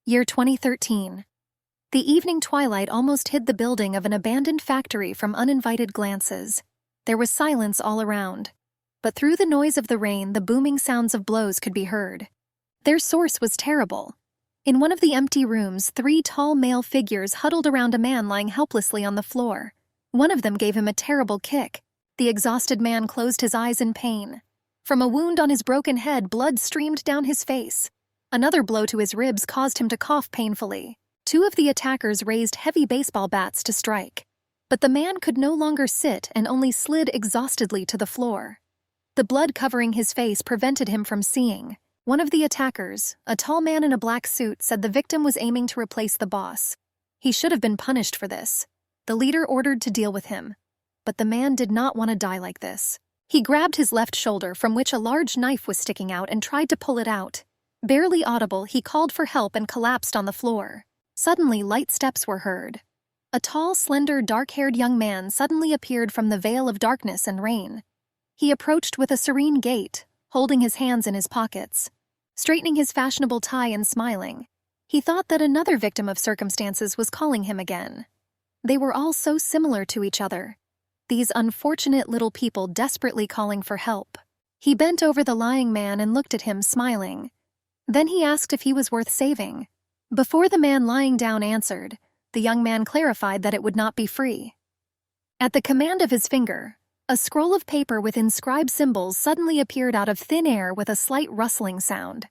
Year 2013. The evening twilight almost hid the building of an abandoned factory from uninvited glances. There was silence all around. But through the noise of the rain, the booming sounds of blows could be heard. Their source was terrible. In one of the empty rooms, 3 tall male figures huddled around a man lying helplessly on the floor. One of them gave him a terrible kick. The exhausted man closed his eyes in pain. From a wound on his broken head, blood streamed down his face. Another blow to his ribs caused him to cough painfully. 2 of the attackers raised heavy baseball bats to strike. But the man could no longer sit and only slid exhaustedly to the floor. The blood covering his face prevented him from seeing. One of the attackers, a tall man in a black suit, said the victim was aiming to replace the boss. He should have been punished for this. The leader ordered to deal with him. But the man did not want to die like this. He grabbed his left shoulder, from which a large knife was sticking out, and tried to pull it out. Barely audible, he called for help and collapsed on the floor. Suddenly, light steps were heard. A tall, slender, dark-haired young man suddenly appeared from the veil of darkness and rain. He approached with a serene gait, holding his hands in his pockets, straightening his fashionable tie and smiling. He thought that another victim of circumstances was calling him again. They were all so similar to each other. These unfortunate little people desperately calling for help. He bent over the lying man and looked at him, smiling. Then he asked if he was worth saving. Before the man lying down answered, the young man clarified that it would not be free. At the command of his finger, a scroll of paper with inscribed symbols suddenly appeared out of thin air with a slight rustling sound.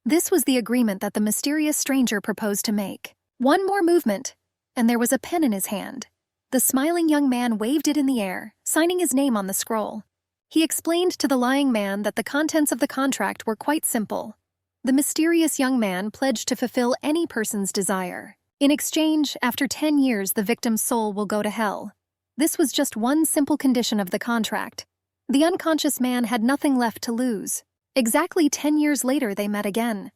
This was the agreement that the mysterious stranger proposed to make. One more movement, and there was a pen in his hand. The smiling young man waved it in the air, signing his name on the scroll. He explained to the lying man that the contents of the contract were quite simple. The mysterious young man pledged to fulfill any person's desire. In exchange, after 10 years, the victim's soul will go to hell. This was just one simple condition of the contract. The unconscious man had nothing left to lose. Exactly 10 years later, they met again.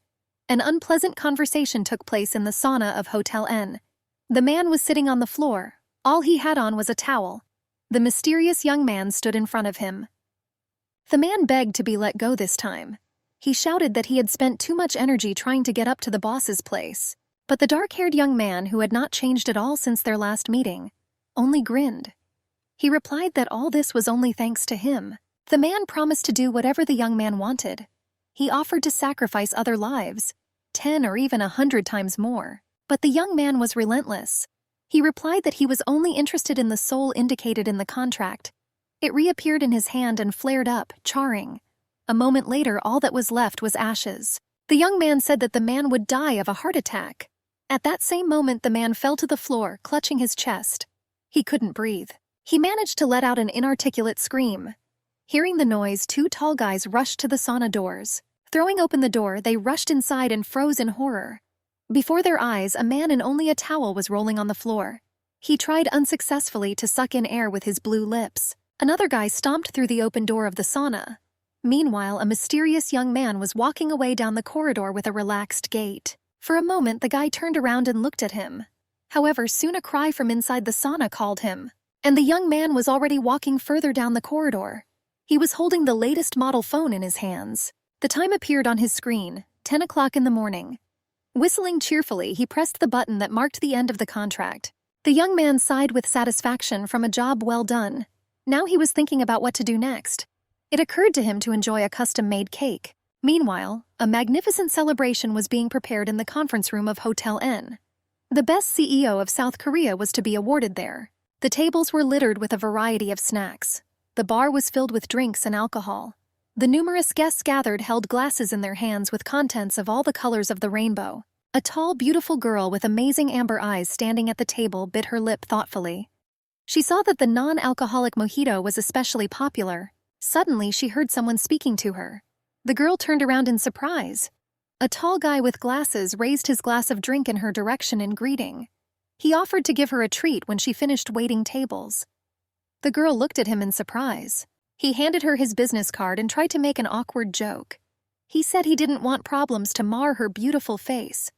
An unpleasant conversation took place in the sauna of Hotel N. The man was sitting on the floor. All he had on was a towel. The mysterious young man stood in front of him. The man begged to be let go this time. He shouted that he had spent too much energy trying to get up to the boss's place. But the dark-haired young man, who had not changed at all since their last meeting, only grinned. He replied that all this was only thanks to him. The man promised to do whatever the young man wanted. He offered to sacrifice other lives, 10 or even 100 times more. But the young man was relentless. He replied that he was only interested in the soul indicated in the contract. It reappeared in his hand and flared up, charring. A moment later, all that was left was ashes. The young man said that the man would die of a heart attack. At that same moment, the man fell to the floor, clutching his chest. He couldn't breathe. He managed to let out an inarticulate scream. Hearing the noise, 2 tall guys rushed to the sauna doors. Throwing open the door, they rushed inside and froze in horror. Before their eyes, a man in only a towel was rolling on the floor. He tried unsuccessfully to suck in air with his blue lips. Another guy stomped through the open door of the sauna. Meanwhile, a mysterious young man was walking away down the corridor with a relaxed gait. For a moment, the guy turned around and looked at him. However, soon a cry from inside the sauna called him, and the young man was already walking further down the corridor. He was holding the latest model phone in his hands. The time appeared on his screen, 10 o'clock in the morning. Whistling cheerfully, he pressed the button that marked the end of the contract. The young man sighed with satisfaction from a job well done. Now he was thinking about what to do next. It occurred to him to enjoy a custom-made cake. Meanwhile, a magnificent celebration was being prepared in the conference room of Hotel N. The best CEO of South Korea was to be awarded there. The tables were littered with a variety of snacks. The bar was filled with drinks and alcohol. The numerous guests gathered held glasses in their hands with contents of all the colors of the rainbow. A tall, beautiful girl with amazing amber eyes standing at the table bit her lip thoughtfully. She saw that the non-alcoholic mojito was especially popular. Suddenly, she heard someone speaking to her. The girl turned around in surprise. A tall guy with glasses raised his glass of drink in her direction in greeting. He offered to give her a treat when she finished waiting tables. The girl looked at him in surprise. He handed her his business card and tried to make an awkward joke. He said he didn't want problems to mar her beautiful face.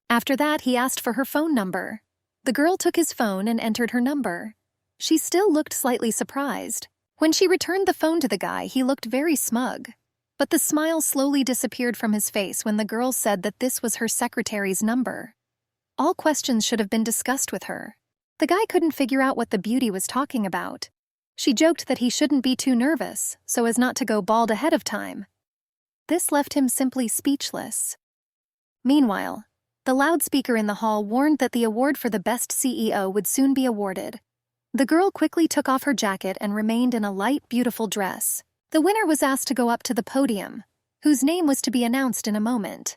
After that, he asked for her phone number. The girl took his phone and entered her number. She still looked slightly surprised. When she returned the phone to the guy, he looked very smug. But the smile slowly disappeared from his face when the girl said that this was her secretary's number. All questions should have been discussed with her. The guy couldn't figure out what the beauty was talking about. She joked that he shouldn't be too nervous, so as not to go bald ahead of time. This left him simply speechless. Meanwhile, the loudspeaker in the hall warned that the award for the best CEO would soon be awarded. The girl quickly took off her jacket and remained in a light, beautiful dress. The winner was asked to go up to the podium, whose name was to be announced in a moment.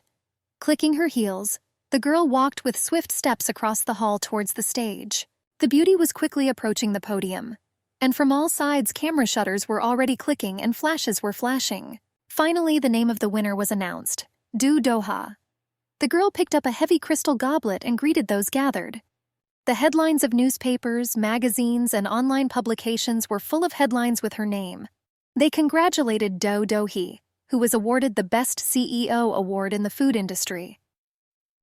Clicking her heels, the girl walked with swift steps across the hall towards the stage. The beauty was quickly approaching the podium, and from all sides camera shutters were already clicking and flashes were flashing. Finally, the name of the winner was announced, Do-ha. The girl picked up a heavy crystal goblet and greeted those gathered. The headlines of newspapers, magazines, and online publications were full of headlines with her name. They congratulated Do-he, who was awarded the Best CEO award in the food industry.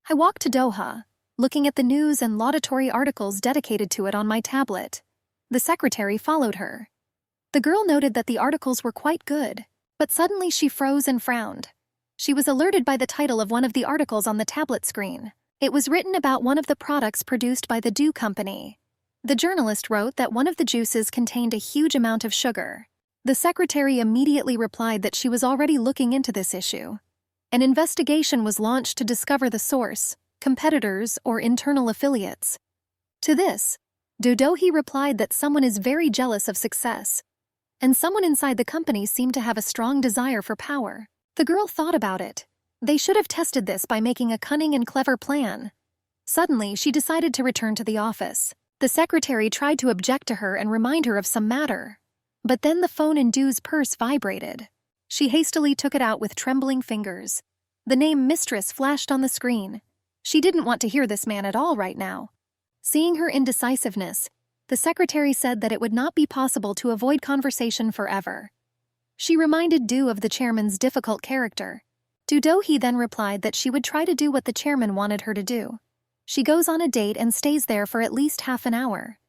I walked to Doha, looking at the news and laudatory articles dedicated to it on my tablet. The secretary followed her. The girl noted that the articles were quite good, but suddenly she froze and frowned. She was alerted by the title of one of the articles on the tablet screen. It was written about one of the products produced by the Do Company. The journalist wrote that one of the juices contained a huge amount of sugar. The secretary immediately replied that she was already looking into this issue. An investigation was launched to discover the source, competitors, or internal affiliates. To this, Do-he replied that someone is very jealous of success, and someone inside the company seemed to have a strong desire for power. The girl thought about it. They should have tested this by making a cunning and clever plan. Suddenly, she decided to return to the office. The secretary tried to object to her and remind her of some matter. But then the phone in Do's purse vibrated. She hastily took it out with trembling fingers. The name Mistress flashed on the screen. She didn't want to hear this man at all right now. Seeing her indecisiveness, the secretary said that it would not be possible to avoid conversation forever. She reminded Do of the chairman's difficult character. Do-he then replied that she would try to do what the chairman wanted her to do. She goes on a date and stays there for at least half an hour.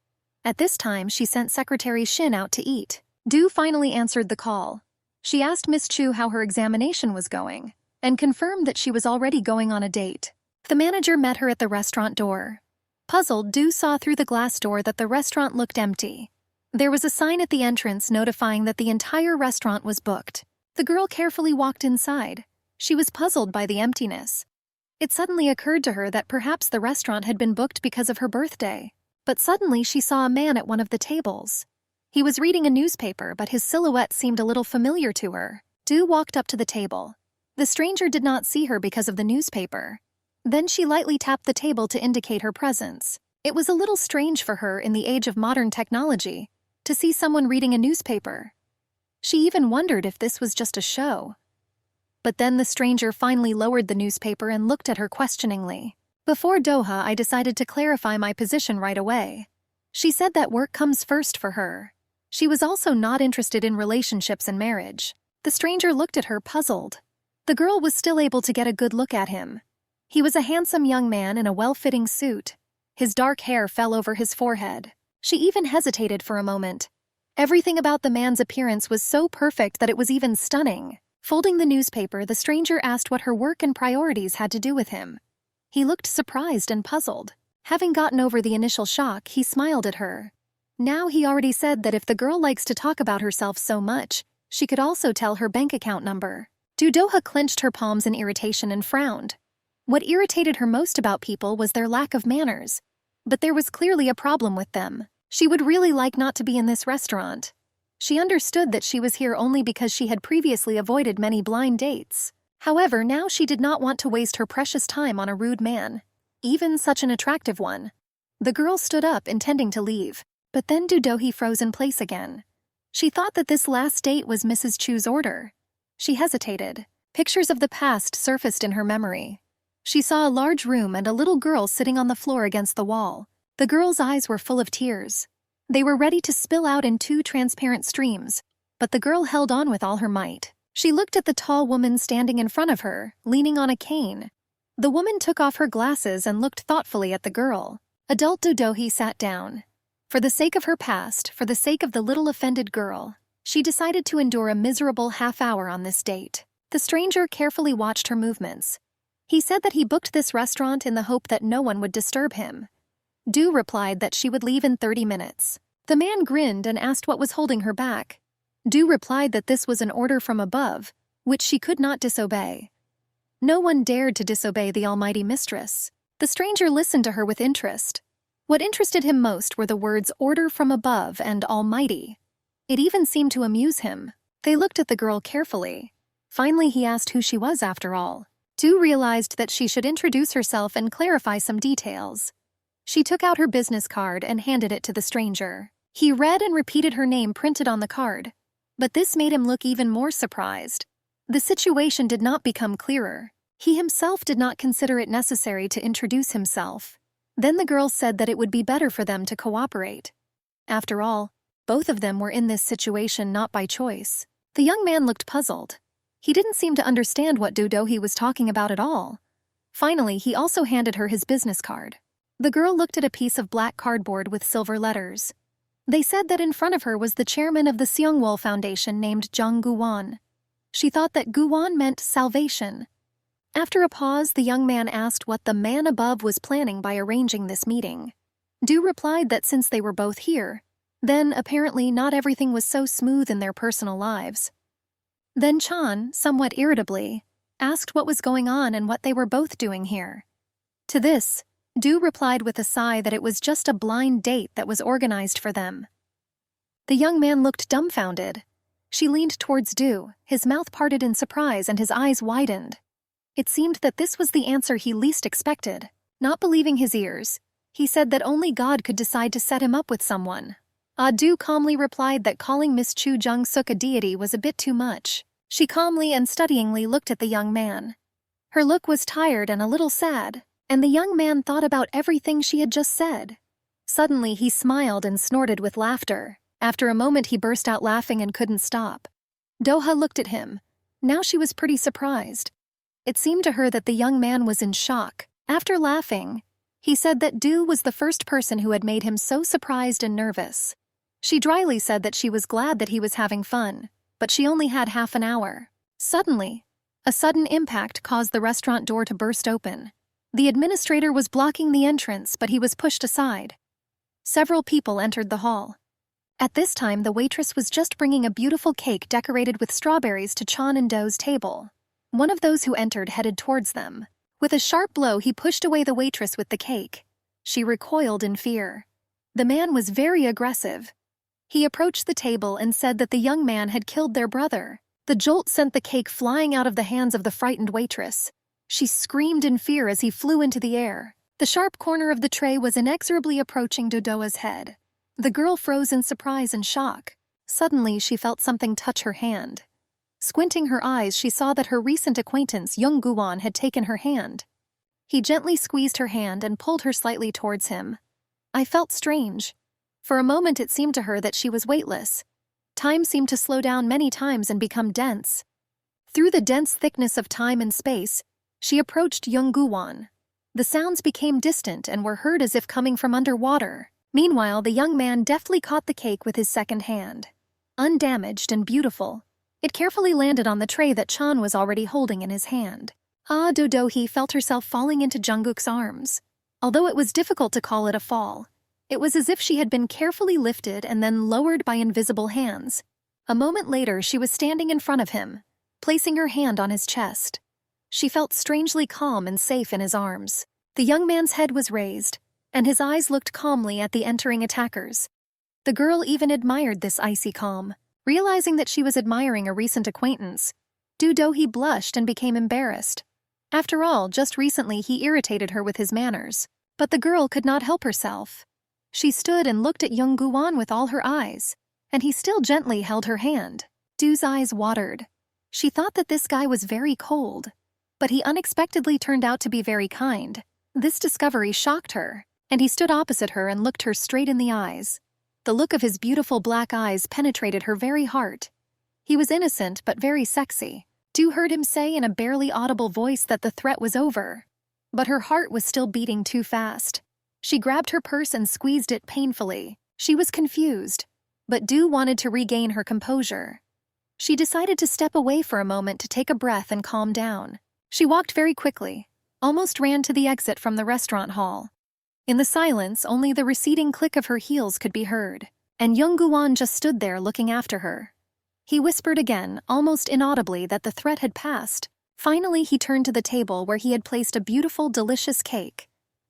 At this time, she sent Secretary Shin out to eat. Do finally answered the call. She asked Miss Chu how her examination was going, and confirmed that she was already going on a date. The manager met her at the restaurant door. Puzzled, Do saw through the glass door that the restaurant looked empty. There was a sign at the entrance notifying that the entire restaurant was booked. The girl carefully walked inside. She was puzzled by the emptiness. It suddenly occurred to her that perhaps the restaurant had been booked because of her birthday. But suddenly she saw a man at one of the tables. He was reading a newspaper, but his silhouette seemed a little familiar to her. Do walked up to the table. The stranger did not see her because of the newspaper. Then she lightly tapped the table to indicate her presence. It was a little strange for her in the age of modern technology to see someone reading a newspaper. She even wondered if this was just a show. But then the stranger finally lowered the newspaper and looked at her questioningly. Before Doha, I decided to clarify my position right away. She said that work comes first for her. She was also not interested in relationships and marriage. The stranger looked at her puzzled. The girl was still able to get a good look at him. He was a handsome young man in a well-fitting suit. His dark hair fell over his forehead. She even hesitated for a moment. Everything about the man's appearance was so perfect that it was even stunning. Folding the newspaper, the stranger asked what her work and priorities had to do with him. He looked surprised and puzzled. Having gotten over the initial shock, he smiled at her. Now he already said that if the girl likes to talk about herself so much, she could also tell her bank account number. Do-ha clenched her palms in irritation and frowned. What irritated her most about people was their lack of manners. But there was clearly a problem with them. She would really like not to be in this restaurant. She understood that she was here only because she had previously avoided many blind dates. However, now she did not want to waste her precious time on a rude man, even such an attractive one. The girl stood up, intending to leave, but then Do-he froze in place again. She thought that this last date was Mrs. Chu's order. She hesitated. Pictures of the past surfaced in her memory. She saw a large room and a little girl sitting on the floor against the wall. The girl's eyes were full of tears. They were ready to spill out in two transparent streams, but the girl held on with all her might. She looked at the tall woman standing in front of her, leaning on a cane. The woman took off her glasses and looked thoughtfully at the girl. Adult Do-he sat down. For the sake of her past, for the sake of the little offended girl, She decided to endure a miserable half-hour on this date. The stranger carefully watched her movements. He said that he booked this restaurant in the hope that no one would disturb him. Du replied that she would leave in 30 minutes. The man grinned and asked what was holding her back. Du replied that this was an order from above, which she could not disobey. No one dared to disobey the almighty mistress. The stranger listened to her with interest. What interested him most were the words order from above and almighty. It even seemed to amuse him. They looked at the girl carefully. Finally, he asked who she was after all. Du realized that she should introduce herself and clarify some details. She took out her business card and handed it to the stranger. He read and repeated her name printed on the card. But this made him look even more surprised. The situation did not become clearer. He himself did not consider it necessary to introduce himself. Then the girl said that it would be better for them to cooperate. After all, both of them were in this situation not by choice. The young man looked puzzled. He didn't seem to understand what Do-do-he was talking about at all. Finally, he also handed her his business card. The girl looked at a piece of black cardboard with silver letters. They said that in front of her was the chairman of the Seongwol Foundation named Jung Gu-won. She thought that Gu-won meant salvation. After a pause, the young man asked what the man above was planning by arranging this meeting. Du replied that since they were both here, then apparently not everything was so smooth in their personal lives. Then Chan, somewhat irritably, asked what was going on and what they were both doing here. To this, Du replied with a sigh that it was just a blind date that was organized for them. The young man looked dumbfounded. She leaned towards Du, his mouth parted in surprise and his eyes widened. It seemed that this was the answer he least expected. Not believing his ears, he said that only God could decide to set him up with someone. Du calmly replied that calling Miss Chu Jung-suk a deity was a bit too much. She calmly and studyingly looked at the young man. Her look was tired and a little sad, and the young man thought about everything she had just said. Suddenly he smiled and snorted with laughter. After a moment he burst out laughing and couldn't stop. Doha looked at him. Now she was pretty surprised. It seemed to her that the young man was in shock. After laughing, he said that Du was the first person who had made him so surprised and nervous. She dryly said that she was glad that he was having fun, but she only had half an hour. Suddenly, a sudden impact caused the restaurant door to burst open. The administrator was blocking the entrance, but he was pushed aside. Several people entered the hall. At this time, the waitress was just bringing a beautiful cake decorated with strawberries to Chan and Do's table. One of those who entered headed towards them. With a sharp blow, he pushed away the waitress with the cake. She recoiled in fear. The man was very aggressive. He approached the table and said that the young man had killed their brother. The jolt sent the cake flying out of the hands of the frightened waitress. She screamed in fear as he flew into the air. The sharp corner of the tray was inexorably approaching Dodoa's head. The girl froze in surprise and shock. Suddenly, she felt something touch her hand. Squinting her eyes, she saw that her recent acquaintance, Jung Gu-won, had taken her hand. He gently squeezed her hand and pulled her slightly towards him. I felt strange. For a moment it seemed to her that she was weightless. Time seemed to slow down many times and become dense. Through the dense thickness of time and space, she approached Jung Gu-won. The sounds became distant and were heard as if coming from underwater. Meanwhile, the young man deftly caught the cake with his second hand. Undamaged and beautiful, it carefully landed on the tray that Chan was already holding in his hand. Do-do-he felt herself falling into Jungkook's arms. Although it was difficult to call it a fall, it was as if she had been carefully lifted and then lowered by invisible hands. A moment later, she was standing in front of him, placing her hand on his chest. She felt strangely calm and safe in his arms. The young man's head was raised, and his eyes looked calmly at the entering attackers. The girl even admired this icy calm. Realizing that she was admiring a recent acquaintance, Do-do-he blushed and became embarrassed. After all, just recently he irritated her with his manners. But the girl could not help herself. She stood and looked at Jung Gu-won with all her eyes, and he still gently held her hand. Du's eyes watered. She thought that this guy was very cold, but he unexpectedly turned out to be very kind. This discovery shocked her, and he stood opposite her and looked her straight in the eyes. The look of his beautiful black eyes penetrated her very heart. He was innocent but very sexy. Du heard him say in a barely audible voice that the threat was over. But her heart was still beating too fast. She grabbed her purse and squeezed it painfully. She was confused. but Du wanted to regain her composure. She decided to step away for a moment to take a breath and calm down. She walked very quickly, almost ran to the exit from the restaurant hall. In the silence, only the receding click of her heels could be heard, and Young-Guan just stood there looking after her. He whispered again, almost inaudibly, that the threat had passed. Finally, he turned to the table where he had placed a beautiful, delicious cake.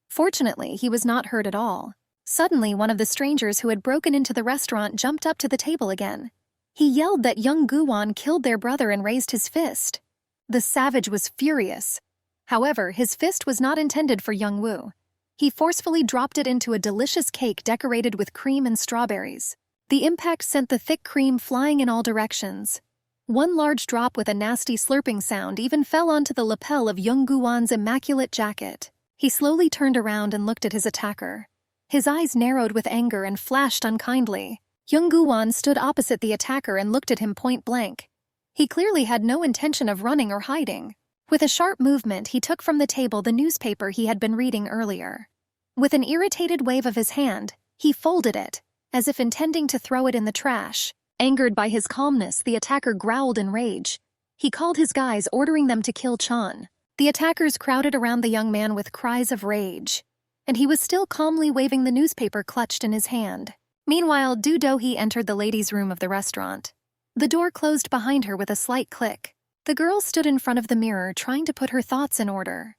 Fortunately, he was not hurt at all. Suddenly, one of the strangers who had broken into the restaurant jumped up to the table again. He yelled that Young-Guan killed their brother and raised his fist. The savage was furious. However, his fist was not intended for Young-Woo. He forcefully dropped it into a delicious cake decorated with cream and strawberries. The impact sent the thick cream flying in all directions. One large drop with a nasty slurping sound even fell onto the lapel of Young-Guan's immaculate jacket. He slowly turned around and looked at his attacker. His eyes narrowed with anger and flashed unkindly. Young-Guan stood opposite the attacker and looked at him point blank. He clearly had no intention of running or hiding. With a sharp movement, he took from the table the newspaper he had been reading earlier. With an irritated wave of his hand, he folded it, as if intending to throw it in the trash. Angered by his calmness, the attacker growled in rage. He called his guys, ordering them to kill Chan. The attackers crowded around the young man with cries of rage, and he was still calmly waving the newspaper clutched in his hand. Meanwhile, Du Do-hee entered the ladies' room of the restaurant. The door closed behind her with a slight click. The girl stood in front of the mirror, trying to put her thoughts in order.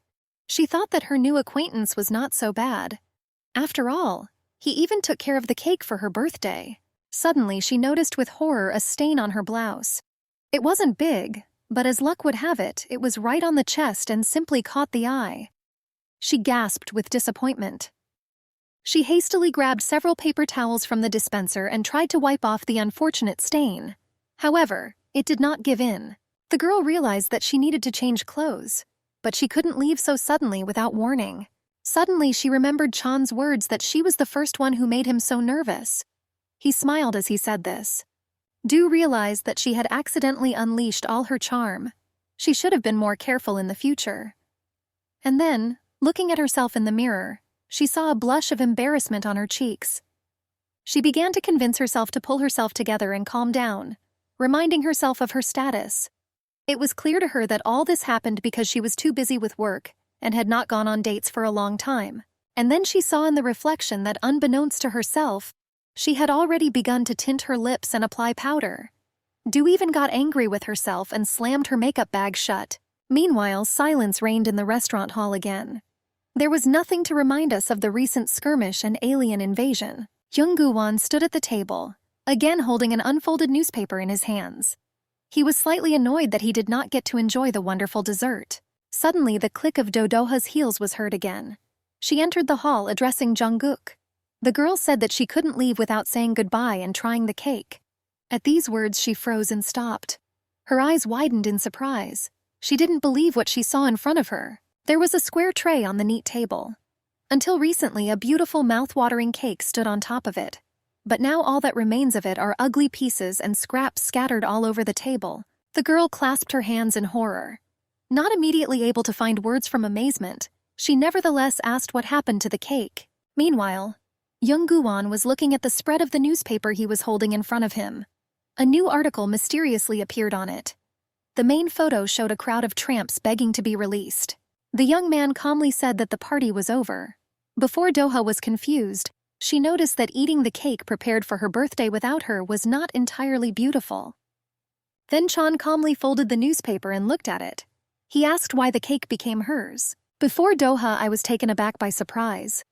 She thought that her new acquaintance was not so bad. After all, he even took care of the cake for her birthday. Suddenly, she noticed with horror a stain on her blouse. It wasn't big, but as luck would have it, it was right on the chest and simply caught the eye. She gasped with disappointment. She hastily grabbed several paper towels from the dispenser and tried to wipe off the unfortunate stain. However, it did not give in. The girl realized that she needed to change clothes, but she couldn't leave so suddenly without warning. Suddenly, she remembered Chan's words that she was the first one who made him so nervous. He smiled as he said this. Du realized that she had accidentally unleashed all her charm. She should have been more careful in the future. And then, looking at herself in the mirror, she saw a blush of embarrassment on her cheeks. She began to convince herself to pull herself together and calm down, reminding herself of her status. It was clear to her that all this happened because she was too busy with work and had not gone on dates for a long time. And then she saw in the reflection that, unbeknownst to herself, she had already begun to tint her lips and apply powder. Du even got angry with herself and slammed her makeup bag shut. Meanwhile, silence reigned in the restaurant hall again. There was nothing to remind us of the recent skirmish and alien invasion. Young-Guan stood at the table, again holding an unfolded newspaper in his hands. He was slightly annoyed that he did not get to enjoy the wonderful dessert. Suddenly, the click of Do-Do-hee's heels was heard again. She entered the hall, addressing Jungkook. The girl said that she couldn't leave without saying goodbye and trying the cake. At these words, she froze and stopped. Her eyes widened in surprise. She didn't believe what she saw in front of her. There was a square tray on the neat table. Until recently, a beautiful mouth-watering cake stood on top of it. But now all that remains of it are ugly pieces and scraps scattered all over the table. The girl clasped her hands in horror. Not immediately able to find words from amazement, she nevertheless asked what happened to the cake. Meanwhile, Young-Guan was looking at the spread of the newspaper he was holding in front of him. A new article mysteriously appeared on it. The main photo showed a crowd of tramps begging to be released. The young man calmly said that the party was over. Before Doha was confused, she noticed that eating the cake prepared for her birthday without her was not entirely beautiful. Then Chan calmly folded the newspaper and looked at it. He asked why the cake became hers. Before Doha, I was taken aback by surprise,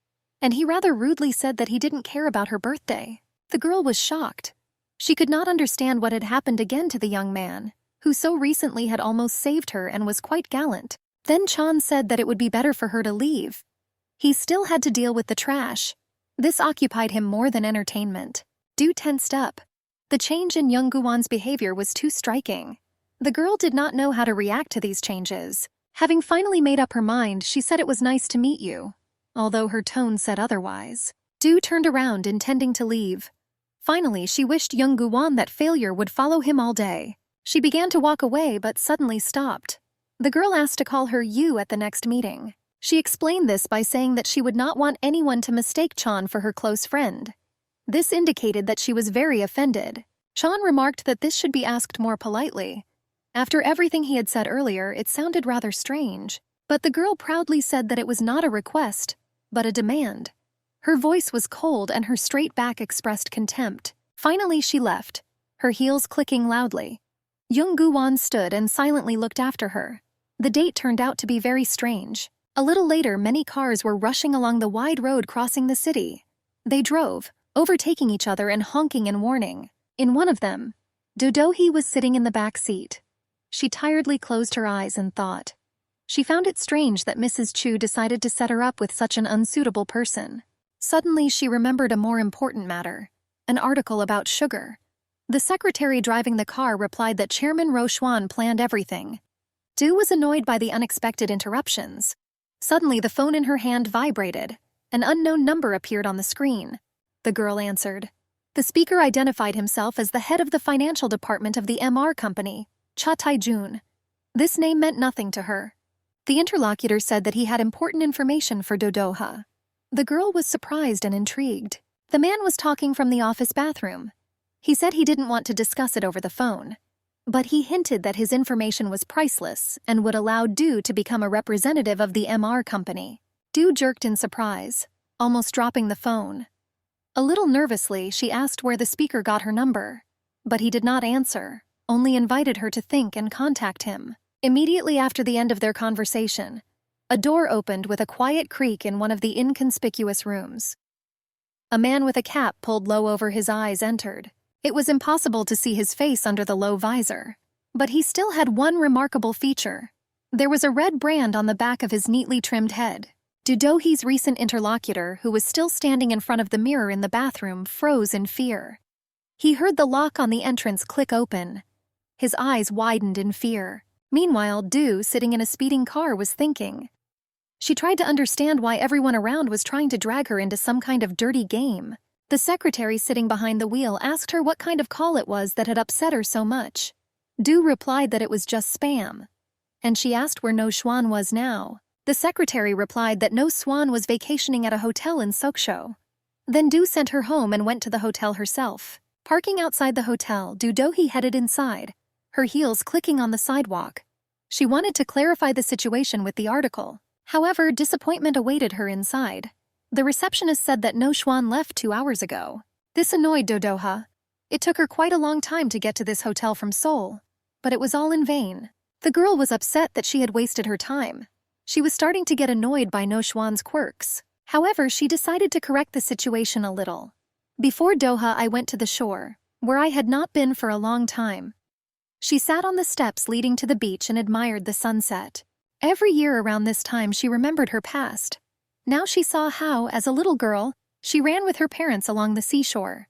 and he rather rudely said that he didn't care about her birthday. The girl was shocked. She could not understand what had happened again to the young man, who so recently had almost saved her and was quite gallant. Then Chan said that it would be better for her to leave. He still had to deal with the trash. This occupied him more than entertainment. Du tensed up. The change in Young-Guan's behavior was too striking. The girl did not know how to react to these changes. Having finally made up her mind, she said it was nice to meet you, although her tone said otherwise. Du turned around, intending to leave. Finally, she wished Young-Guan that failure would follow him all day. She began to walk away, but suddenly stopped. The girl asked to call her you at the next meeting. She explained this by saying that she would not want anyone to mistake Chan for her close friend. This indicated that she was very offended. Sean remarked that this should be asked more politely. After everything he had said earlier, it sounded rather strange, but the girl proudly said that it was not a request, but a demand. Her voice was cold and her straight back expressed contempt. Finally, she left, her heels clicking loudly. Jung Gu-won stood and silently looked after her. The date turned out to be very strange. A little later, many cars were rushing along the wide road crossing the city. They drove, overtaking each other and honking and warning. In one of them, Do-hee was sitting in the back seat. She tiredly closed her eyes and thought. She found it strange that Mrs. Chu decided to set her up with such an unsuitable person. Suddenly, she remembered a more important matter, an article about sugar. The secretary driving the car replied that Chairman Rochuan planned everything. Du was annoyed by the unexpected interruptions. Suddenly, the phone in her hand vibrated. An unknown number appeared on the screen. The girl answered. The speaker identified himself as the head of the financial department of the MR company, Cha Tai-jun. This name meant nothing to her. The interlocutor said that he had important information for Do-ha. The girl was surprised and intrigued. The man was talking from the office bathroom. He said he didn't want to discuss it over the phone, but he hinted that his information was priceless and would allow Du to become a representative of the MR company. Du jerked in surprise, almost dropping the phone. A little nervously, she asked where the speaker got her number, but he did not answer, only invited her to think and contact him. Immediately after the end of their conversation, a door opened with a quiet creak in one of the inconspicuous rooms. A man with a cap pulled low over his eyes entered. It was impossible to see his face under the low visor, but he still had one remarkable feature. There was a red brand on the back of his neatly trimmed head. Do-hee's recent interlocutor, who was still standing in front of the mirror in the bathroom, froze in fear. He heard the lock on the entrance click open. His eyes widened in fear. Meanwhile, Du, sitting in a speeding car, was thinking. She tried to understand why everyone around was trying to drag her into some kind of dirty game. The secretary sitting behind the wheel asked her what kind of call it was that had upset her so much. Du replied that it was just spam. And she asked where No Xuan was now. The secretary replied that No Xuan was vacationing at a hotel in Sokcho. Then Du sent her home and went to the hotel herself. Parking outside the hotel, Do-hee headed inside, her heels clicking on the sidewalk. She wanted to clarify the situation with the article. However, disappointment awaited her inside. The receptionist said that No Xuan left 2 hours ago. This annoyed Do-ha. It took her quite a long time to get to this hotel from Seoul, but it was all in vain. The girl was upset that she had wasted her time. She was starting to get annoyed by No Xuan's quirks. However, she decided to correct the situation a little. Before Doha, I went to the shore, where I had not been for a long time. She sat on the steps leading to the beach and admired the sunset. Every year around this time she remembered her past. Now she saw how, as a little girl, she ran with her parents along the seashore.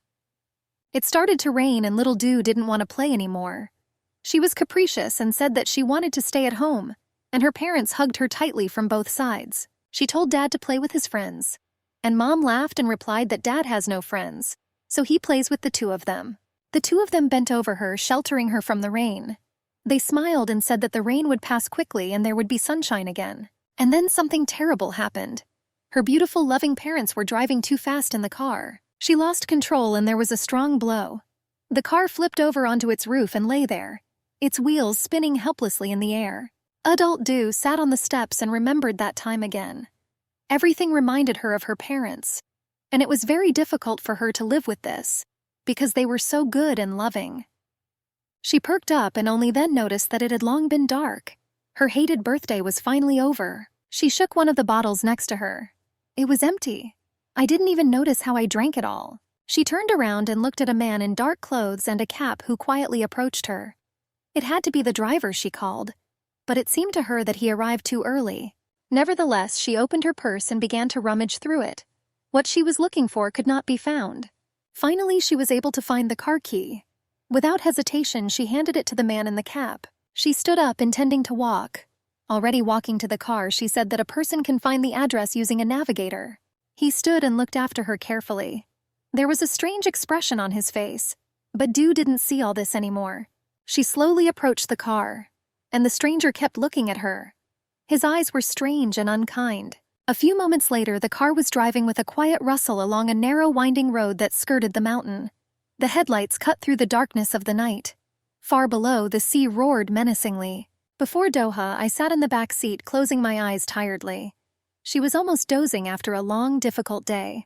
It started to rain and little Du didn't want to play anymore. She was capricious and said that she wanted to stay at home, and her parents hugged her tightly from both sides. She told Dad to play with his friends, and Mom laughed and replied that Dad has no friends, so he plays with the two of them. The two of them bent over her, sheltering her from the rain. They smiled and said that the rain would pass quickly and there would be sunshine again. And then something terrible happened. Her beautiful, loving parents were driving too fast in the car. She lost control and there was a strong blow. The car flipped over onto its roof and lay there, its wheels spinning helplessly in the air. Adult Du sat on the steps and remembered that time again. Everything reminded her of her parents, and it was very difficult for her to live with this, because they were so good and loving. She perked up and only then noticed that it had long been dark. Her hated birthday was finally over. She shook one of the bottles next to her. It was empty. I didn't even notice how I drank it all. She turned around and looked at a man in dark clothes and a cap who quietly approached her. It had to be the driver, she called, but it seemed to her that he arrived too early. Nevertheless, she opened her purse and began to rummage through it. What she was looking for could not be found. Finally, she was able to find the car key. Without hesitation, she handed it to the man in the cap. She stood up, intending to walk. Already walking to the car, she said that a person can find the address using a navigator. He stood and looked after her carefully. There was a strange expression on his face, but Du didn't see all this anymore. She slowly approached the car, and the stranger kept looking at her. His eyes were strange and unkind. A few moments later, the car was driving with a quiet rustle along a narrow winding road that skirted the mountain. The headlights cut through the darkness of the night. Far below, the sea roared menacingly. Before Doha, I sat in the back seat, closing my eyes tiredly. She was almost dozing after a long, difficult day.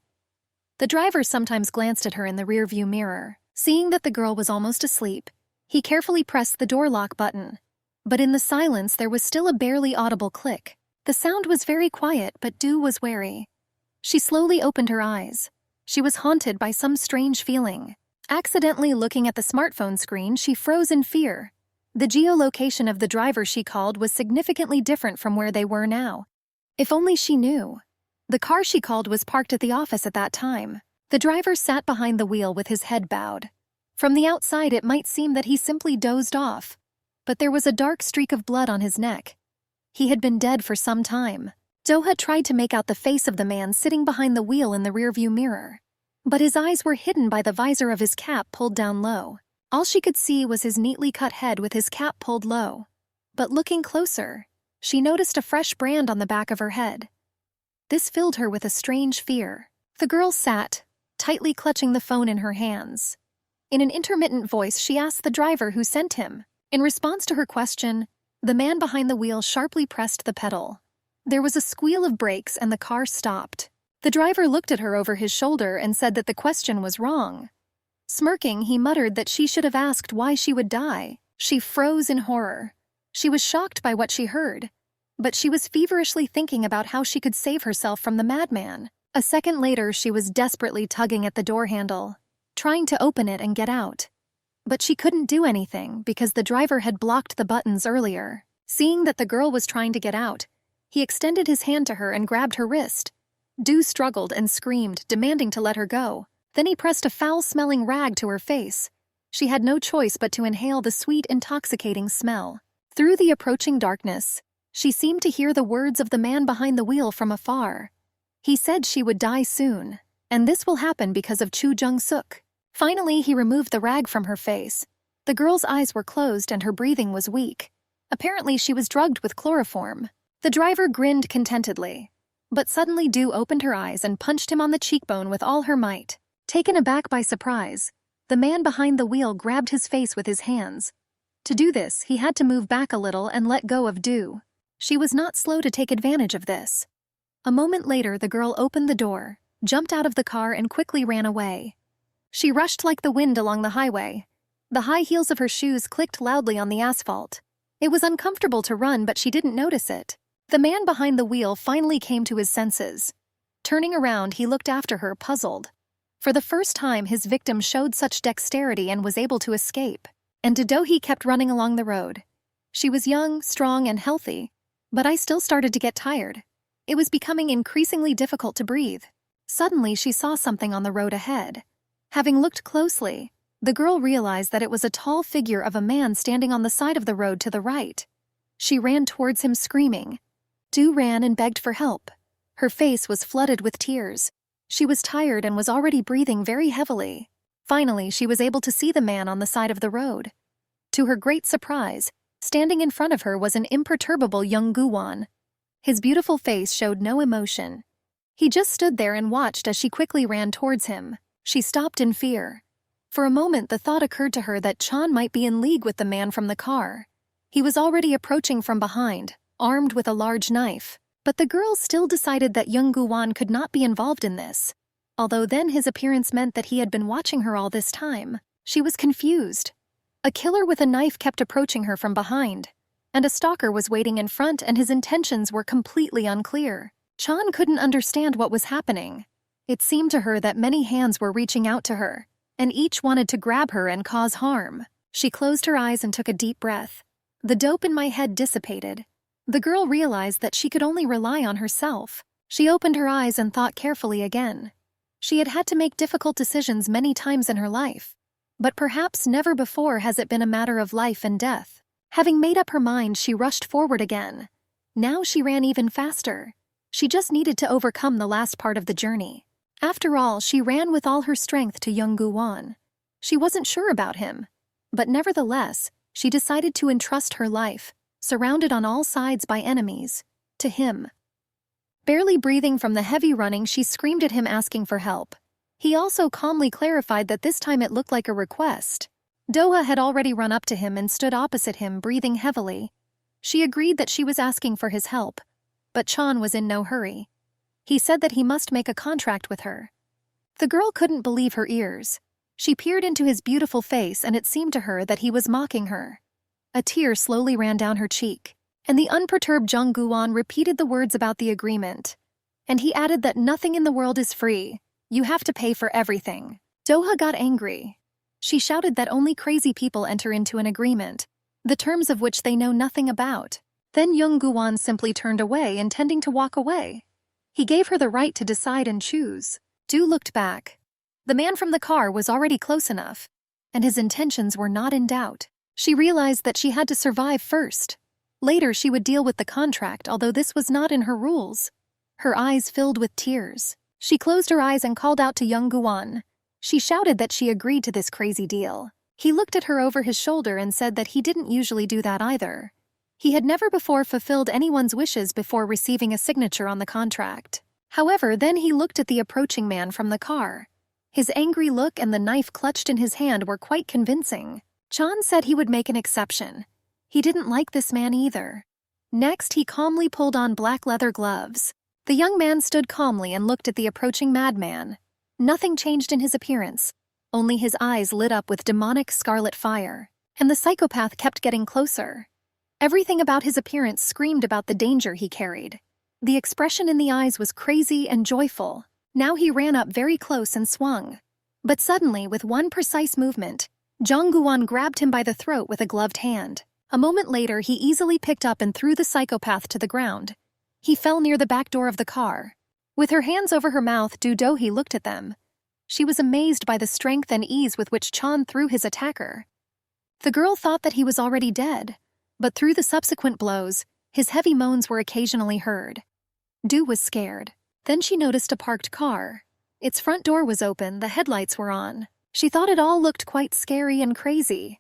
The driver sometimes glanced at her in the rearview mirror. Seeing that the girl was almost asleep, he carefully pressed the door lock button. But in the silence, there was still a barely audible click. The sound was very quiet, but Do was wary. She slowly opened her eyes. She was haunted by some strange feeling. Accidentally looking at the smartphone screen, she froze in fear. The geolocation of the driver she called was significantly different from where they were now. If only she knew. The car she called was parked at the office at that time. The driver sat behind the wheel with his head bowed. From the outside, it might seem that he simply dozed off. But there was a dark streak of blood on his neck. He had been dead for some time. Doha tried to make out the face of the man sitting behind the wheel in the rearview mirror. But his eyes were hidden by the visor of his cap pulled down low. All she could see was his neatly cut head with his cap pulled low. But looking closer, she noticed a fresh brand on the back of her head. This filled her with a strange fear. The girl sat, tightly clutching the phone in her hands. In an intermittent voice, she asked the driver who sent him. In response to her question, the man behind the wheel sharply pressed the pedal. There was a squeal of brakes and the car stopped. The driver looked at her over his shoulder and said that the question was wrong. Smirking, he muttered that she should have asked why she would die. She froze in horror. She was shocked by what she heard, but she was feverishly thinking about how she could save herself from the madman. A second later, she was desperately tugging at the door handle, trying to open it and get out. But she couldn't do anything because the driver had blocked the buttons earlier. Seeing that the girl was trying to get out, he extended his hand to her and grabbed her wrist. Do struggled and screamed, demanding to let her go. Then he pressed a foul-smelling rag to her face. She had no choice but to inhale the sweet, intoxicating smell. Through the approaching darkness, she seemed to hear the words of the man behind the wheel from afar. He said she would die soon, and this will happen because of Chu Jung-suk. Finally, he removed the rag from her face. The girl's eyes were closed and her breathing was weak. Apparently, she was drugged with chloroform. The driver grinned contentedly. But suddenly Do opened her eyes and punched him on the cheekbone with all her might. Taken aback by surprise, the man behind the wheel grabbed his face with his hands. To do this, he had to move back a little and let go of Do. She was not slow to take advantage of this. A moment later, the girl opened the door, jumped out of the car and quickly ran away. She rushed like the wind along the highway. The high heels of her shoes clicked loudly on the asphalt. It was uncomfortable to run, but she didn't notice it. The man behind the wheel finally came to his senses. Turning around, he looked after her, puzzled. For the first time, his victim showed such dexterity and was able to escape. And Do kept running along the road. She was young, strong, and healthy, but I still started to get tired. It was becoming increasingly difficult to breathe. Suddenly, she saw something on the road ahead. Having looked closely, the girl realized that it was a tall figure of a man standing on the side of the road to the right. She ran towards him screaming. Do ran and begged for help. Her face was flooded with tears. She was tired and was already breathing very heavily. Finally, she was able to see the man on the side of the road. To her great surprise, standing in front of her was an imperturbable young Guwon. His beautiful face showed no emotion. He just stood there and watched as she quickly ran towards him. She stopped in fear. For a moment, the thought occurred to her that Chan might be in league with the man from the car. He was already approaching from behind, armed with a large knife. But the girl still decided that young Guwon could not be involved in this. Although then his appearance meant that he had been watching her all this time, she was confused. A killer with a knife kept approaching her from behind, and a stalker was waiting in front, and his intentions were completely unclear. Chan couldn't understand what was happening. It seemed to her that many hands were reaching out to her, and each wanted to grab her and cause harm. She closed her eyes and took a deep breath. The dope in my head dissipated. The girl realized that she could only rely on herself. She opened her eyes and thought carefully again. She had had to make difficult decisions many times in her life, but perhaps never before has it been a matter of life and death. Having made up her mind, she rushed forward again. Now she ran even faster. She just needed to overcome the last part of the journey. After all, she ran with all her strength to young Guwon. She wasn't sure about him, but nevertheless, she decided to entrust her life, surrounded on all sides by enemies, to him. Barely breathing from the heavy running, she screamed at him asking for help. He also calmly clarified that this time it looked like a request. Doha had already run up to him and stood opposite him, breathing heavily. She agreed that she was asking for his help, but Chan was in no hurry. He said that he must make a contract with her. The girl couldn't believe her ears. She peered into his beautiful face and it seemed to her that he was mocking her. A tear slowly ran down her cheek, and the unperturbed Jung Guan repeated the words about the agreement. And he added that nothing in the world is free. You have to pay for everything. Doha got angry. She shouted that only crazy people enter into an agreement, the terms of which they know nothing about. Then Jung Guan simply turned away, intending to walk away. He gave her the right to decide and choose. Du looked back. The man from the car was already close enough, and his intentions were not in doubt. She realized that she had to survive first. Later she would deal with the contract, although this was not in her rules. Her eyes filled with tears. She closed her eyes and called out to Jung Guan. She shouted that she agreed to this crazy deal. He looked at her over his shoulder and said that he didn't usually do that either. He had never before fulfilled anyone's wishes before receiving a signature on the contract. However, then he looked at the approaching man from the car. His angry look and the knife clutched in his hand were quite convincing. Chan said he would make an exception. He didn't like this man either. Next, he calmly pulled on black leather gloves. The young man stood calmly and looked at the approaching madman. Nothing changed in his appearance. Only his eyes lit up with demonic scarlet fire. And the psychopath kept getting closer. Everything about his appearance screamed about the danger he carried. The expression in the eyes was crazy and joyful. Now he ran up very close and swung. But suddenly, with one precise movement, Jung Guan grabbed him by the throat with a gloved hand. A moment later, he easily picked up and threw the psychopath to the ground. He fell near the back door of the car. With her hands over her mouth, Du Dohee looked at them. She was amazed by the strength and ease with which Chan threw his attacker. The girl thought that he was already dead, but through the subsequent blows, his heavy moans were occasionally heard. Du was scared. Then she noticed a parked car. Its front door was open, the headlights were on. She thought it all looked quite scary and crazy.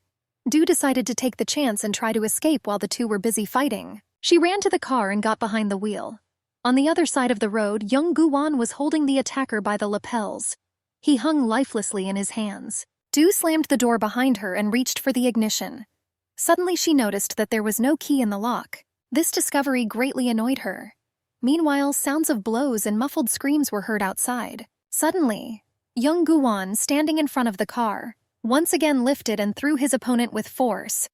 Du decided to take the chance and try to escape while the two were busy fighting. She ran to the car and got behind the wheel. On the other side of the road, Jung Guan was holding the attacker by the lapels. He hung lifelessly in his hands. Du slammed the door behind her and reached for the ignition. Suddenly she noticed that there was no key in the lock. This discovery greatly annoyed her. Meanwhile, sounds of blows and muffled screams were heard outside. Suddenly, Jung Guan, standing in front of the car, once again lifted and threw his opponent with force.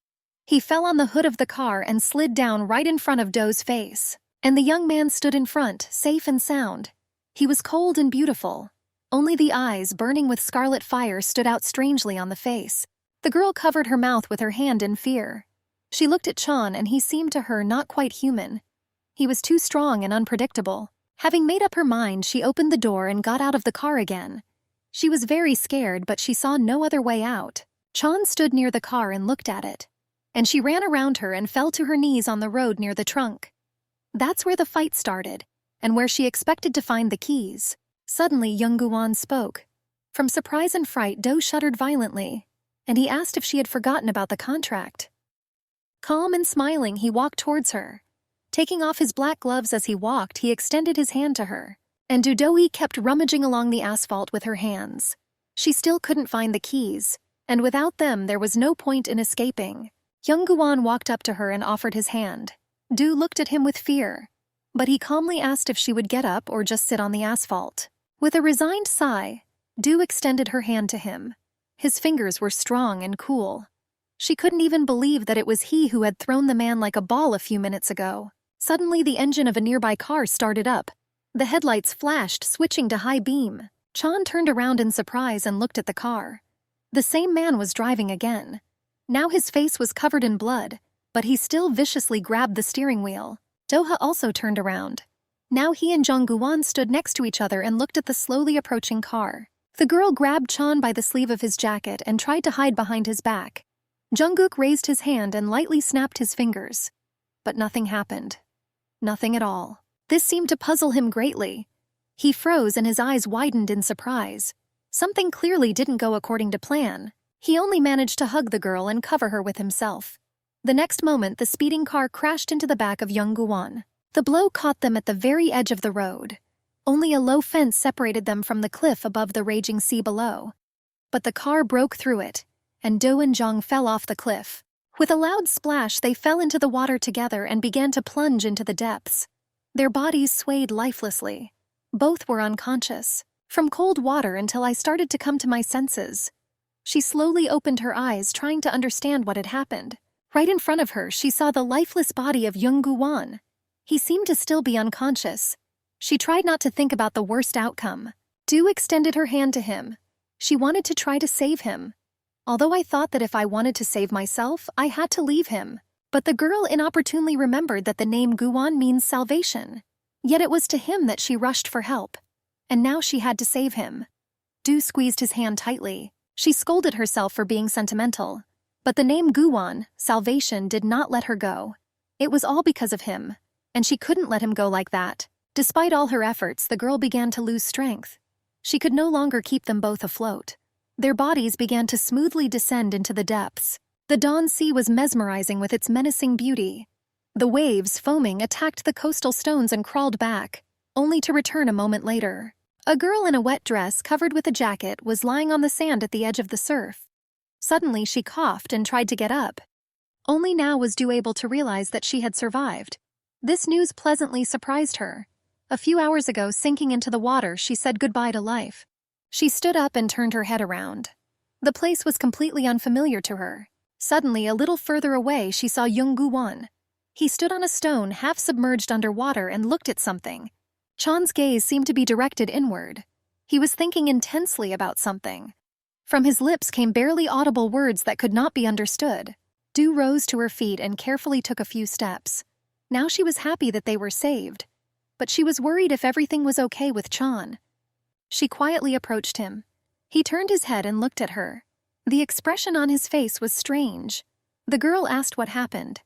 He fell on the hood of the car and slid down right in front of Do's face. And the young man stood in front, safe and sound. He was cold and beautiful. Only the eyes, burning with scarlet fire, stood out strangely on the face. The girl covered her mouth with her hand in fear. She looked at Chan and he seemed to her not quite human. He was too strong and unpredictable. Having made up her mind, she opened the door and got out of the car again. She was very scared, but she saw no other way out. Chan stood near the car and looked at it. And she ran around her and fell to her knees on the road near the trunk. That's where the fight started, and where she expected to find the keys. Suddenly, Jung Guan spoke. From surprise and fright, Do shuddered violently, and he asked if she had forgotten about the contract. Calm and smiling, he walked towards her. Taking off his black gloves as he walked, he extended his hand to her, and Du Dohee kept rummaging along the asphalt with her hands. She still couldn't find the keys, and without them there was no point in escaping. Jung Guan walked up to her and offered his hand. Du looked at him with fear, but he calmly asked if she would get up or just sit on the asphalt. With a resigned sigh, Du extended her hand to him. His fingers were strong and cool. She couldn't even believe that it was he who had thrown the man like a ball a few minutes ago. Suddenly, the engine of a nearby car started up. The headlights flashed, switching to high beam. Chan turned around in surprise and looked at the car. The same man was driving again. Now his face was covered in blood, but he still viciously grabbed the steering wheel. Doha also turned around. Now he and Jung Guan stood next to each other and looked at the slowly approaching car. The girl grabbed Chan by the sleeve of his jacket and tried to hide behind his back. Jungkook raised his hand and lightly snapped his fingers. But nothing happened. Nothing at all. This seemed to puzzle him greatly. He froze and his eyes widened in surprise. Something clearly didn't go according to plan. He only managed to hug the girl and cover her with himself. The next moment, the speeding car crashed into the back of Jung Guan. The blow caught them at the very edge of the road. Only a low fence separated them from the cliff above the raging sea below. But the car broke through it, and Do and Jong fell off the cliff. With a loud splash, they fell into the water together and began to plunge into the depths. Their bodies swayed lifelessly. Both were unconscious, from cold water until I started to come to my senses. She slowly opened her eyes, trying to understand what had happened. Right in front of her, she saw the lifeless body of Young Gu-won. He seemed to still be unconscious. She tried not to think about the worst outcome. Do extended her hand to him. She wanted to try to save him. Although I thought that if I wanted to save myself, I had to leave him. But the girl inopportunely remembered that the name Gu-won means salvation. Yet it was to him that she rushed for help. And now she had to save him. Du squeezed his hand tightly. She scolded herself for being sentimental. But the name Gu-won, salvation, did not let her go. It was all because of him. And she couldn't let him go like that. Despite all her efforts, the girl began to lose strength. She could no longer keep them both afloat. Their bodies began to smoothly descend into the depths. The dawn sea was mesmerizing with its menacing beauty. The waves, foaming, attacked the coastal stones and crawled back, only to return a moment later. A girl in a wet dress covered with a jacket was lying on the sand at the edge of the surf. Suddenly she coughed and tried to get up. Only now was Du able to realize that she had survived. This news pleasantly surprised her. A few hours ago, sinking into the water, she said goodbye to life. She stood up and turned her head around. The place was completely unfamiliar to her. Suddenly, a little further away, she saw Young Gu-won. He stood on a stone, half submerged under water, and looked at something. Chan's gaze seemed to be directed inward. He was thinking intensely about something. From his lips came barely audible words that could not be understood. Du rose to her feet and carefully took a few steps. Now she was happy that they were saved. But she was worried if everything was okay with Chan. She quietly approached him. He turned his head and looked at her. The expression on his face was strange. The girl asked what happened.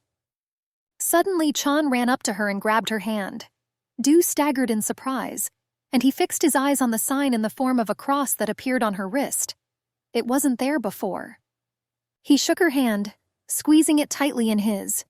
Suddenly, Chan ran up to her and grabbed her hand. Du staggered in surprise, and he fixed his eyes on the sign in the form of a cross that appeared on her wrist. It wasn't there before. He shook her hand, squeezing it tightly in his,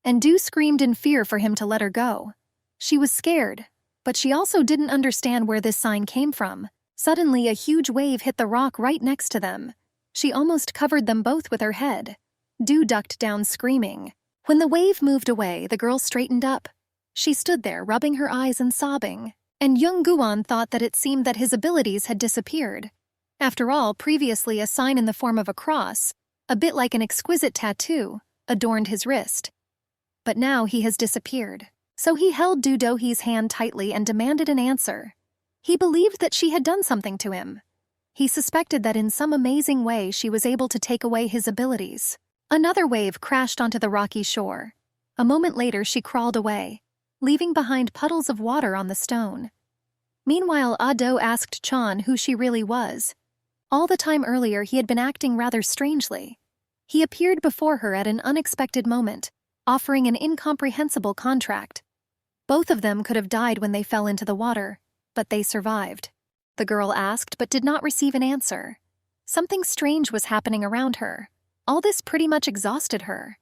and Du screamed in fear for him to let her go. She was scared, but she also didn't understand where this sign came from. Suddenly, a huge wave hit the rock right next to them. She almost covered them both with her head. Du ducked down screaming. When the wave moved away, the girl straightened up. She stood there, rubbing her eyes and sobbing. And Young Gu-won thought that it seemed that his abilities had disappeared. After all, previously a sign in the form of a cross, a bit like an exquisite tattoo, adorned his wrist. But now he has disappeared. So he held Du Do-hee's hand tightly and demanded an answer. He believed that she had done something to him. He suspected that in some amazing way she was able to take away his abilities. Another wave crashed onto the rocky shore. A moment later she crawled away, leaving behind puddles of water on the stone. Meanwhile, Ah-do asked Chan who she really was. All the time earlier he had been acting rather strangely. He appeared before her at an unexpected moment, offering an incomprehensible contract. Both of them could have died when they fell into the water, but they survived. The girl asked but did not receive an answer. Something strange was happening around her. All this pretty much exhausted her.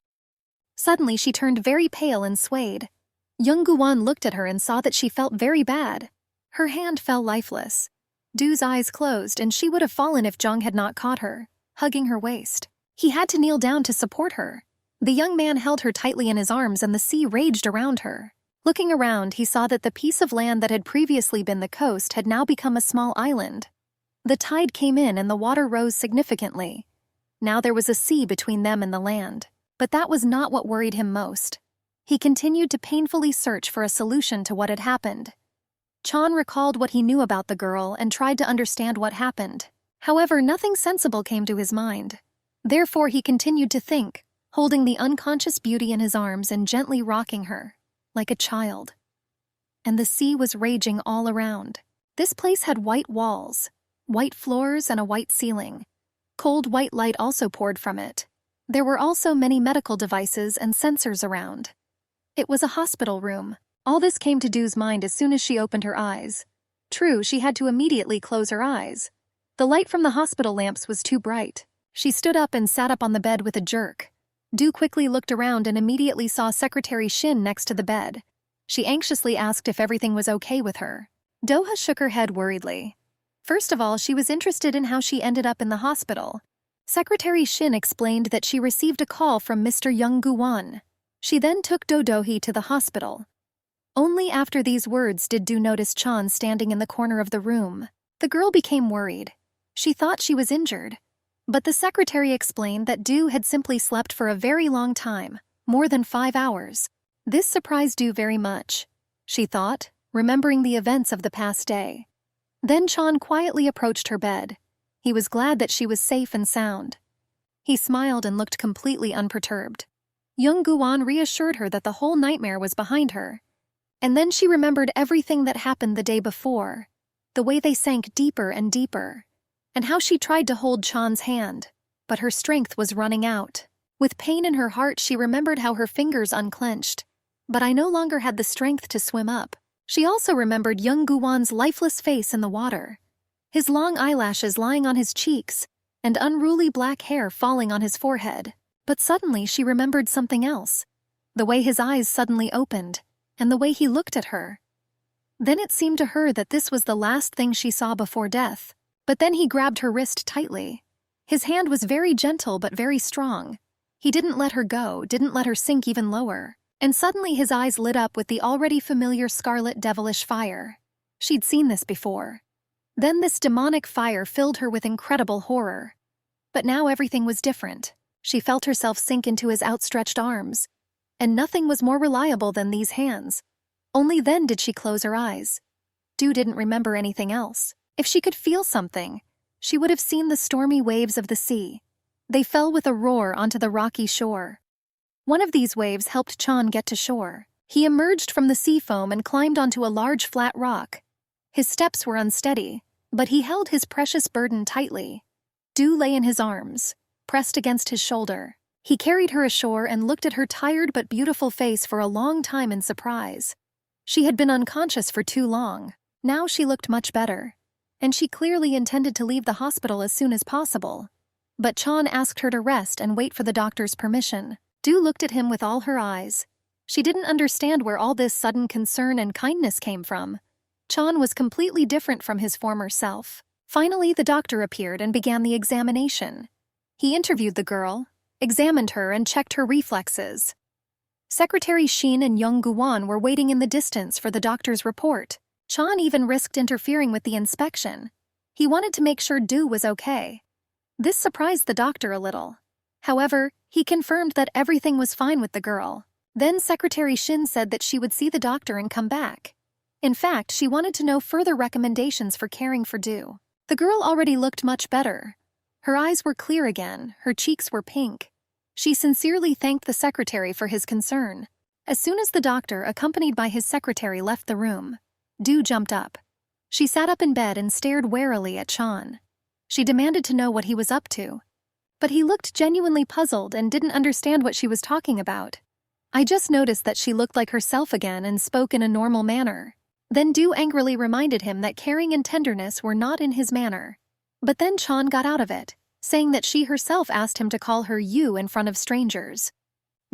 Suddenly she turned very pale and swayed. Young Gu-won looked at her and saw that she felt very bad. Her hand fell lifeless. Du's eyes closed, and she would have fallen if Jong had not caught her, hugging her waist. He had to kneel down to support her. The young man held her tightly in his arms and the sea raged around her. Looking around, he saw that the piece of land that had previously been the coast had now become a small island. The tide came in and the water rose significantly. Now there was a sea between them and the land. But that was not what worried him most. He continued to painfully search for a solution to what had happened. Chan recalled what he knew about the girl and tried to understand what happened. However, nothing sensible came to his mind. Therefore, he continued to think, holding the unconscious beauty in his arms and gently rocking her, like a child. And the sea was raging all around. This place had white walls, white floors, and a white ceiling. Cold white light also poured from it. There were also many medical devices and sensors around. It was a hospital room. All this came to Du's mind as soon as she opened her eyes. True, she had to immediately close her eyes. The light from the hospital lamps was too bright. She stood up and sat up on the bed with a jerk. Du quickly looked around and immediately saw Secretary Shin next to the bed. She anxiously asked if everything was okay with her. Doha shook her head worriedly. First of all, she was interested in how she ended up in the hospital. Secretary Shin explained that she received a call from Mr. Young Gu-won. She then took Do-Dohi to the hospital. Only after these words did Do notice Chan standing in the corner of the room. The girl became worried. She thought she was injured. But the secretary explained that Do had simply slept for a very long time, more than 5 hours. This surprised Do very much, she thought, remembering the events of the past day. Then Chan quietly approached her bed. He was glad that she was safe and sound. He smiled and looked completely unperturbed. Young Gu-won reassured her that the whole nightmare was behind her. And then she remembered everything that happened the day before, the way they sank deeper and deeper, and how she tried to hold Chan's hand, but her strength was running out. With pain in her heart, she remembered how her fingers unclenched. But I no longer had the strength to swim up. She also remembered young Gu-won's lifeless face in the water, his long eyelashes lying on his cheeks, and unruly black hair falling on his forehead. But suddenly she remembered something else, the way his eyes suddenly opened, and the way he looked at her. Then it seemed to her that this was the last thing she saw before death. But then he grabbed her wrist tightly. His hand was very gentle but very strong. He didn't let her go, didn't let her sink even lower. And suddenly his eyes lit up with the already familiar scarlet devilish fire. She'd seen this before. Then this demonic fire filled her with incredible horror. But now everything was different. She felt herself sink into his outstretched arms. And nothing was more reliable than these hands. Only then did she close her eyes. Do didn't remember anything else. If she could feel something, she would have seen the stormy waves of the sea. They fell with a roar onto the rocky shore. One of these waves helped Chan get to shore. He emerged from the sea foam and climbed onto a large flat rock. His steps were unsteady, but he held his precious burden tightly. Do lay in his arms, pressed against his shoulder. He carried her ashore and looked at her tired but beautiful face for a long time in surprise. She had been unconscious for too long. Now she looked much better, and she clearly intended to leave the hospital as soon as possible. But Chan asked her to rest and wait for the doctor's permission. Do looked at him with all her eyes. She didn't understand where all this sudden concern and kindness came from. Chan was completely different from his former self. Finally, the doctor appeared and began the examination. He interviewed the girl, examined her, and checked her reflexes. Secretary Shin and Young Gu-won were waiting in the distance for the doctor's report. Chan even risked interfering with the inspection. He wanted to make sure Do was okay. This surprised the doctor a little. However, he confirmed that everything was fine with the girl. Then Secretary Shin said that she would see the doctor and come back. In fact, she wanted to know further recommendations for caring for Do. The girl already looked much better. Her eyes were clear again, her cheeks were pink. She sincerely thanked the secretary for his concern. As soon as the doctor, accompanied by his secretary, left the room, Do jumped up. She sat up in bed and stared warily at Chan. She demanded to know what he was up to. But he looked genuinely puzzled and didn't understand what she was talking about. I just noticed that she looked like herself again and spoke in a normal manner. Then Do angrily reminded him that caring and tenderness were not in his manner. But then Chan got out of it, saying that she herself asked him to call her you in front of strangers.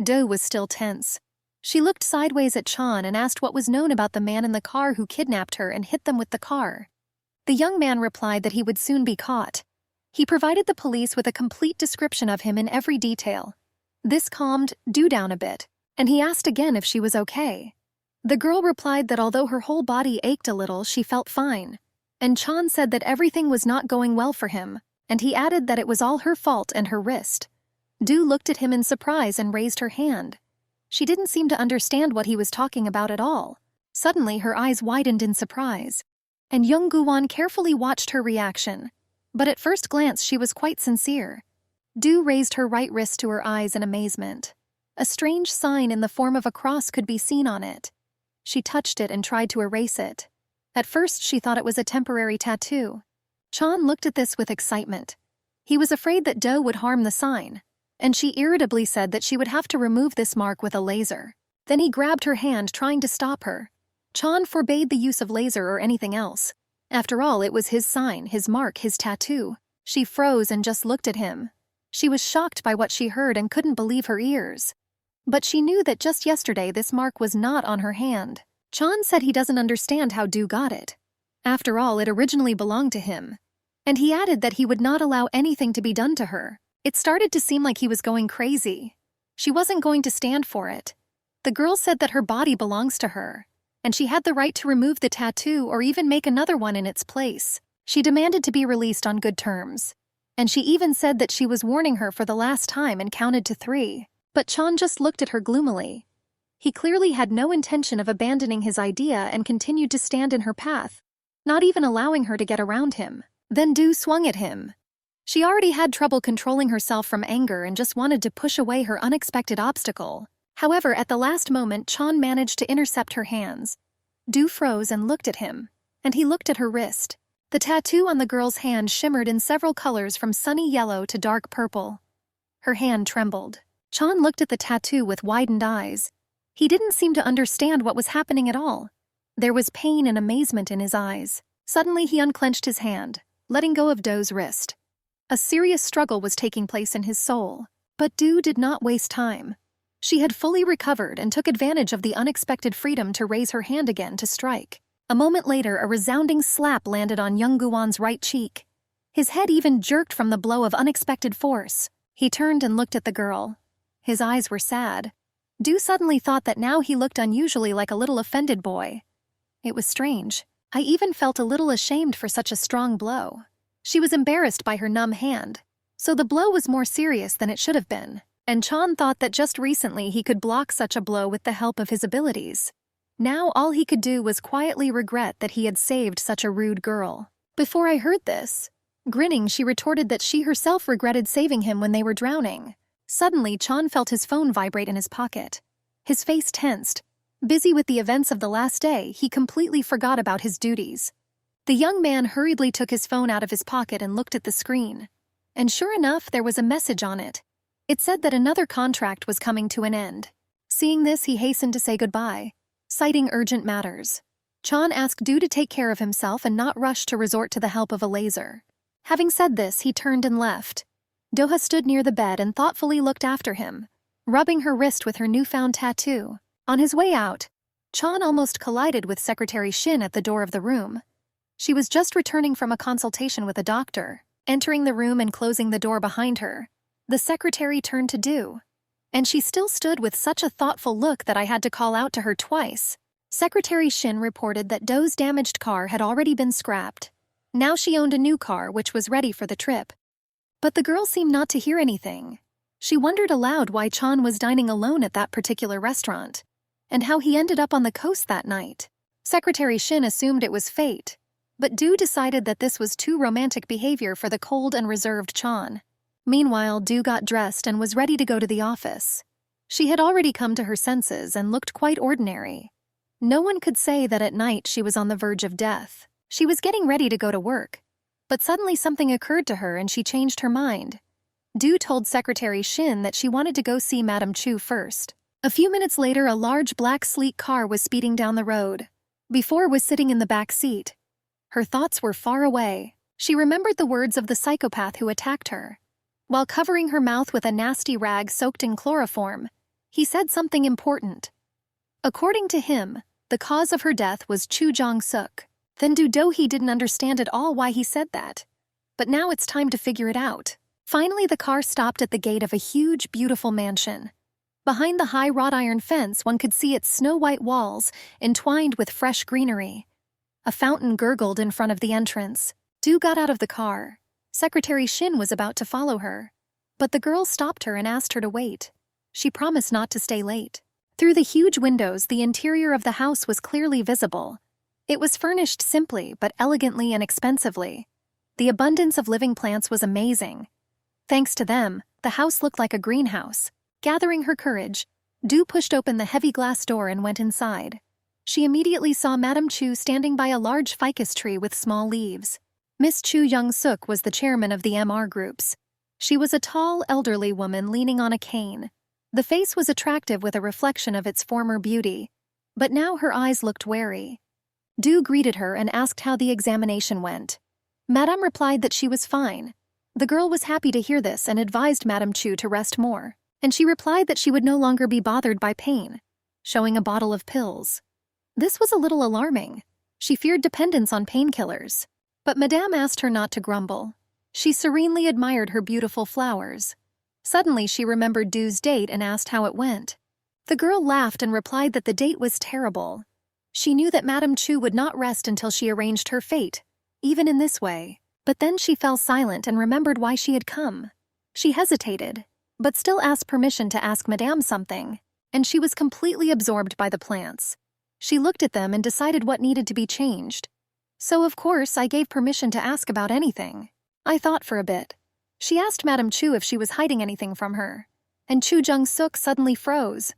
Do was still tense. She looked sideways at Chan and asked what was known about the man in the car who kidnapped her and hit them with the car. The young man replied that he would soon be caught. He provided the police with a complete description of him in every detail. This calmed Do down a bit, and he asked again if she was okay. The girl replied that although her whole body ached a little, she felt fine. And Chan said that everything was not going well for him, and he added that it was all her fault and her wrist. Do looked at him in surprise and raised her hand. She didn't seem to understand what he was talking about at all. Suddenly, her eyes widened in surprise, and Young Gu-won carefully watched her reaction. But at first glance, she was quite sincere. Do raised her right wrist to her eyes in amazement. A strange sign in the form of a cross could be seen on it. She touched it and tried to erase it. At first, she thought it was a temporary tattoo. Chan looked at this with excitement. He was afraid that Do would harm the sign, and she irritably said that she would have to remove this mark with a laser. Then he grabbed her hand, trying to stop her. Chan forbade the use of laser or anything else. After all, it was his sign, his mark, his tattoo. She froze and just looked at him. She was shocked by what she heard and couldn't believe her ears. But she knew that just yesterday this mark was not on her hand. Chan said he doesn't understand how Du got it. After all, it originally belonged to him. And he added that he would not allow anything to be done to her. It started to seem like he was going crazy. She wasn't going to stand for it. The girl said that her body belongs to her, and she had the right to remove the tattoo or even make another one in its place. She demanded to be released on good terms. And she even said that she was warning her for the last time and counted to 3. But Chan just looked at her gloomily. He clearly had no intention of abandoning his idea and continued to stand in her path, not even allowing her to get around him. Then Du swung at him. She already had trouble controlling herself from anger and just wanted to push away her unexpected obstacle. However, at the last moment, Chan managed to intercept her hands. Du froze and looked at him, and he looked at her wrist. The tattoo on the girl's hand shimmered in several colors from sunny yellow to dark purple. Her hand trembled. Chan looked at the tattoo with widened eyes. He didn't seem to understand what was happening at all. There was pain and amazement in his eyes. Suddenly he unclenched his hand, letting go of Do's wrist. A serious struggle was taking place in his soul. But Du did not waste time. She had fully recovered and took advantage of the unexpected freedom to raise her hand again to strike. A moment later, a resounding slap landed on Young Guan's right cheek. His head even jerked from the blow of unexpected force. He turned and looked at the girl. His eyes were sad. Du suddenly thought that now he looked unusually like a little offended boy. It was strange. I even felt a little ashamed for such a strong blow. She was embarrassed by her numb hand. So the blow was more serious than it should have been. And Chan thought that just recently he could block such a blow with the help of his abilities. Now all he could do was quietly regret that he had saved such a rude girl. Before I heard this, grinning, she retorted that she herself regretted saving him when they were drowning. Suddenly, Chan felt his phone vibrate in his pocket. His face tensed. Busy with the events of the last day, he completely forgot about his duties. The young man hurriedly took his phone out of his pocket and looked at the screen. And sure enough, there was a message on it. It said that another contract was coming to an end. Seeing this, he hastened to say goodbye, citing urgent matters. Chan asked Du to take care of himself and not rush to resort to the help of a laser. Having said this, he turned and left. Doha stood near the bed and thoughtfully looked after him, rubbing her wrist with her newfound tattoo. On his way out, Chan almost collided with Secretary Shin at the door of the room. She was just returning from a consultation with a doctor. Entering the room and closing the door behind her, the secretary turned to Du. And she still stood with such a thoughtful look that I had to call out to her twice. Secretary Shin reported that Do's damaged car had already been scrapped. Now she owned a new car which was ready for the trip. But the girl seemed not to hear anything. She wondered aloud why Chan was dining alone at that particular restaurant, and how he ended up on the coast that night. Secretary Shin assumed it was fate, but Du decided that this was too romantic behavior for the cold and reserved Chan. Meanwhile, Du got dressed and was ready to go to the office. She had already come to her senses and looked quite ordinary. No one could say that at night she was on the verge of death. She was getting ready to go to work. But suddenly something occurred to her and she changed her mind. Du told Secretary Shin that she wanted to go see Madame Chu first. A few minutes later, a large black sleek car was speeding down the road. Before was sitting in the back seat. Her thoughts were far away. She remembered the words of the psychopath who attacked her. While covering her mouth with a nasty rag soaked in chloroform, he said something important. According to him, the cause of her death was Chu Jong-suk. Then Do-He didn't understand at all why he said that. But now it's time to figure it out. Finally, the car stopped at the gate of a huge, beautiful mansion. Behind the high wrought iron fence, one could see its snow-white walls entwined with fresh greenery. A fountain gurgled in front of the entrance. Du got out of the car. Secretary Shin was about to follow her. But the girl stopped her and asked her to wait. She promised not to stay late. Through the huge windows, the interior of the house was clearly visible. It was furnished simply but elegantly and expensively. The abundance of living plants was amazing. Thanks to them, the house looked like a greenhouse. Gathering her courage, Du pushed open the heavy glass door and went inside. She immediately saw Madame Chu standing by a large ficus tree with small leaves. Miss Chu Young-suk was the chairman of the MR groups. She was a tall, elderly woman leaning on a cane. The face was attractive with a reflection of its former beauty, but now her eyes looked wary. Du greeted her and asked how the examination went. Madame replied that she was fine. The girl was happy to hear this and advised Madame Chu to rest more. and she replied that she would no longer be bothered by pain, showing a bottle of pills. This was a little alarming. She feared dependence on painkillers. But Madame asked her not to grumble. She serenely admired her beautiful flowers. Suddenly she remembered Du's date and asked how it went. The girl laughed and replied that the date was terrible. She knew that Madame Chu would not rest until she arranged her fate, even in this way. But then she fell silent and remembered why she had come. She hesitated, but still asked permission to ask Madame something, and she was completely absorbed by the plants. She looked at them and decided what needed to be changed. So of course I gave permission to ask about anything. I thought for a bit. She asked Madame Chu if she was hiding anything from her, and Chu Jung-suk suddenly froze.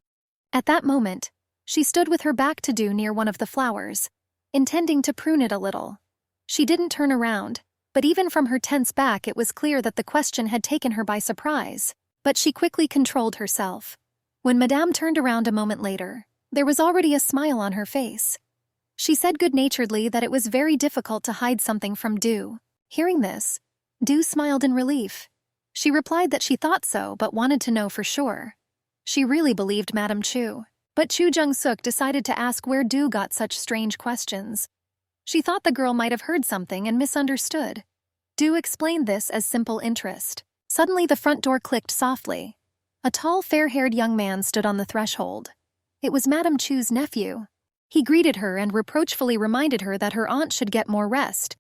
At that moment, she stood with her back to Du near one of the flowers, intending to prune it a little. She didn't turn around, but even from her tense back it was clear that the question had taken her by surprise. But she quickly controlled herself. When Madame turned around a moment later, there was already a smile on her face. She said good-naturedly that it was very difficult to hide something from Du. Hearing this, Du smiled in relief. She replied that she thought so but wanted to know for sure. She really believed Madame Chu. But Chu Jung-suk decided to ask where Du got such strange questions. She thought the girl might have heard something and misunderstood. Du explained this as simple interest. Suddenly the front door clicked softly. A tall, fair-haired young man stood on the threshold. It was Madame Chu's nephew. He greeted her and reproachfully reminded her that her aunt should get more rest,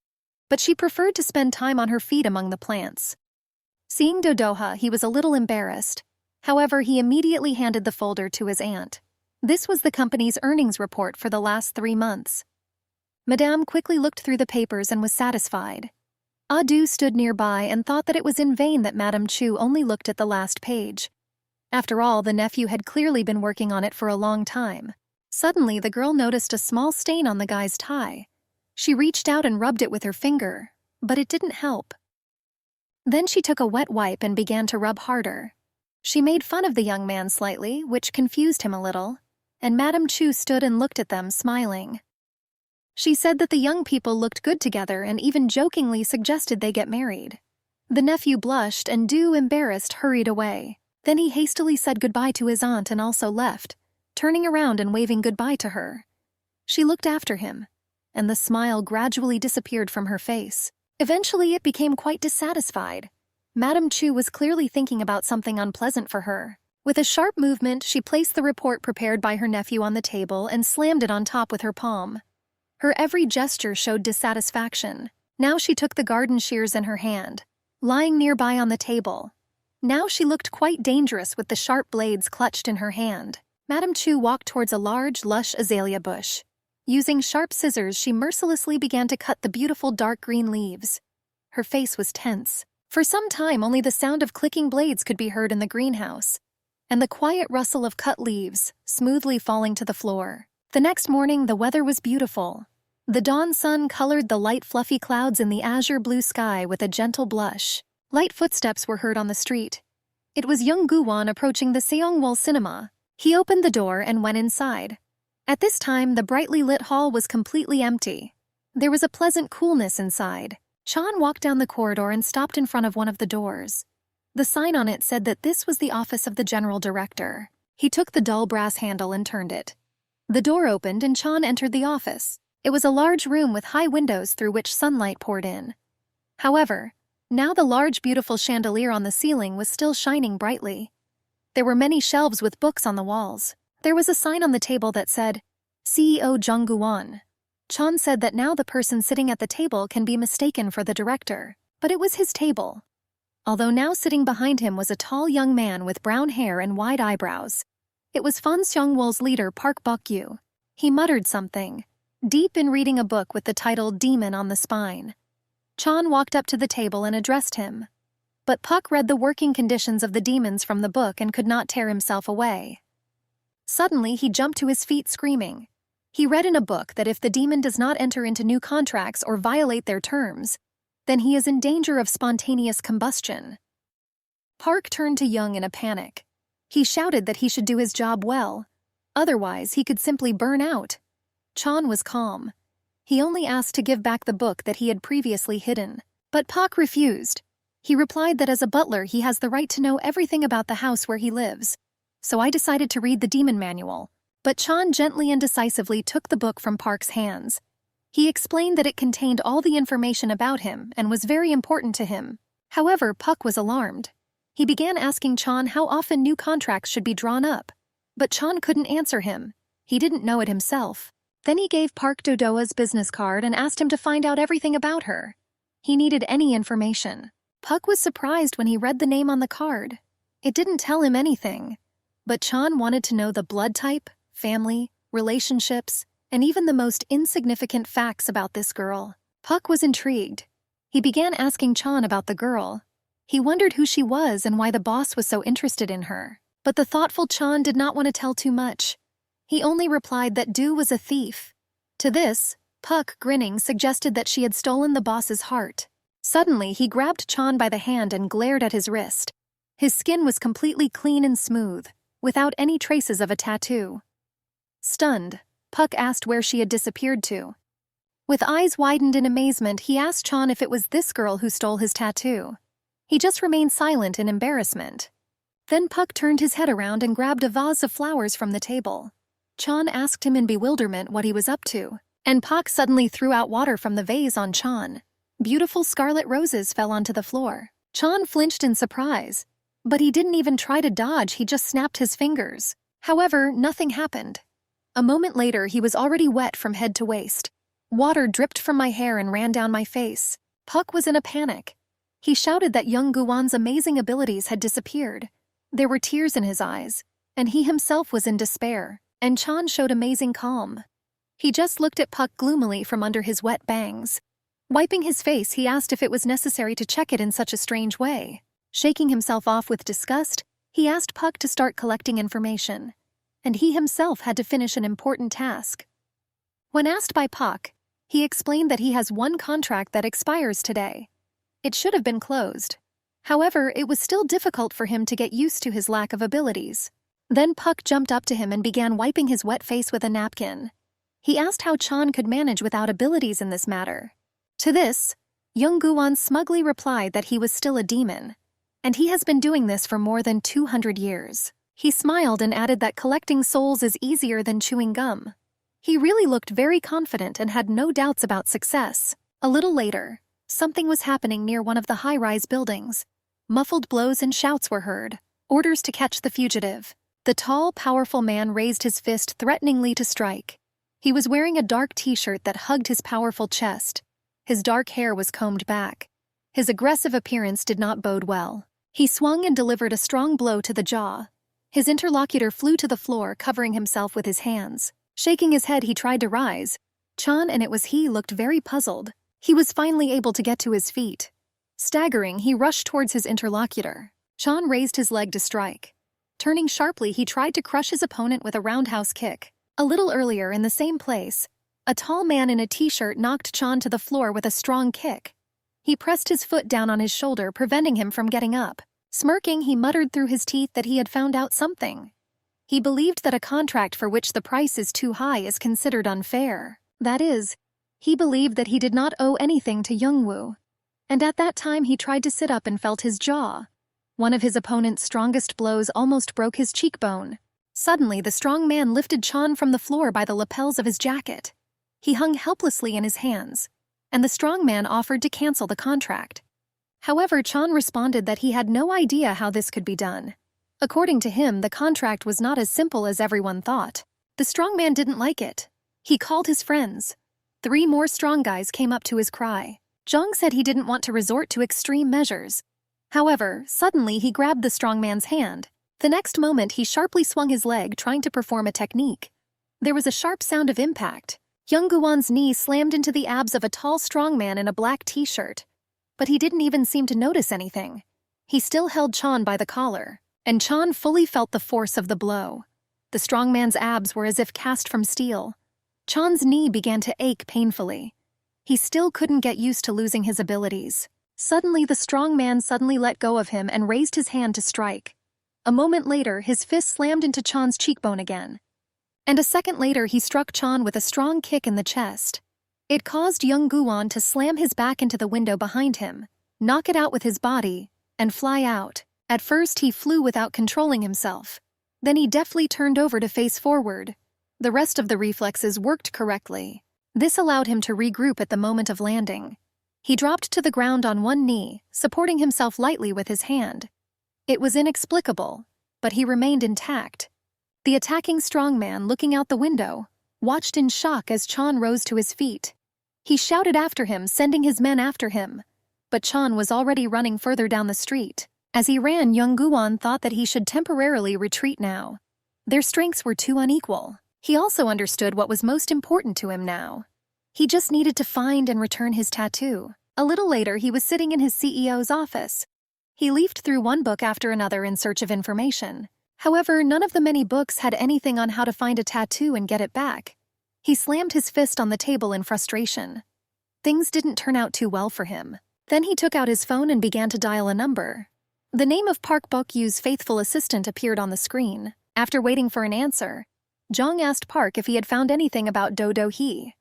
but she preferred to spend time on her feet among the plants. Seeing Dodoha, he was a little embarrassed. However, he immediately handed the folder to his aunt. This was the company's earnings report for the last 3 months. Madame quickly looked through the papers and was satisfied. Du stood nearby and thought that it was in vain that Madame Chu only looked at the last page. After all, the nephew had clearly been working on it for a long time. Suddenly, the girl noticed a small stain on the guy's tie. She reached out and rubbed it with her finger, but it didn't help. Then she took a wet wipe and began to rub harder. She made fun of the young man slightly, which confused him a little, and Madame Chu stood and looked at them, smiling. She said that the young people looked good together and even jokingly suggested they get married. The nephew blushed and Du, embarrassed, hurried away. Then he hastily said goodbye to his aunt and also left, turning around and waving goodbye to her. She looked after him, and the smile gradually disappeared from her face. Eventually it became quite dissatisfied. Madame Chu was clearly thinking about something unpleasant for her. With a sharp movement, she placed the report prepared by her nephew on the table and slammed it on top with her palm. Her every gesture showed dissatisfaction. Now she took the garden shears in her hand, lying nearby on the table. Now she looked quite dangerous with the sharp blades clutched in her hand. Madame Chu walked towards a large, lush azalea bush. Using sharp scissors, she mercilessly began to cut the beautiful dark green leaves. Her face was tense. For some time, only the sound of clicking blades could be heard in the greenhouse, and the quiet rustle of cut leaves, smoothly falling to the floor. The next morning, the weather was beautiful. The dawn sun colored the light fluffy clouds in the azure blue sky with a gentle blush. Light footsteps were heard on the street. It was young Guwon approaching the Seongwol cinema. He opened the door and went inside. At this time, the brightly lit hall was completely empty. There was a pleasant coolness inside. Chan walked down the corridor and stopped in front of one of the doors. The sign on it said that this was the office of the general director. He took the dull brass handle and turned it. The door opened and Chan entered the office. It was a large room with high windows through which sunlight poured in. However, now the large beautiful chandelier on the ceiling was still shining brightly. There were many shelves with books on the walls. There was a sign on the table that said, CEO Jung Guwon. Chan said that now the person sitting at the table can be mistaken for the director, but it was his table. Although now sitting behind him was a tall young man with brown hair and wide eyebrows. It was Fan Seongwol's leader Park Bok-yu. He muttered something, deep in reading a book with the title Demon on the spine. Chan walked up to the table and addressed him. But Puck read the working conditions of the demons from the book and could not tear himself away. Suddenly, he jumped to his feet screaming. He read in a book that if the demon does not enter into new contracts or violate their terms, then he is in danger of spontaneous combustion. Park turned to Young in a panic. He shouted that he should do his job well. Otherwise, he could simply burn out. Chan was calm. He only asked to give back the book that he had previously hidden. But Park refused. He replied that as a butler he has the right to know everything about the house where he lives. So I decided to read the demon manual. But Chan gently and decisively took the book from Park's hands. He explained that it contained all the information about him and was very important to him. However, Puck was alarmed. He began asking Chan how often new contracts should be drawn up. But Chan couldn't answer him. He didn't know it himself. Then he gave Park Dodoa's business card and asked him to find out everything about her. He needed any information. Puck was surprised when he read the name on the card. It didn't tell him anything. But Chan wanted to know the blood type, family, relationships, and even the most insignificant facts about this girl. Puck was intrigued. He began asking Chan about the girl. He wondered who she was and why the boss was so interested in her. But the thoughtful Chan did not want to tell too much. He only replied that Du was a thief. To this, Puck, grinning, suggested that she had stolen the boss's heart. Suddenly, he grabbed Chan by the hand and glared at his wrist. His skin was completely clean and smooth, without any traces of a tattoo. Stunned, Puck asked where she had disappeared to. With eyes widened in amazement, he asked Chan if it was this girl who stole his tattoo. He just remained silent in embarrassment. Then Puck turned his head around and grabbed a vase of flowers from the table. Chan asked him in bewilderment what he was up to, and Puck suddenly threw out water from the vase on Chan. Beautiful scarlet roses fell onto the floor. Chan flinched in surprise, but he didn't even try to dodge, he just snapped his fingers. However, nothing happened. A moment later, he was already wet from head to waist. Water dripped from my hair and ran down my face. Puck was in a panic. He shouted that young Guan's amazing abilities had disappeared. There were tears in his eyes, and he himself was in despair, and Chan showed amazing calm. He just looked at Puck gloomily from under his wet bangs. Wiping his face, he asked if it was necessary to check it in such a strange way. Shaking himself off with disgust, he asked Puck to start collecting information, and he himself had to finish an important task. When asked by Puck, he explained that he has one contract that expires today. It should have been closed. However, it was still difficult for him to get used to his lack of abilities. Then Puck jumped up to him and began wiping his wet face with a napkin. He asked how Chan could manage without abilities in this matter. To this, young Guan smugly replied that he was still a demon, and he has been doing this for more than 200 years. He smiled and added that collecting souls is easier than chewing gum. He really looked very confident and had no doubts about success. A little later, something was happening near one of the high-rise buildings. Muffled blows and shouts were heard. Orders to catch the fugitive. The tall, powerful man raised his fist threateningly to strike. He was wearing a dark t-shirt that hugged his powerful chest. His dark hair was combed back. His aggressive appearance did not bode well. He swung and delivered a strong blow to the jaw. His interlocutor flew to the floor, covering himself with his hands. Shaking his head, he tried to rise. Chan, and it was he, looked very puzzled. He was finally able to get to his feet. Staggering, he rushed towards his interlocutor. Chan raised his leg to strike. Turning sharply, he tried to crush his opponent with a roundhouse kick. A little earlier, in the same place, a tall man in a t-shirt knocked Chan to the floor with a strong kick. He pressed his foot down on his shoulder, preventing him from getting up. Smirking, he muttered through his teeth that he had found out something. He believed that a contract for which the price is too high is considered unfair. That is, he believed that he did not owe anything to Youngwoo. And at that time he tried to sit up and felt his jaw. One of his opponent's strongest blows almost broke his cheekbone. Suddenly, the strong man lifted Chan from the floor by the lapels of his jacket. He hung helplessly in his hands, and the strong man offered to cancel the contract. However, Chan responded that he had no idea how this could be done. According to him, the contract was not as simple as everyone thought. The strong man didn't like it. He called his friends. 3 more strong guys came up to his cry. Zhang said he didn't want to resort to extreme measures. However, suddenly he grabbed the strong man's hand. The next moment, he sharply swung his leg, trying to perform a technique. There was a sharp sound of impact. Young Guan's knee slammed into the abs of a tall strong man in a black t-shirt. But he didn't even seem to notice anything. He still held Chan by the collar, and Chan fully felt the force of the blow. The strong man's abs were as if cast from steel. Chan's knee began to ache painfully. He still couldn't get used to losing his abilities. Suddenly, the strong man suddenly let go of him and raised his hand to strike. A moment later, his fist slammed into Chan's cheekbone again. And a second later, he struck Chan with a strong kick in the chest. It caused young Guan to slam his back into the window behind him, knock it out with his body, and fly out. At first he flew without controlling himself. Then he deftly turned over to face forward. The rest of the reflexes worked correctly. This allowed him to regroup at the moment of landing. He dropped to the ground on one knee, supporting himself lightly with his hand. It was inexplicable, but he remained intact. The attacking strongman, looking out the window, watched in shock as Chan rose to his feet. He shouted after him, sending his men after him. But Chan was already running further down the street. As he ran, Young Guan thought that he should temporarily retreat now. Their strengths were too unequal. He also understood what was most important to him now. He just needed to find and return his tattoo. A little later, he was sitting in his CEO's office. He leafed through one book after another in search of information. However, none of the many books had anything on how to find a tattoo and get it back. He slammed his fist on the table in frustration. Things didn't turn out too well for him. Then he took out his phone and began to dial a number. The name of Park Bok-yu's faithful assistant appeared on the screen. After waiting for an answer, Jong asked Park if he had found anything about Do-Do-hee.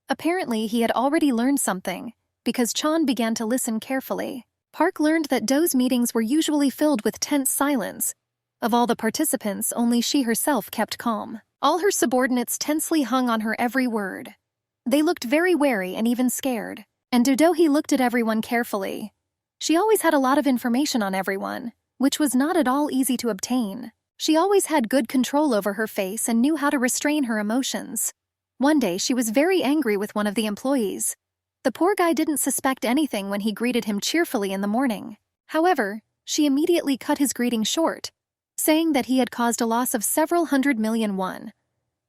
Apparently, he had already learned something, because Chan began to listen carefully. Park learned that Do's meetings were usually filled with tense silence. Of all the participants, only she herself kept calm. All her subordinates tensely hung on her every word. They looked very wary and even scared. And Do-Do-hee looked at everyone carefully. She always had a lot of information on everyone, which was not at all easy to obtain. She always had good control over her face and knew how to restrain her emotions. One day, she was very angry with one of the employees. The poor guy didn't suspect anything when he greeted him cheerfully in the morning. However, she immediately cut his greeting short, saying that he had caused a loss of several 100 million won.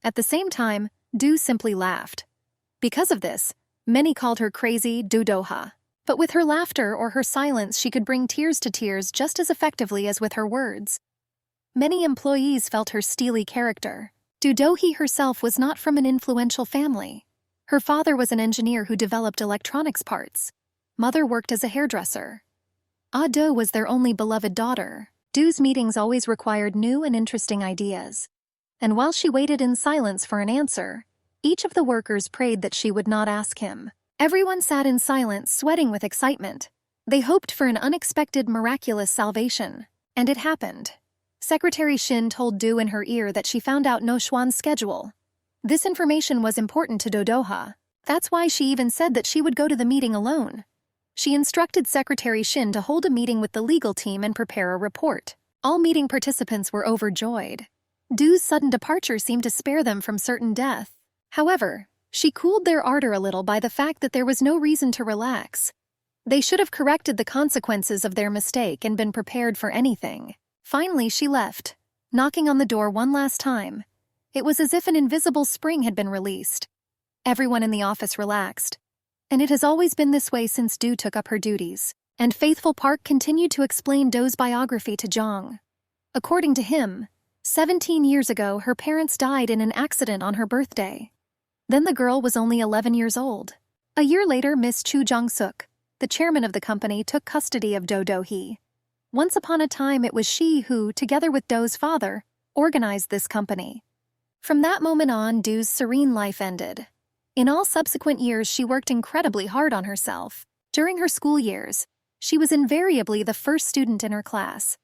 At the same time, Do simply laughed. Because of this, many called her crazy Do-Do-ha. But with her laughter or her silence, she could bring tears to tears just as effectively as with her words. Many employees felt her steely character. Do-Do-hee herself was not from an influential family. Her father was an engineer who developed electronics parts. Mother worked as a hairdresser. Do was their only beloved daughter. Do's meetings always required new and interesting ideas. And while she waited in silence for an answer, each of the workers prayed that she would not ask him. Everyone sat in silence, sweating with excitement. They hoped for an unexpected, miraculous salvation. And it happened. Secretary Shin told Do in her ear that she found out No Xuan's schedule. This information was important to Do-Do-ha. That's why she even said that she would go to the meeting alone. She instructed Secretary Shin to hold a meeting with the legal team and prepare a report. All meeting participants were overjoyed. Do's sudden departure seemed to spare them from certain death. However, she cooled their ardor a little by the fact that there was no reason to relax. They should have corrected the consequences of their mistake and been prepared for anything. Finally, she left, knocking on the door one last time. It was as if an invisible spring had been released. Everyone in the office relaxed. And it has always been this way since Do took up her duties. And faithful Park continued to explain Do's biography to Jong. According to him, 17 years ago, her parents died in an accident on her birthday. Then the girl was only 11 years old. A year later, Miss Chu Jong-suk, the chairman of the company, took custody of Do-Do-hee. Once upon a time, it was she who, together with Do's father, organized this company. From that moment on, Do's serene life ended. In all subsequent years, she worked incredibly hard on herself. During her school years, she was invariably the first student in her class.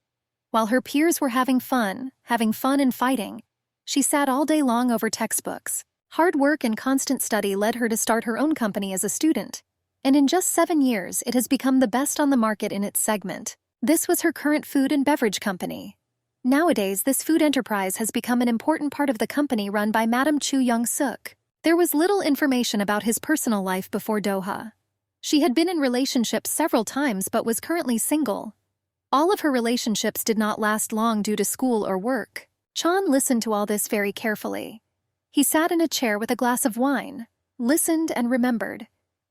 While her peers were having fun and fighting, she sat all day long over textbooks. Hard work and constant study led her to start her own company as a student. And in just 7 years, it has become the best on the market in its segment. This was her current food and beverage company. Nowadays, this food enterprise has become an important part of the company run by Madam Chu Young-suk. There was little information about his personal life before Doha. She had been in relationships several times but was currently single. All of her relationships did not last long due to school or work. Chan listened to all this very carefully. He sat in a chair with a glass of wine, listened and remembered.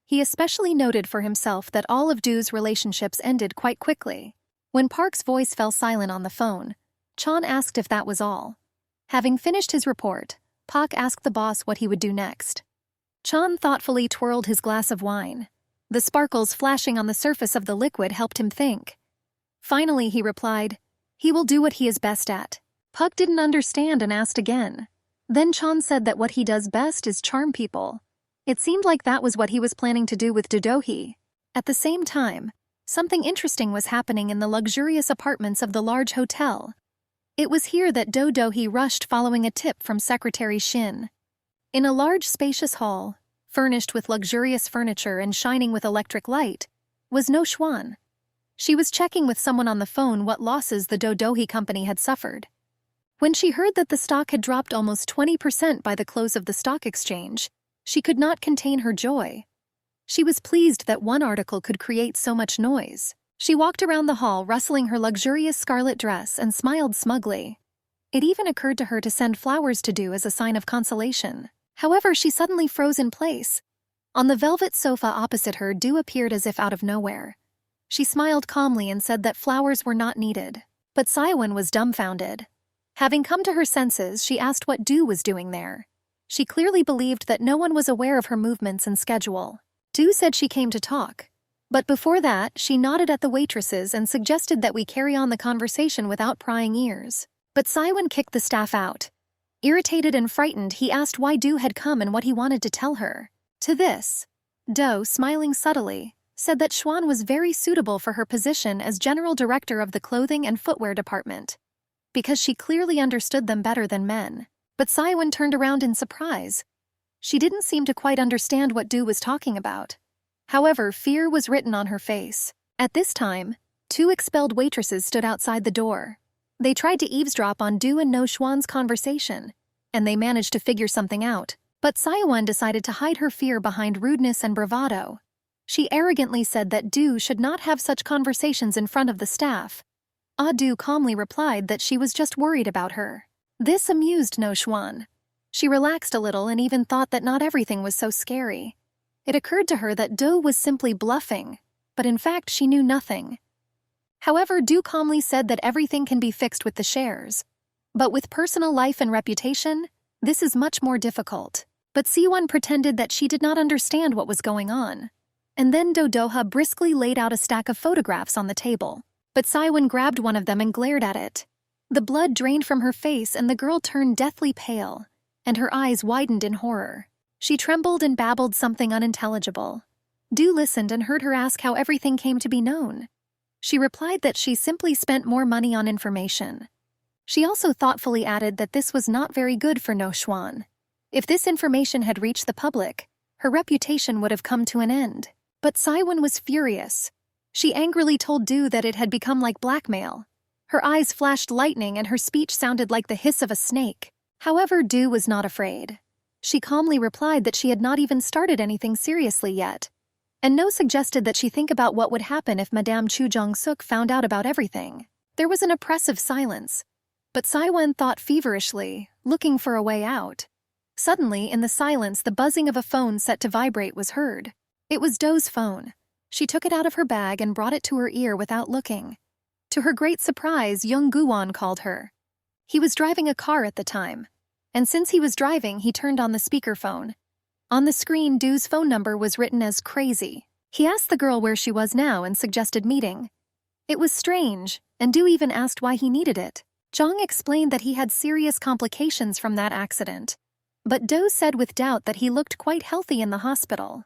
He especially noted for himself that all of Do's relationships ended quite quickly. When Park's voice fell silent on the phone, Chan asked if that was all. Having finished his report, Park asked the boss what he would do next. Chan thoughtfully twirled his glass of wine. The sparkles flashing on the surface of the liquid helped him think. Finally, he replied, "He will do what he is best at." Park didn't understand and asked again. Then Chan said that what he does best is charm people. It seemed like that was what he was planning to do with Do-Do-hee. At the same time, Something interesting was happening in the luxurious apartments of the large hotel. It was here that Do-Do-hee rushed following a tip from Secretary Shin. In a large spacious hall, furnished with luxurious furniture and shining with electric light, was No Xuan. She was checking with someone on the phone what losses the Do-Do-hee company had suffered. When she heard that the stock had dropped almost 20% by the close of the stock exchange, she could not contain her joy. She was pleased that one article could create so much noise. She walked around the hall rustling her luxurious scarlet dress and smiled smugly. It even occurred to her to send flowers to Do as a sign of consolation. However, she suddenly froze in place. On the velvet sofa opposite her, Do appeared as if out of nowhere. She smiled calmly and said that flowers were not needed. But Saiwan was dumbfounded. Having come to her senses, she asked what Do was doing there. She clearly believed that no one was aware of her movements and schedule. Do said she came to talk. But before that, she nodded at the waitresses and suggested that we carry on the conversation without prying ears. But Saiwan kicked the staff out. Irritated and frightened, he asked why Do had come and what he wanted to tell her. To this, Do, smiling subtly, said that Xuan was very suitable for her position as general director of the clothing and footwear department, because she clearly understood them better than men. But Saiwan turned around in surprise. She didn't seem to quite understand what Do was talking about. However, fear was written on her face. At this time, 2 expelled waitresses stood outside the door. They tried to eavesdrop on Do and No Xuan's conversation, and they managed to figure something out. But Saiwan decided to hide her fear behind rudeness and bravado. She arrogantly said that Do should not have such conversations in front of the staff. Do calmly replied that she was just worried about her. This amused No Xuan. She relaxed a little and even thought that not everything was so scary. It occurred to her that Do was simply bluffing, but in fact she knew nothing. However, Do calmly said that everything can be fixed with the shares. But with personal life and reputation, this is much more difficult. But Siwon pretended that she did not understand what was going on. And then Do-Do-hee briskly laid out a stack of photographs on the table. But Siwon grabbed one of them and glared at it. The blood drained from her face and the girl turned deathly pale, and her eyes widened in horror. She trembled and babbled something unintelligible. Do listened and heard her ask how everything came to be known. She replied that she simply spent more money on information. She also thoughtfully added that this was not very good for No Xuan. If this information had reached the public, her reputation would have come to an end. But Siwon was furious. She angrily told Do that it had become like blackmail. Her eyes flashed lightning and her speech sounded like the hiss of a snake. However, Do was not afraid. She calmly replied that she had not even started anything seriously yet. And No suggested that she think about what would happen if Madame Chu Jong-suk found out about everything. There was an oppressive silence. But Siwon thought feverishly, looking for a way out. Suddenly, in the silence, the buzzing of a phone set to vibrate was heard. It was Do's phone. She took it out of her bag and brought it to her ear without looking. To her great surprise, Young Guwon called her. He was driving a car at the time. And since he was driving, he turned on the speakerphone. On the screen, Do's phone number was written as crazy. He asked the girl where she was now and suggested meeting. It was strange, and Do even asked why he needed it. Jong explained that he had serious complications from that accident. But Do said with doubt that he looked quite healthy in the hospital.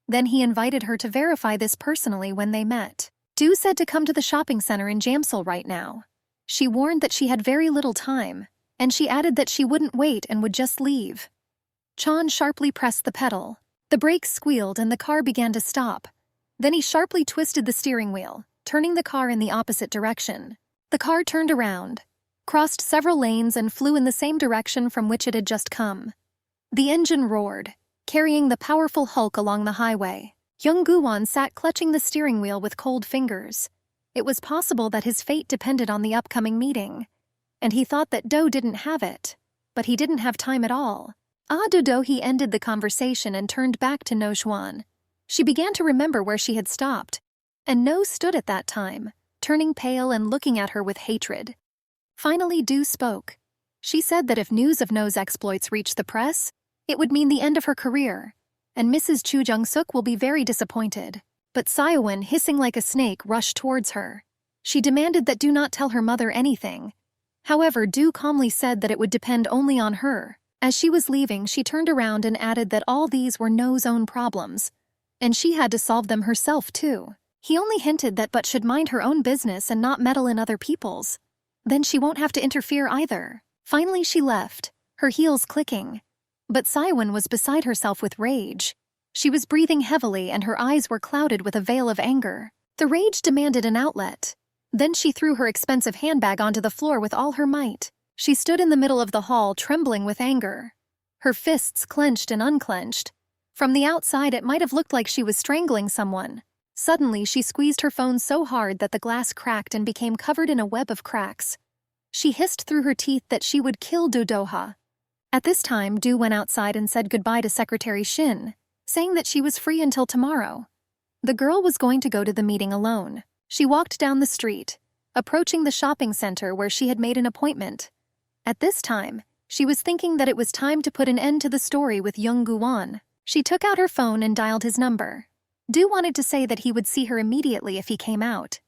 Then he invited her to verify this personally when they met. Do said to come to the shopping center in Jamsil right now. She warned that she had very little time, and she added that she wouldn't wait and would just leave. Chan sharply pressed the pedal. The brakes squealed and the car began to stop. Then he sharply twisted the steering wheel, turning the car in the opposite direction. The car turned around, crossed several lanes and flew in the same direction from which it had just come. The engine roared, carrying the powerful hulk along the highway. Young Guwon sat clutching the steering wheel with cold fingers. It was possible that his fate depended on the upcoming meeting, and he thought that Do didn't have it, but he didn't have time at all. Do-Do-hee ended the conversation and turned back to No Xuan. She began to remember where she had stopped, and No stood at that time, turning pale and looking at her with hatred. Finally, Do spoke. She said that if news of No's exploits reached the press, it would mean the end of her career, and Mrs. Chu Jung-suk will be very disappointed. But Siwon, hissing like a snake, rushed towards her. She demanded that Do not tell her mother anything. However, Do calmly said that it would depend only on her. As she was leaving, she turned around and added that all these were No's own problems, and she had to solve them herself too. He only hinted that but should mind her own business and not meddle in other people's. Then she won't have to interfere either. Finally she left, her heels clicking. But Saiwan was beside herself with rage. She was breathing heavily and her eyes were clouded with a veil of anger. The rage demanded an outlet. Then she threw her expensive handbag onto the floor with all her might. She stood in the middle of the hall, trembling with anger. Her fists clenched and unclenched. From the outside, it might have looked like she was strangling someone. Suddenly, she squeezed her phone so hard that the glass cracked and became covered in a web of cracks. She hissed through her teeth that she would kill Do-Doha. At this time, Do went outside and said goodbye to Secretary Shin, saying that she was free until tomorrow. The girl was going to go to the meeting alone. She walked down the street, approaching the shopping center where she had made an appointment. At this time, she was thinking that it was time to put an end to the story with Young Guan. She took out her phone and dialed his number. Du wanted to say that he would see her immediately if he came out.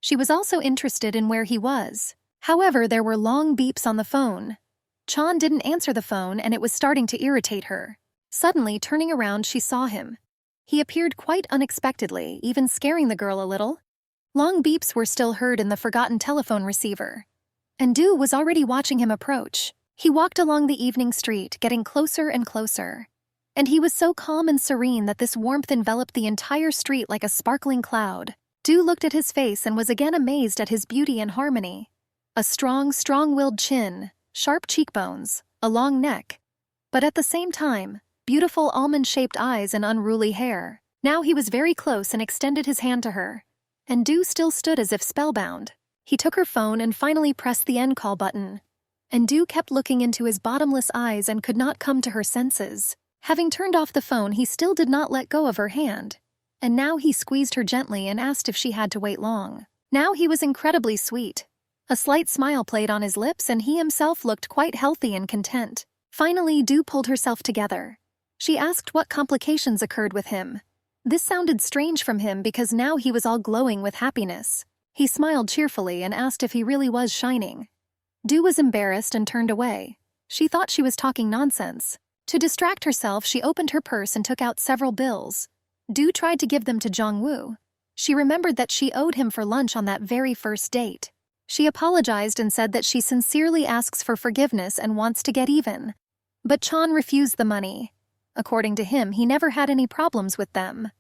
She was also interested in where he was. However, there were long beeps on the phone. Chan didn't answer the phone and it was starting to irritate her. Suddenly, turning around, she saw him. He appeared quite unexpectedly, even scaring the girl a little. Long beeps were still heard in the forgotten telephone receiver. And Du was already watching him approach. He walked along the evening street, getting closer and closer. And he was so calm and serene that this warmth enveloped the entire street like a sparkling cloud. Du looked at his face and was again amazed at his beauty and harmony. A strong, strong-willed chin, sharp cheekbones, a long neck. But at the same time, beautiful almond-shaped eyes and unruly hair. Now he was very close and extended his hand to her. And Du still stood as if spellbound. He took her phone and finally pressed the end call button. And Du kept looking into his bottomless eyes and could not come to her senses. Having turned off the phone, he still did not let go of her hand. And now he squeezed her gently and asked if she had to wait long. Now he was incredibly sweet. A slight smile played on his lips and he himself looked quite healthy and content. Finally, Du pulled herself together. She asked what complications occurred with him. This sounded strange from him because now he was all glowing with happiness. He smiled cheerfully and asked if he really was shining. Du was embarrassed and turned away. She thought she was talking nonsense. To distract herself, she opened her purse and took out several bills. Du tried to give them to Jongwoo. She remembered that she owed him for lunch on that very first date. She apologized and said that she sincerely asks for forgiveness and wants to get even. But Chan refused the money. According to him, he never had any problems with them.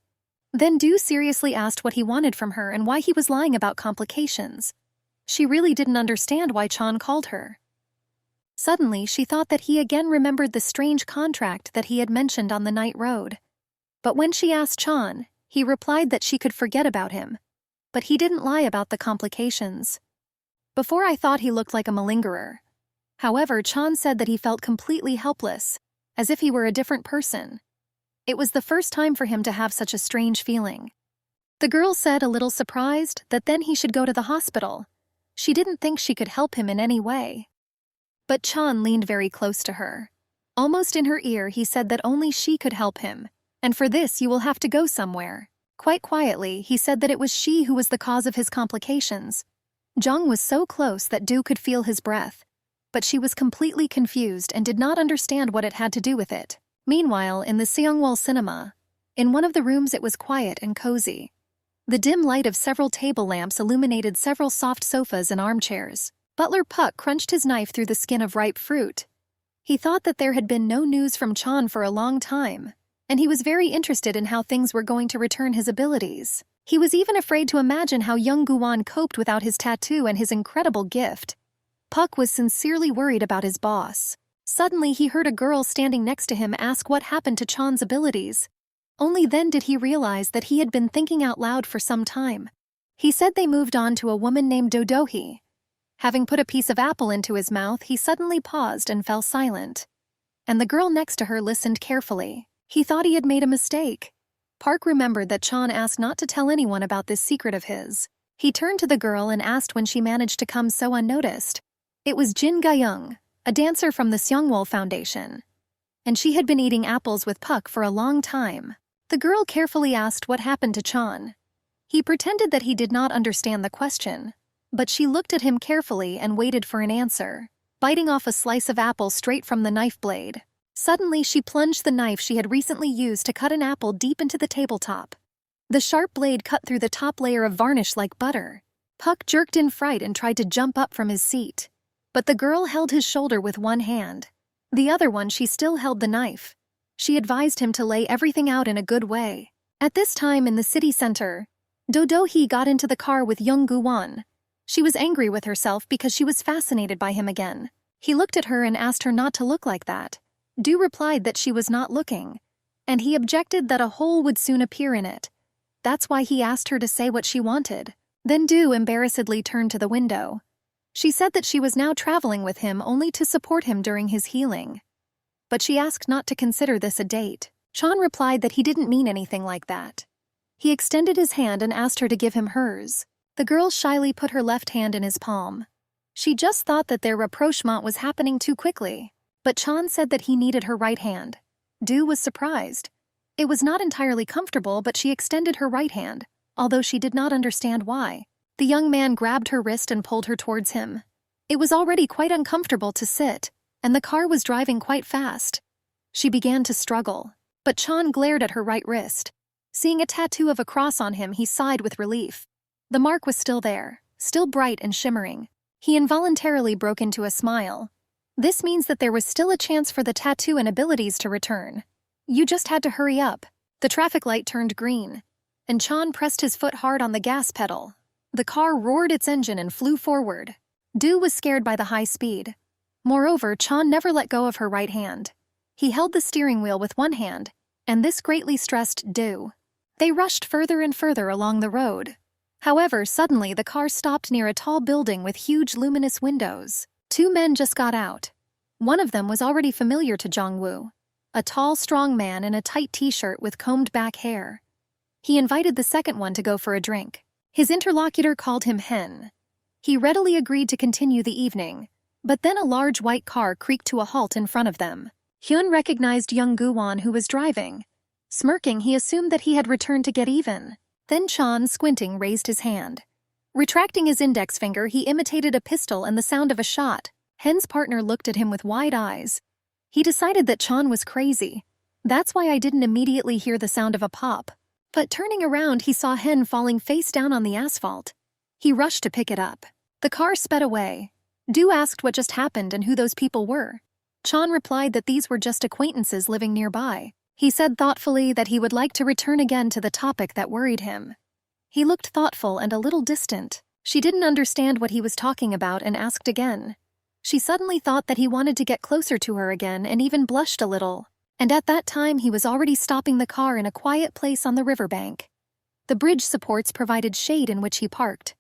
Then Du seriously asked what he wanted from her and why he was lying about complications. She really didn't understand why Chan called her. Suddenly, she thought that he again remembered the strange contract that he had mentioned on the night road. But when she asked Chan, he replied that she could forget about him. But he didn't lie about the complications. Before I thought he looked like a malingerer. However, Chan said that he felt completely helpless, as if he were a different person. It was the first time for him to have such a strange feeling. The girl said, a little surprised, that then he should go to the hospital. She didn't think she could help him in any way. But Chan leaned very close to her. Almost in her ear, he said that only she could help him, and for this you will have to go somewhere. Quite quietly, he said that it was she who was the cause of his complications. Jung was so close that Du could feel his breath, but she was completely confused and did not understand what it had to do with it. Meanwhile, in the Seongwol cinema, in one of the rooms it was quiet and cozy. The dim light of several table lamps illuminated several soft sofas and armchairs. Butler Puck crunched his knife through the skin of ripe fruit. He thought that there had been no news from Chan for a long time, and he was very interested in how things were going to return his abilities. He was even afraid to imagine how young Guan coped without his tattoo and his incredible gift. Puck was sincerely worried about his boss. Suddenly, he heard a girl standing next to him ask what happened to Chan's abilities. Only then did he realize that he had been thinking out loud for some time. He said they moved on to a woman named Do-Dohi. Having put a piece of apple into his mouth, he suddenly paused and fell silent. And the girl next to her listened carefully. He thought he had made a mistake. Park remembered that Chan asked not to tell anyone about this secret of his. He turned to the girl and asked when she managed to come so unnoticed. It was Jin Gayung, a dancer from the Seongwol Foundation. And she had been eating apples with Puck for a long time. The girl carefully asked what happened to Chan. He pretended that he did not understand the question. But she looked at him carefully and waited for an answer, biting off a slice of apple straight from the knife blade. Suddenly, she plunged the knife she had recently used to cut an apple deep into the tabletop. The sharp blade cut through the top layer of varnish like butter. Puck jerked in fright and tried to jump up from his seat. But the girl held his shoulder with one hand. The other one she still held the knife. She advised him to lay everything out in a good way. At this time in the city center, Do-Do-hee got into the car with Young Gu-won. She was angry with herself because she was fascinated by him again. He looked at her and asked her not to look like that. Do replied that she was not looking, and he objected that a hole would soon appear in it. That's why he asked her to say what she wanted. Then Do embarrassedly turned to the window. She said that she was now traveling with him only to support him during his healing. But she asked not to consider this a date. Chan replied that he didn't mean anything like that. He extended his hand and asked her to give him hers. The girl shyly put her left hand in his palm. She just thought that their rapprochement was happening too quickly. But Chan said that he needed her right hand. Do was surprised. It was not entirely comfortable, but she extended her right hand, although she did not understand why. The young man grabbed her wrist and pulled her towards him. It was already quite uncomfortable to sit, and the car was driving quite fast. She began to struggle, but Chan glared at her right wrist. Seeing a tattoo of a cross on him, he sighed with relief. The mark was still there, still bright and shimmering. He involuntarily broke into a smile. This means that there was still a chance for the tattoo and abilities to return. You just had to hurry up. The traffic light turned green, and Chan pressed his foot hard on the gas pedal. The car roared its engine and flew forward. Do was scared by the high speed. Moreover, Chan never let go of her right hand. He held the steering wheel with one hand, and this greatly stressed Do. They rushed further and further along the road. However, suddenly the car stopped near a tall building with huge luminous windows. Two men just got out. One of them was already familiar to Jong-woo, a tall, strong man in a tight t-shirt with combed-back hair. He invited the second one to go for a drink. His interlocutor called him Hen. He readily agreed to continue the evening, but then a large white car creaked to a halt in front of them. Hyun recognized Young Gu-won, who was driving. Smirking, he assumed that he had returned to get even. Then Chan, squinting, raised his hand. Retracting his index finger, he imitated a pistol and the sound of a shot. Hen's partner looked at him with wide eyes. He decided that Chan was crazy. That's why I didn't immediately hear the sound of a pop. But turning around, he saw Hen falling face down on the asphalt. He rushed to pick it up. The car sped away. Do asked what just happened and who those people were. Chan replied that these were just acquaintances living nearby. He said thoughtfully that he would like to return again to the topic that worried him. He looked thoughtful and a little distant. She didn't understand what he was talking about and asked again. She suddenly thought that he wanted to get closer to her again and even blushed a little. And at that time he was already stopping the car in a quiet place on the riverbank. The bridge supports provided shade in which he parked.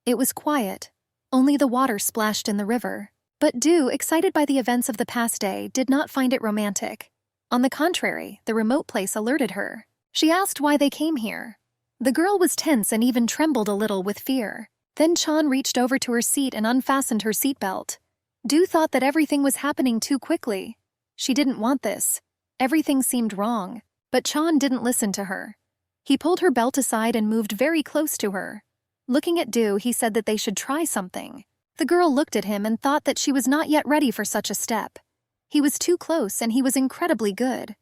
It was quiet. Only the water splashed in the river. But Do, excited by the events of the past day, did not find it romantic. On the contrary, the remote place alerted her. She asked why they came here. The girl was tense and even trembled a little with fear. Then Chan reached over to her seat and unfastened her seatbelt. Do thought that everything was happening too quickly. She didn't want this. Everything seemed wrong. But Chan didn't listen to her. He pulled her belt aside and moved very close to her. Looking at Do, he said that they should try something. The girl looked at him and thought that she was not yet ready for such a step. He was too close and he was incredibly good.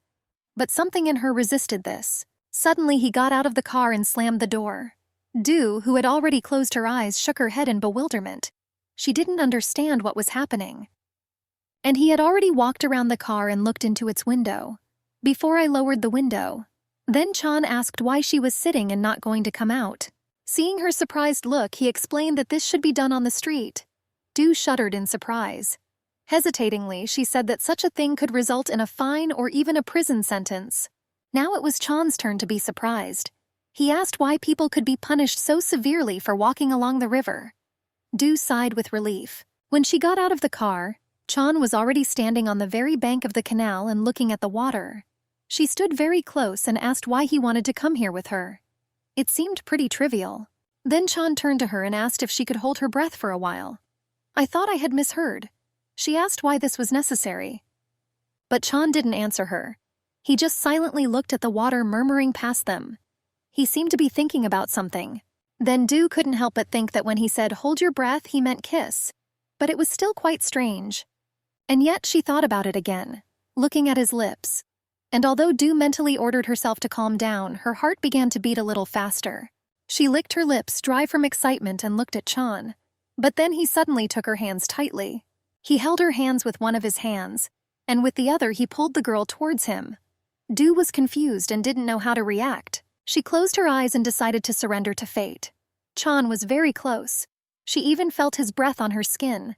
But something in her resisted this. Suddenly he got out of the car and slammed the door. Do, who had already closed her eyes, shook her head in bewilderment. She didn't understand what was happening. And he had already walked around the car and looked into its window. Before I lowered the window. Then Chan asked why she was sitting and not going to come out. Seeing her surprised look, he explained that this should be done on the street. Do shuddered in surprise. Hesitatingly, she said that such a thing could result in a fine or even a prison sentence. Now it was Chan's turn to be surprised. He asked why people could be punished so severely for walking along the river. Do sighed with relief. When she got out of the car, Chan was already standing on the very bank of the canal and looking at the water. She stood very close and asked why he wanted to come here with her. It seemed pretty trivial. Then Chan turned to her and asked if she could hold her breath for a while. I thought I had misheard. She asked why this was necessary. But Chan didn't answer her. He just silently looked at the water murmuring past them. He seemed to be thinking about something. Then Do couldn't help but think that when he said hold your breath, he meant kiss. But it was still quite strange. And yet she thought about it again, looking at his lips. And although Du mentally ordered herself to calm down, her heart began to beat a little faster. She licked her lips, dry from excitement, and looked at Chan. But then he suddenly took her hands tightly. He held her hands with one of his hands, and with the other he pulled the girl towards him. Du was confused and didn't know how to react. She closed her eyes and decided to surrender to fate. Chan was very close. She even felt his breath on her skin.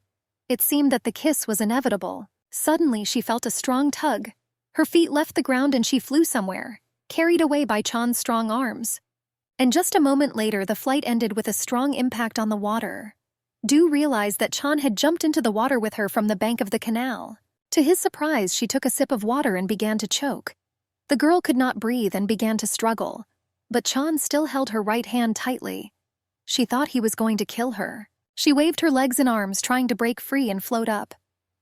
It seemed that the kiss was inevitable. Suddenly she felt a strong tug. Her feet left the ground and she flew somewhere, carried away by Chan's strong arms. And just a moment later, the flight ended with a strong impact on the water. Du realized that Chan had jumped into the water with her from the bank of the canal. To his surprise, she took a sip of water and began to choke. The girl could not breathe and began to struggle, but Chan still held her right hand tightly. She thought he was going to kill her. She waved her legs and arms, trying to break free and float up.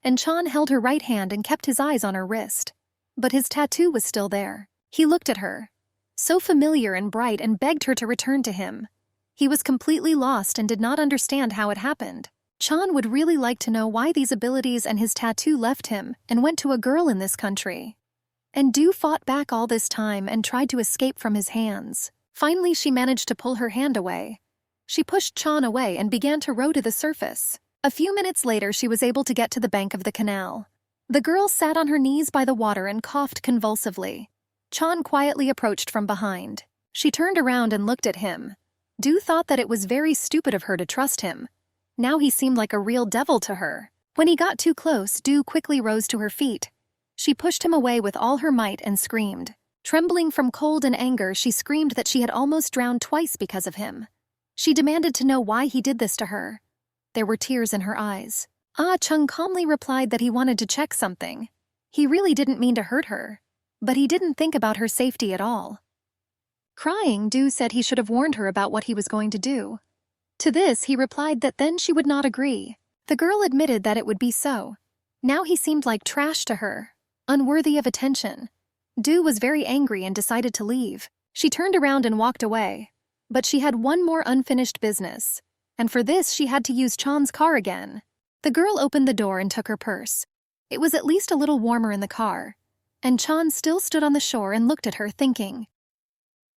And Chan held her right hand and kept his eyes on her wrist. But his tattoo was still there. He looked at her, so familiar and bright, and begged her to return to him. He was completely lost and did not understand how it happened. Chan would really like to know why these abilities and his tattoo left him and went to a girl in this country. And Du fought back all this time and tried to escape from his hands. Finally, she managed to pull her hand away. She pushed Chan away and began to row to the surface. A few minutes later, she was able to get to the bank of the canal. The girl sat on her knees by the water and coughed convulsively. Chan quietly approached from behind. She turned around and looked at him. Du thought that it was very stupid of her to trust him. Now he seemed like a real devil to her. When he got too close, Du quickly rose to her feet. She pushed him away with all her might and screamed. Trembling from cold and anger, she screamed that she had almost drowned twice because of him. She demanded to know why he did this to her. There were tears in her eyes. Ah Chung calmly replied that he wanted to check something. He really didn't mean to hurt her, but he didn't think about her safety at all. Crying, Du said he should have warned her about what he was going to do. To this, he replied that then she would not agree. The girl admitted that it would be so. Now he seemed like trash to her, unworthy of attention. Du was very angry and decided to leave. She turned around and walked away. But she had one more unfinished business, and for this she had to use Chan's car again. The girl opened the door and took her purse. It was at least a little warmer in the car, and Chan still stood on the shore and looked at her, thinking.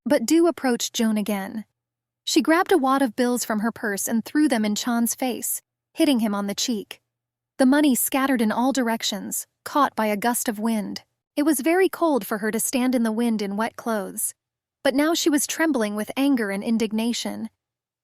But Du approached Joan again. She grabbed a wad of bills from her purse and threw them in Chan's face, hitting him on the cheek. The money scattered in all directions, caught by a gust of wind. It was very cold for her to stand in the wind in wet clothes. But now she was trembling with anger and indignation.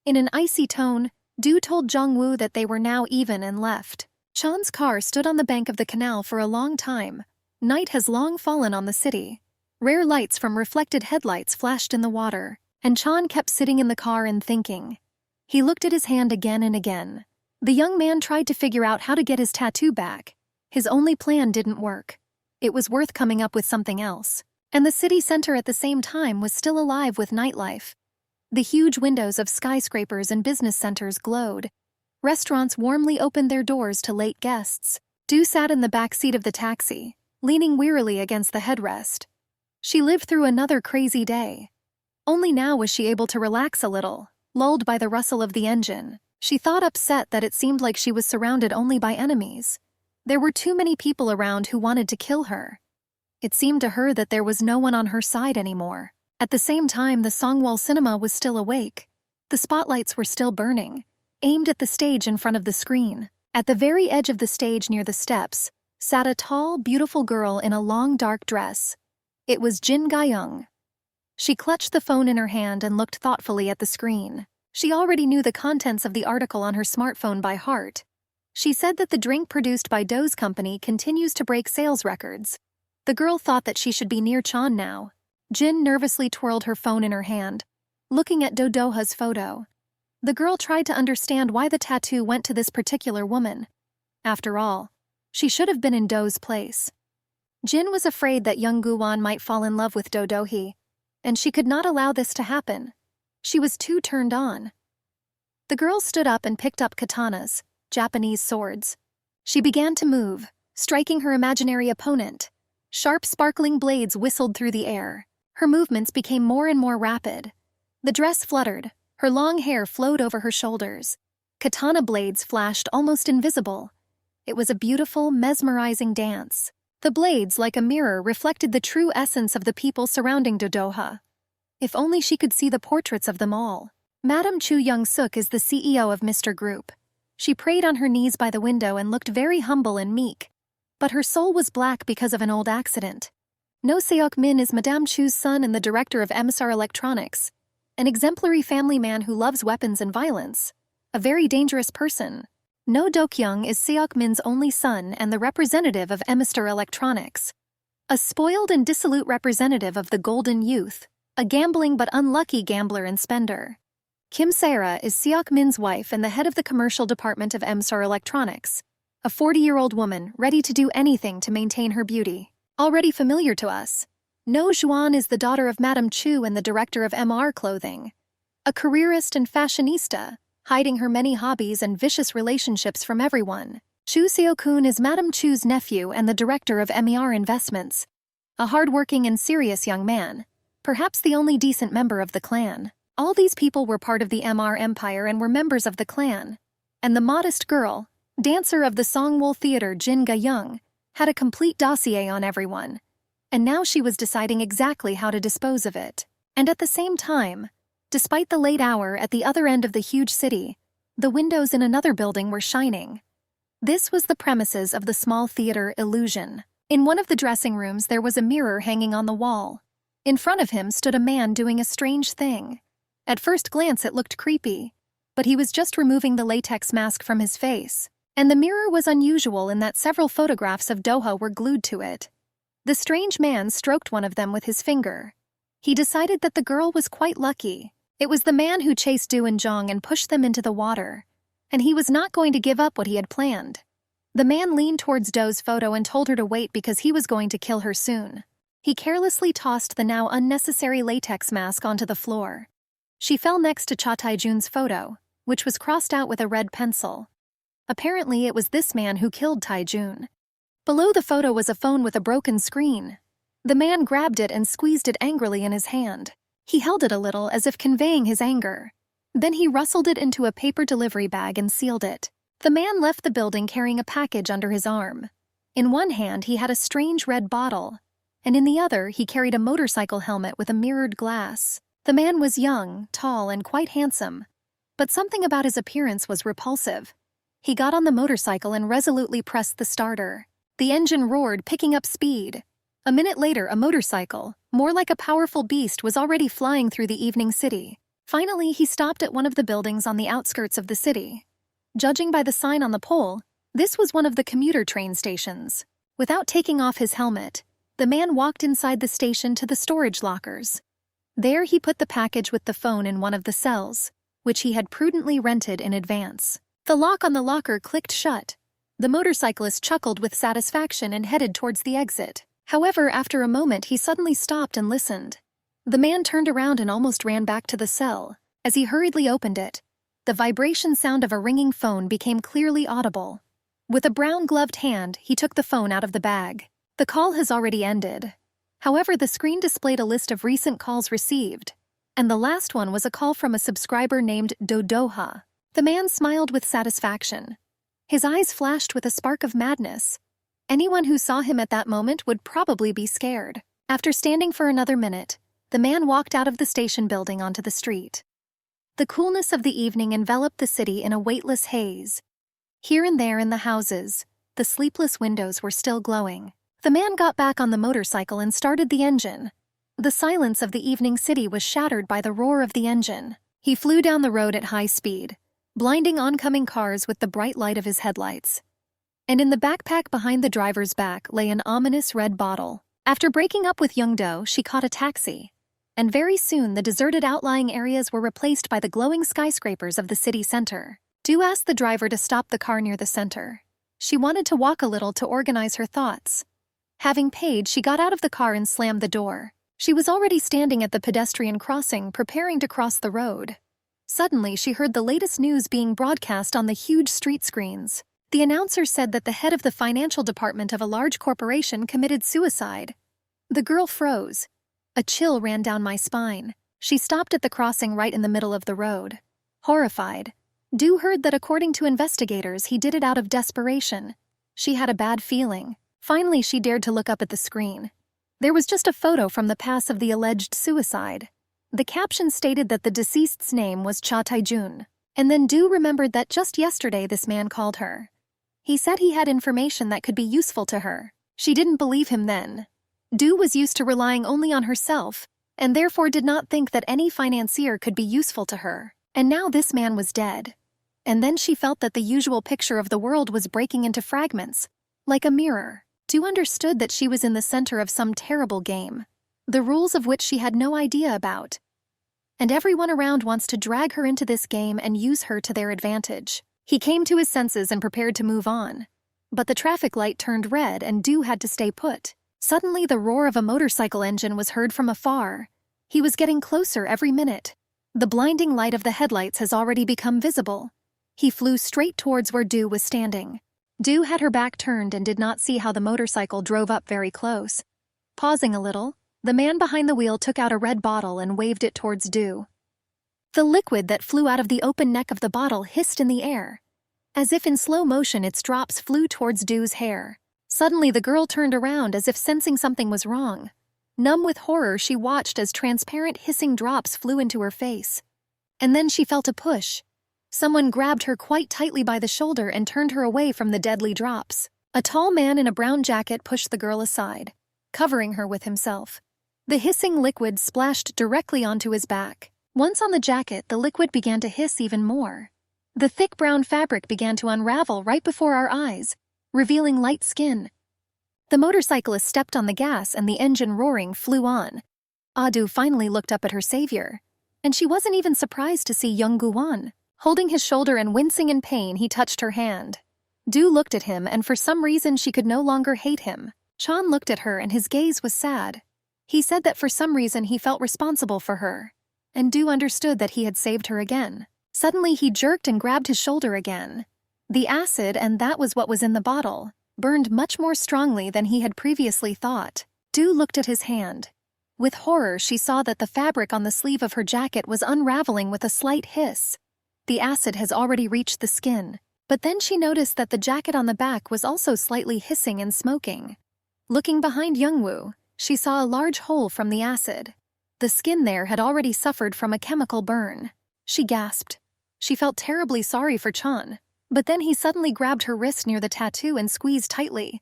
In an icy tone, Du told Jongwoo that they were now even and left. Chan's car stood on the bank of the canal for a long time. Night has long fallen on the city. Rare lights from reflected headlights flashed in the water, and Chan kept sitting in the car and thinking. He looked at his hand again and again. The young man tried to figure out how to get his tattoo back. His only plan didn't work. It was worth coming up with something else. And the city center at the same time was still alive with nightlife. The huge windows of skyscrapers and business centers glowed. Restaurants warmly opened their doors to late guests. Du sat in the back seat of the taxi, leaning wearily against the headrest. She lived through another crazy day. Only now was she able to relax a little, lulled by the rustle of the engine. She thought upset that it seemed like she was surrounded only by enemies. There were too many people around who wanted to kill her. It seemed to her that there was no one on her side anymore. At the same time, the Songwall cinema was still awake. The spotlights were still burning, aimed at the stage in front of the screen. At the very edge of the stage near the steps, sat a tall, beautiful girl in a long, dark dress. It was Jin Gyeong. She clutched the phone in her hand and looked thoughtfully at the screen. She already knew the contents of the article on her smartphone by heart. She said that the drink produced by Do's company continues to break sales records. The girl thought that she should be near Chan now. Jin nervously twirled her phone in her hand, looking at Dodoha's photo. The girl tried to understand why the tattoo went to this particular woman. After all, she should have been in Do's place. Jin was afraid that young Guwon might fall in love with Dodohi, and she could not allow this to happen. She was too turned on. The girl stood up and picked up katanas, Japanese swords. She began to move, striking her imaginary opponent. Sharp, sparkling blades whistled through the air. Her movements became more and more rapid. The dress fluttered. Her long hair flowed over her shoulders. Katana blades flashed almost invisible. It was a beautiful, mesmerizing dance. The blades, like a mirror, reflected the true essence of the people surrounding Dodoha. If only she could see the portraits of them all. Madam Chu Young-suk is the CEO of Mr. Group. She prayed on her knees by the window and looked very humble and meek. But her soul was black because of an old accident. No Seok-min is Madame Chu's son and the director of MSR Electronics, an exemplary family man who loves weapons and violence, a very dangerous person. No Dok-young is Seok-min's only son and the representative of MSR Electronics, a spoiled and dissolute representative of the golden youth, a gambling but unlucky gambler and spender. Kim Sarah is Seok-min's wife and the head of the commercial department of MSR Electronics, a 40-year-old woman ready to do anything to maintain her beauty. Already familiar to us. No Juan is the daughter of Madame Chu and the director of MR Clothing, a careerist and fashionista, hiding her many hobbies and vicious relationships from everyone. Chu Seo-kun is Madame Chu's nephew and the director of MER Investments, a hard-working and serious young man, perhaps the only decent member of the clan. All these people were part of the MR Empire and were members of the clan. And the modest girl, dancer of the Songwol Theater Jin Ga-young, had a complete dossier on everyone. And now she was deciding exactly how to dispose of it. And at the same time, despite the late hour at the other end of the huge city, the windows in another building were shining. This was the premises of the small theater Illusion. In one of the dressing rooms there was a mirror hanging on the wall. In front of him stood a man doing a strange thing. At first glance it looked creepy, but he was just removing the latex mask from his face. And the mirror was unusual in that several photographs of Doha were glued to it. The strange man stroked one of them with his finger. He decided that the girl was quite lucky. It was the man who chased Du and Zhang and pushed them into the water, and he was not going to give up what he had planned. The man leaned towards Do's photo and told her to wait because he was going to kill her soon. He carelessly tossed the now unnecessary latex mask onto the floor. She fell next to Cha Tai-jun's photo, which was crossed out with a red pencil. Apparently it was this man who killed Tai-jun. Below the photo was a phone with a broken screen. The man grabbed it and squeezed it angrily in his hand. He held it a little as if conveying his anger. Then he rustled it into a paper delivery bag and sealed it. The man left the building carrying a package under his arm. In one hand he had a strange red bottle, and in the other he carried a motorcycle helmet with a mirrored glass. The man was young, tall, and quite handsome, but something about his appearance was repulsive. He got on the motorcycle and resolutely pressed the starter. The engine roared, picking up speed. A minute later, a motorcycle, more like a powerful beast, was already flying through the evening city. Finally, he stopped at one of the buildings on the outskirts of the city. Judging by the sign on the pole, this was one of the commuter train stations. Without taking off his helmet, the man walked inside the station to the storage lockers. There he put the package with the phone in one of the cells, which he had prudently rented in advance. The lock on the locker clicked shut. The motorcyclist chuckled with satisfaction and headed towards the exit. However, after a moment he suddenly stopped and listened. The man turned around and almost ran back to the cell. As he hurriedly opened it, the vibration sound of a ringing phone became clearly audible. With a brown-gloved hand, he took the phone out of the bag. The call has already ended. However, the screen displayed a list of recent calls received, and the last one was a call from a subscriber named Dodoha. The man smiled with satisfaction. His eyes flashed with a spark of madness. Anyone who saw him at that moment would probably be scared. After standing for another minute, the man walked out of the station building onto the street. The coolness of the evening enveloped the city in a weightless haze. Here and there in the houses, the sleepless windows were still glowing. The man got back on the motorcycle and started the engine. The silence of the evening city was shattered by the roar of the engine. He flew down the road at high speed, blinding oncoming cars with the bright light of his headlights. And in the backpack behind the driver's back lay an ominous red bottle. After breaking up with Young-do, she caught a taxi. And very soon the deserted outlying areas were replaced by the glowing skyscrapers of the city center. Do asked the driver to stop the car near the center. She wanted to walk a little to organize her thoughts. Having paid, she got out of the car and slammed the door. She was already standing at the pedestrian crossing, preparing to cross the road. Suddenly, she heard the latest news being broadcast on the huge street screens. The announcer said that the head of the financial department of a large corporation committed suicide. The girl froze. A chill ran down my spine. She stopped at the crossing right in the middle of the road. Horrified, Du heard that according to investigators, he did it out of desperation. She had a bad feeling. Finally, she dared to look up at the screen. There was just a photo from the past of the alleged suicide. The caption stated that the deceased's name was Cha Tae-jun. And then Do remembered that just yesterday this man called her. He said he had information that could be useful to her. She didn't believe him then. Do was used to relying only on herself, and therefore did not think that any financier could be useful to her. And now this man was dead. And then she felt that the usual picture of the world was breaking into fragments, like a mirror. Do understood that she was in the center of some terrible game, the rules of which she had no idea about. And everyone around wants to drag her into this game and use her to their advantage. He came to his senses and prepared to move on. But the traffic light turned red and Do had to stay put. Suddenly the roar of a motorcycle engine was heard from afar. He was getting closer every minute. The blinding light of the headlights has already become visible. He flew straight towards where Do was standing. Do had her back turned and did not see how the motorcycle drove up very close. Pausing a little, the man behind the wheel took out a red bottle and waved it towards Do. The liquid that flew out of the open neck of the bottle hissed in the air. As if in slow motion, its drops flew towards Do's hair. Suddenly the girl turned around as if sensing something was wrong. Numb with horror, she watched as transparent hissing drops flew into her face. And then she felt a push. Someone grabbed her quite tightly by the shoulder and turned her away from the deadly drops. A tall man in a brown jacket pushed the girl aside, covering her with himself. The hissing liquid splashed directly onto his back. Once on the jacket, the liquid began to hiss even more. The thick brown fabric began to unravel right before our eyes, revealing light skin. The motorcyclist stepped on the gas and the engine roaring flew on. Adu finally looked up at her savior, and she wasn't even surprised to see Young Gu-won. Holding his shoulder and wincing in pain, he touched her hand. Do looked at him, and for some reason she could no longer hate him. Chan looked at her and his gaze was sad. He said that for some reason he felt responsible for her, and Do understood that he had saved her again. Suddenly he jerked and grabbed his shoulder again. The acid, and that was what was in the bottle, burned much more strongly than he had previously thought. Do looked at his hand. With horror, she saw that the fabric on the sleeve of her jacket was unraveling with a slight hiss. The acid has already reached the skin. But then she noticed that the jacket on the back was also slightly hissing and smoking. Looking behind Youngwoo, she saw a large hole from the acid. The skin there had already suffered from a chemical burn. She gasped. She felt terribly sorry for Chan, but then he suddenly grabbed her wrist near the tattoo and squeezed tightly.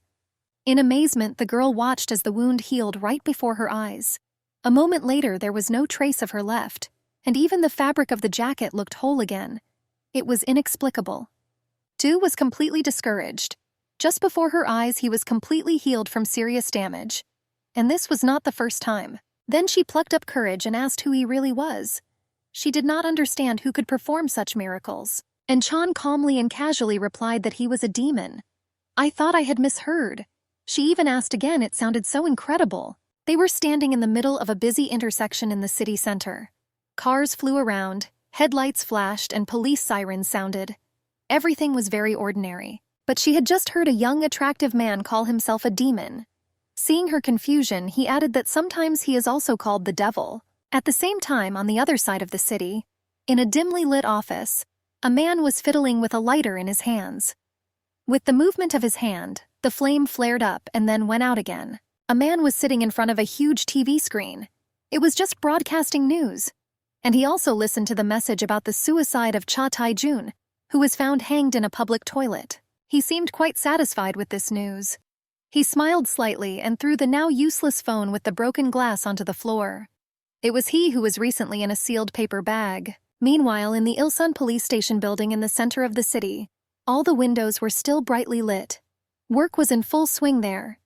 In amazement, the girl watched as the wound healed right before her eyes. A moment later, there was no trace of her left, and even the fabric of the jacket looked whole again. It was inexplicable. Do was completely discouraged. Just before her eyes, he was completely healed from serious damage. And this was not the first time. Then she plucked up courage and asked who he really was. She did not understand who could perform such miracles. And Chan calmly and casually replied that he was a demon. I thought I had misheard. She even asked again, it sounded so incredible. They were standing in the middle of a busy intersection in the city center. Cars flew around, headlights flashed, and police sirens sounded. Everything was very ordinary. But she had just heard a young, attractive man call himself a demon. Seeing her confusion, he added that sometimes he is also called the devil. At the same time, on the other side of the city, in a dimly lit office, a man was fiddling with a lighter in his hands. With the movement of his hand, the flame flared up and then went out again. A man was sitting in front of a huge TV screen. It was just broadcasting news. And he also listened to the message about the suicide of Cha Tae-jun, who was found hanged in a public toilet. He seemed quite satisfied with this news. He smiled slightly and threw the now useless phone with the broken glass onto the floor. It was he who was recently in a sealed paper bag. Meanwhile, in the Ilsun police station building in the center of the city, all the windows were still brightly lit. Work was in full swing there.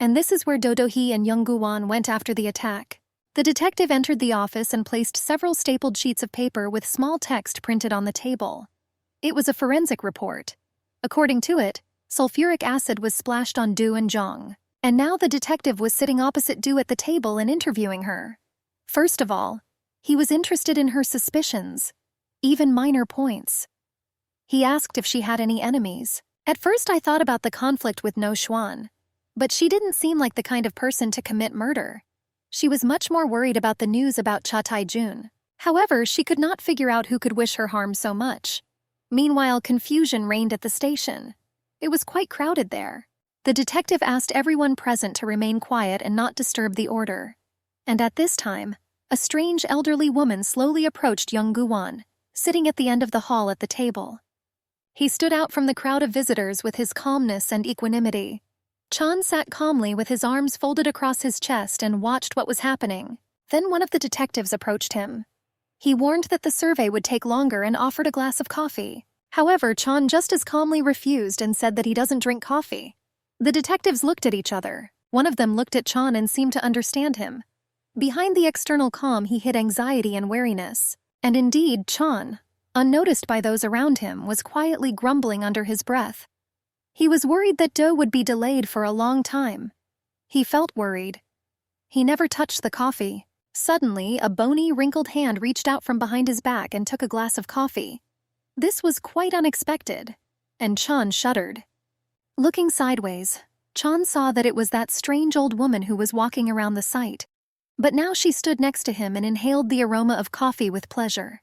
And this is where Do-hee and Young Gu-won went after the attack. The detective entered the office and placed several stapled sheets of paper with small text printed on the table. It was a forensic report. According to it, sulfuric acid was splashed on Do and Jong. And now the detective was sitting opposite Do at the table and interviewing her. First of all, he was interested in her suspicions, even minor points. He asked if she had any enemies. At first I thought about the conflict with No Xuan, but she didn't seem like the kind of person to commit murder. She was much more worried about the news about Cha Tae-jun. However, she could not figure out who could wish her harm so much. Meanwhile, confusion reigned at the station. It was quite crowded there. The detective asked everyone present to remain quiet and not disturb the order. And at this time, a strange elderly woman slowly approached young Guwon, sitting at the end of the hall at the table. He stood out from the crowd of visitors with his calmness and equanimity. Chan sat calmly with his arms folded across his chest and watched what was happening. Then one of the detectives approached him. He warned that the survey would take longer and offered a glass of coffee. However, Chan just as calmly refused and said that he doesn't drink coffee. The detectives looked at each other. One of them looked at Chan and seemed to understand him. Behind the external calm he hid anxiety and wariness. And indeed, Chan, unnoticed by those around him, was quietly grumbling under his breath. He was worried that Do would be delayed for a long time. He felt worried. He never touched the coffee. Suddenly, a bony, wrinkled hand reached out from behind his back and took a glass of coffee. This was quite unexpected, and Chan shuddered. Looking sideways, Chan saw that it was that strange old woman who was walking around the site. But now she stood next to him and inhaled the aroma of coffee with pleasure.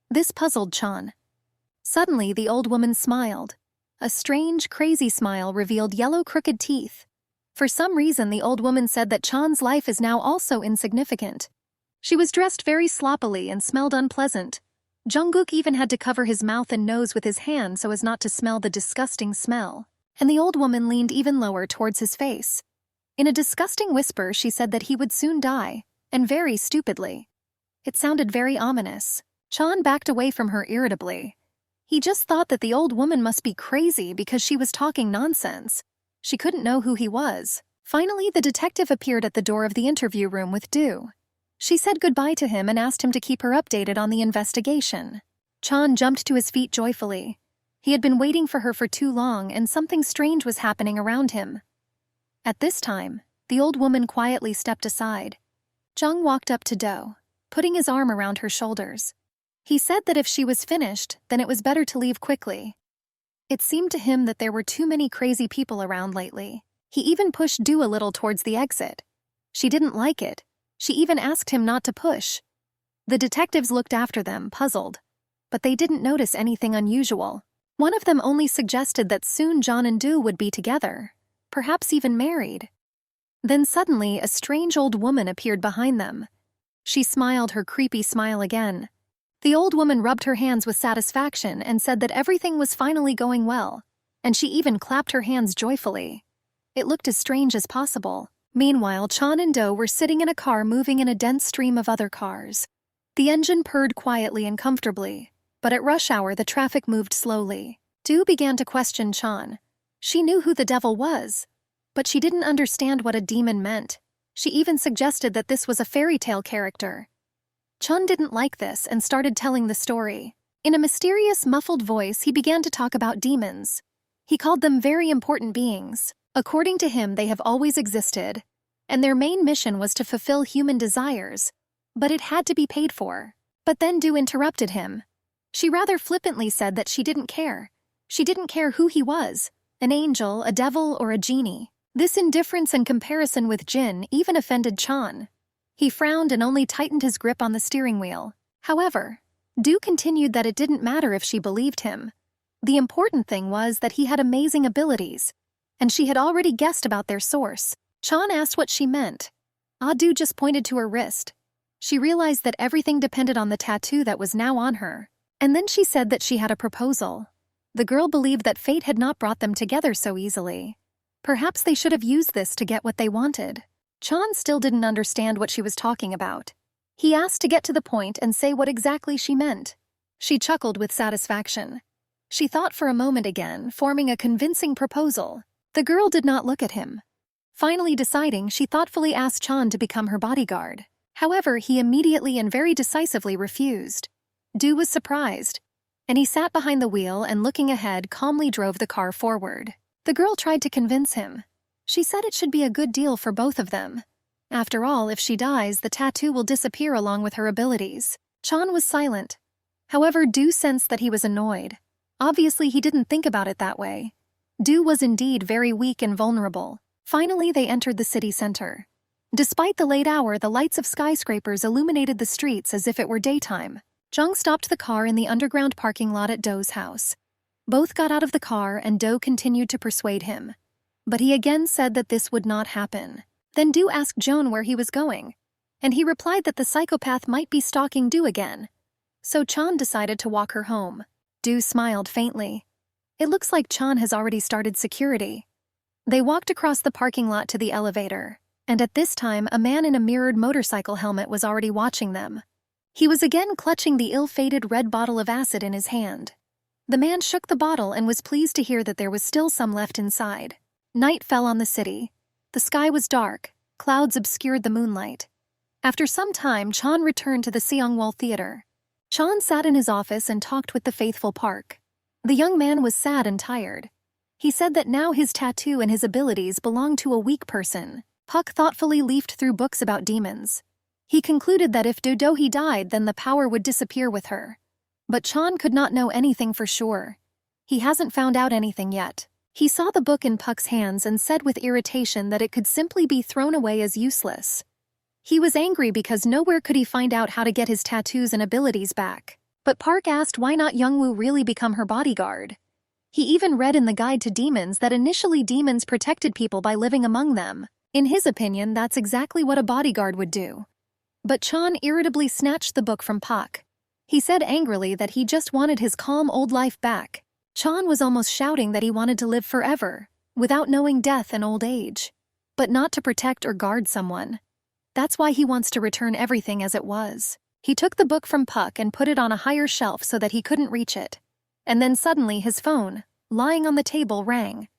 This puzzled Chan. Suddenly, the old woman smiled. A strange, crazy smile revealed yellow, crooked teeth. For some reason, the old woman said that Chan's life is now also insignificant. She was dressed very sloppily and smelled unpleasant. Jungkook even had to cover his mouth and nose with his hand so as not to smell the disgusting smell. And the old woman leaned even lower towards his face. In a disgusting whisper, she said that he would soon die, and very stupidly. It sounded very ominous. Chan backed away from her irritably. He just thought that the old woman must be crazy because she was talking nonsense. She couldn't know who he was. Finally, the detective appeared at the door of the interview room with Do. She said goodbye to him and asked him to keep her updated on the investigation. Chan jumped to his feet joyfully. He had been waiting for her for too long, and something strange was happening around him. At this time, the old woman quietly stepped aside. Jung walked up to Do, putting his arm around her shoulders. He said that if she was finished, then it was better to leave quickly. It seemed to him that there were too many crazy people around lately. He even pushed Do a little towards the exit. She didn't like it. She even asked him not to push. The detectives looked after them, puzzled. But they didn't notice anything unusual. One of them only suggested that soon John and Do would be together, perhaps even married. Then suddenly, a strange old woman appeared behind them. She smiled her creepy smile again. The old woman rubbed her hands with satisfaction and said that everything was finally going well, and she even clapped her hands joyfully. It looked as strange as possible. Meanwhile, Chan and Do were sitting in a car moving in a dense stream of other cars. The engine purred quietly and comfortably, but at rush hour the traffic moved slowly. Do began to question Chan. She knew who the devil was, but she didn't understand what a demon meant. She even suggested that this was a fairy tale character. Chun didn't like this and started telling the story. In a mysterious, muffled voice, he began to talk about demons. He called them very important beings. According to him, they have always existed, and their main mission was to fulfill human desires, but it had to be paid for. But then Do interrupted him. She rather flippantly said that she didn't care. She didn't care who he was, an angel, a devil, or a genie. This indifference and comparison with Jin even offended Chan. He frowned and only tightened his grip on the steering wheel. However, Do continued that it didn't matter if she believed him. The important thing was that he had amazing abilities, and she had already guessed about their source. Chan asked what she meant. Do just pointed to her wrist. She realized that everything depended on the tattoo that was now on her. And then she said that she had a proposal. The girl believed that fate had not brought them together so easily. Perhaps they should have used this to get what they wanted. Chan still didn't understand what she was talking about. He asked to get to the point and say what exactly she meant. She chuckled with satisfaction. She thought for a moment again, forming a convincing proposal. The girl did not look at him. Finally deciding, she thoughtfully asked Chan to become her bodyguard. However, he immediately and very decisively refused. Do was surprised, and he sat behind the wheel and looking ahead calmly drove the car forward. The girl tried to convince him. She said it should be a good deal for both of them. After all, if she dies, the tattoo will disappear along with her abilities. Chan was silent. However, Do sensed that he was annoyed. Obviously, he didn't think about it that way. Do was indeed very weak and vulnerable. Finally, they entered the city center. Despite the late hour, the lights of skyscrapers illuminated the streets as if it were daytime. Jung stopped the car in the underground parking lot at Do's house. Both got out of the car and Do continued to persuade him. But he again said that this would not happen. Then Do asked Joan where he was going, and he replied that the psychopath might be stalking Do again. So Chan decided to walk her home. Do smiled faintly. It looks like Chan has already started security. They walked across the parking lot to the elevator, and at this time a man in a mirrored motorcycle helmet was already watching them. He was again clutching the ill-fated red bottle of acid in his hand. The man shook the bottle and was pleased to hear that there was still some left inside. Night fell on the city. The sky was dark, clouds obscured the moonlight. After some time, Chan returned to the Seongwol Theater. Chan sat in his office and talked with the faithful Park. The young man was sad and tired. He said that now his tattoo and his abilities belonged to a weak person. Puck thoughtfully leafed through books about demons. He concluded that if Dodohi died, then the power would disappear with her. But Chan could not know anything for sure. He hasn't found out anything yet. He saw the book in Puck's hands and said with irritation that it could simply be thrown away as useless. He was angry because nowhere could he find out how to get his tattoos and abilities back. But Park asked why not Youngwoo really become her bodyguard. He even read in the Guide to Demons that initially demons protected people by living among them. In his opinion, that's exactly what a bodyguard would do. But Chan irritably snatched the book from Puck. He said angrily that he just wanted his calm old life back. Chan was almost shouting that he wanted to live forever, without knowing death and old age. But not to protect or guard someone. That's why he wants to return everything as it was. He took the book from Puck and put it on a higher shelf so that he couldn't reach it. And then suddenly his phone, lying on the table, rang.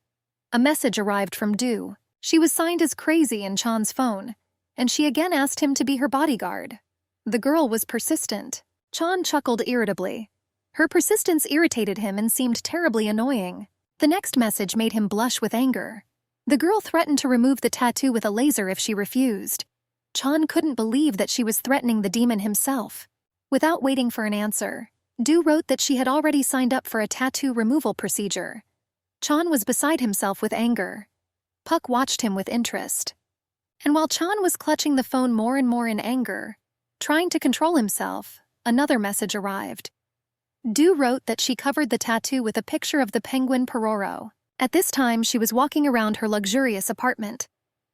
A message arrived from Do. She was signed as Crazy in Chan's phone, and she again asked him to be her bodyguard. The girl was persistent. Chan chuckled irritably. Her persistence irritated him and seemed terribly annoying. The next message made him blush with anger. The girl threatened to remove the tattoo with a laser if she refused. Chan couldn't believe that she was threatening the demon himself. Without waiting for an answer, Do wrote that she had already signed up for a tattoo removal procedure. Chan was beside himself with anger. Puck watched him with interest. And while Chan was clutching the phone more and more in anger, trying to control himself, another message arrived. Do wrote that she covered the tattoo with a picture of the penguin Pororo. At this time, she was walking around her luxurious apartment.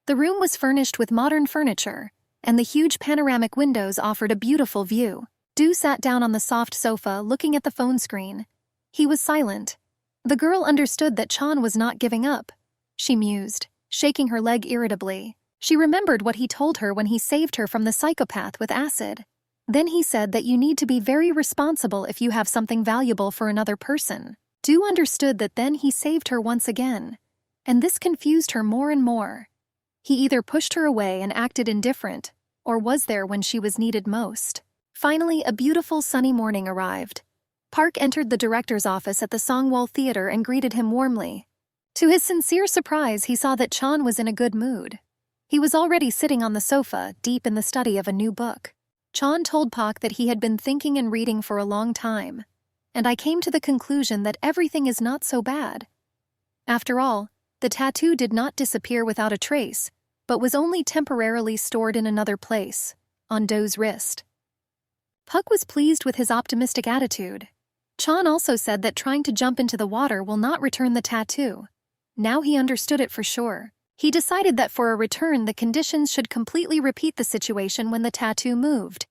The room was furnished with modern furniture, and the huge panoramic windows offered a beautiful view. Do sat down on the soft sofa, looking at the phone screen. He was silent. The girl understood that Chan was not giving up. She mused, shaking her leg irritably. She remembered what he told her when he saved her from the psychopath with acid. Then he said that you need to be very responsible if you have something valuable for another person. Do understood that then he saved her once again, and this confused her more and more. He either pushed her away and acted indifferent, or was there when she was needed most. Finally, a beautiful sunny morning arrived. Park entered the director's office at the Songwol Theater and greeted him warmly. To his sincere surprise, he saw that Chan was in a good mood. He was already sitting on the sofa, deep in the study of a new book. Chan told Park that he had been thinking and reading for a long time, and I came to the conclusion that everything is not so bad. After all, the tattoo did not disappear without a trace, but was only temporarily stored in another place, on Do's wrist. Puck was pleased with his optimistic attitude. Chan also said that trying to jump into the water will not return the tattoo. Now he understood it for sure. He decided that for a return the conditions should completely repeat the situation when the tattoo moved.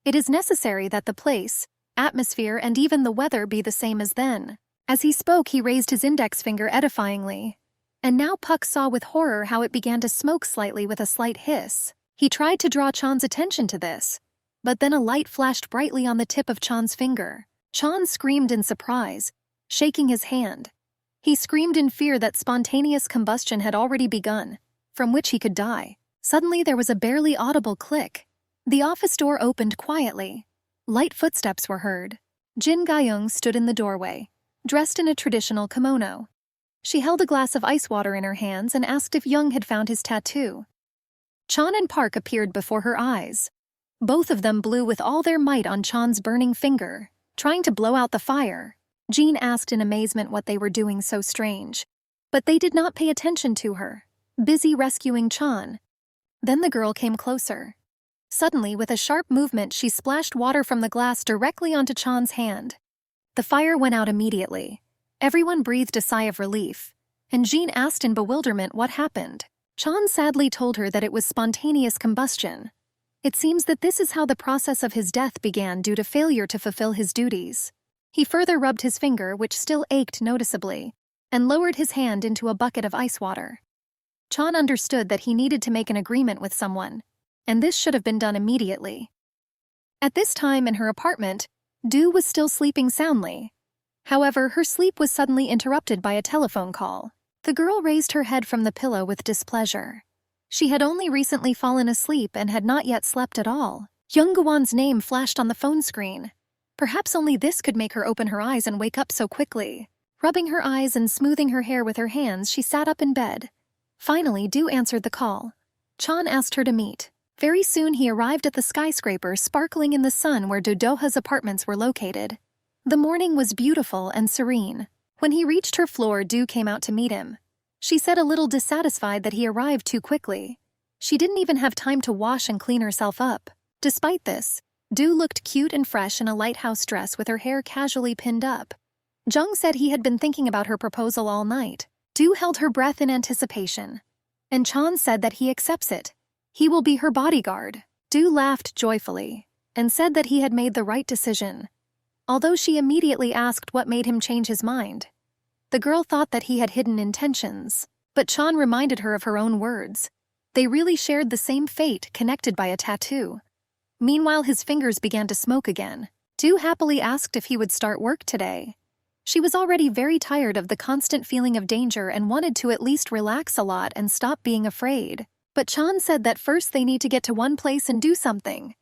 It is necessary that the place, atmosphere, and even the weather be the same as then. As he spoke, he raised his index finger edifyingly. And now Puck saw with horror how it began to smoke slightly with a slight hiss. He tried to draw Chan's attention to this, but then a light flashed brightly on the tip of Chan's finger. Chan screamed in surprise, shaking his hand. He screamed in fear that spontaneous combustion had already begun, from which he could die. Suddenly there was a barely audible click. The office door opened quietly. Light footsteps were heard. Jin Gayung stood in the doorway, dressed in a traditional kimono. She held a glass of ice water in her hands and asked if Young had found his tattoo. Chan and Park appeared before her eyes. Both of them blew with all their might on Chan's burning finger, trying to blow out the fire. Jean asked in amazement what they were doing so strange. But they did not pay attention to her, busy rescuing Chan. Then the girl came closer. Suddenly, with a sharp movement, she splashed water from the glass directly onto Chan's hand. The fire went out immediately. Everyone breathed a sigh of relief, and Jean asked in bewilderment what happened. Chan sadly told her that it was spontaneous combustion. It seems that this is how the process of his death began due to failure to fulfill his duties. He further rubbed his finger, which still ached noticeably, and lowered his hand into a bucket of ice water. Chan understood that he needed to make an agreement with someone, and this should have been done immediately. At this time in her apartment, Du was still sleeping soundly. However, her sleep was suddenly interrupted by a telephone call. The girl raised her head from the pillow with displeasure. She had only recently fallen asleep and had not yet slept at all. Youngwon's name flashed on the phone screen. Perhaps only this could make her open her eyes and wake up so quickly. Rubbing her eyes and smoothing her hair with her hands, she sat up in bed. Finally, Du answered the call. Chan asked her to meet. Very soon he arrived at the skyscraper sparkling in the sun where Dodoha's apartments were located. The morning was beautiful and serene. When he reached her floor, Du came out to meet him. She said a little dissatisfied that he arrived too quickly. She didn't even have time to wash and clean herself up. Despite this, Du looked cute and fresh in a lighthouse dress with her hair casually pinned up. Jung said he had been thinking about her proposal all night. Du held her breath in anticipation. And Chan said that he accepts it. He will be her bodyguard. Du laughed joyfully and said that he had made the right decision. Although she immediately asked what made him change his mind. The girl thought that he had hidden intentions, but Chan reminded her of her own words. They really shared the same fate, connected by a tattoo. Meanwhile, his fingers began to smoke again. Du happily asked if he would start work today. She was already very tired of the constant feeling of danger and wanted to at least relax a lot and stop being afraid. But Chan said that first they need to get to one place and do something.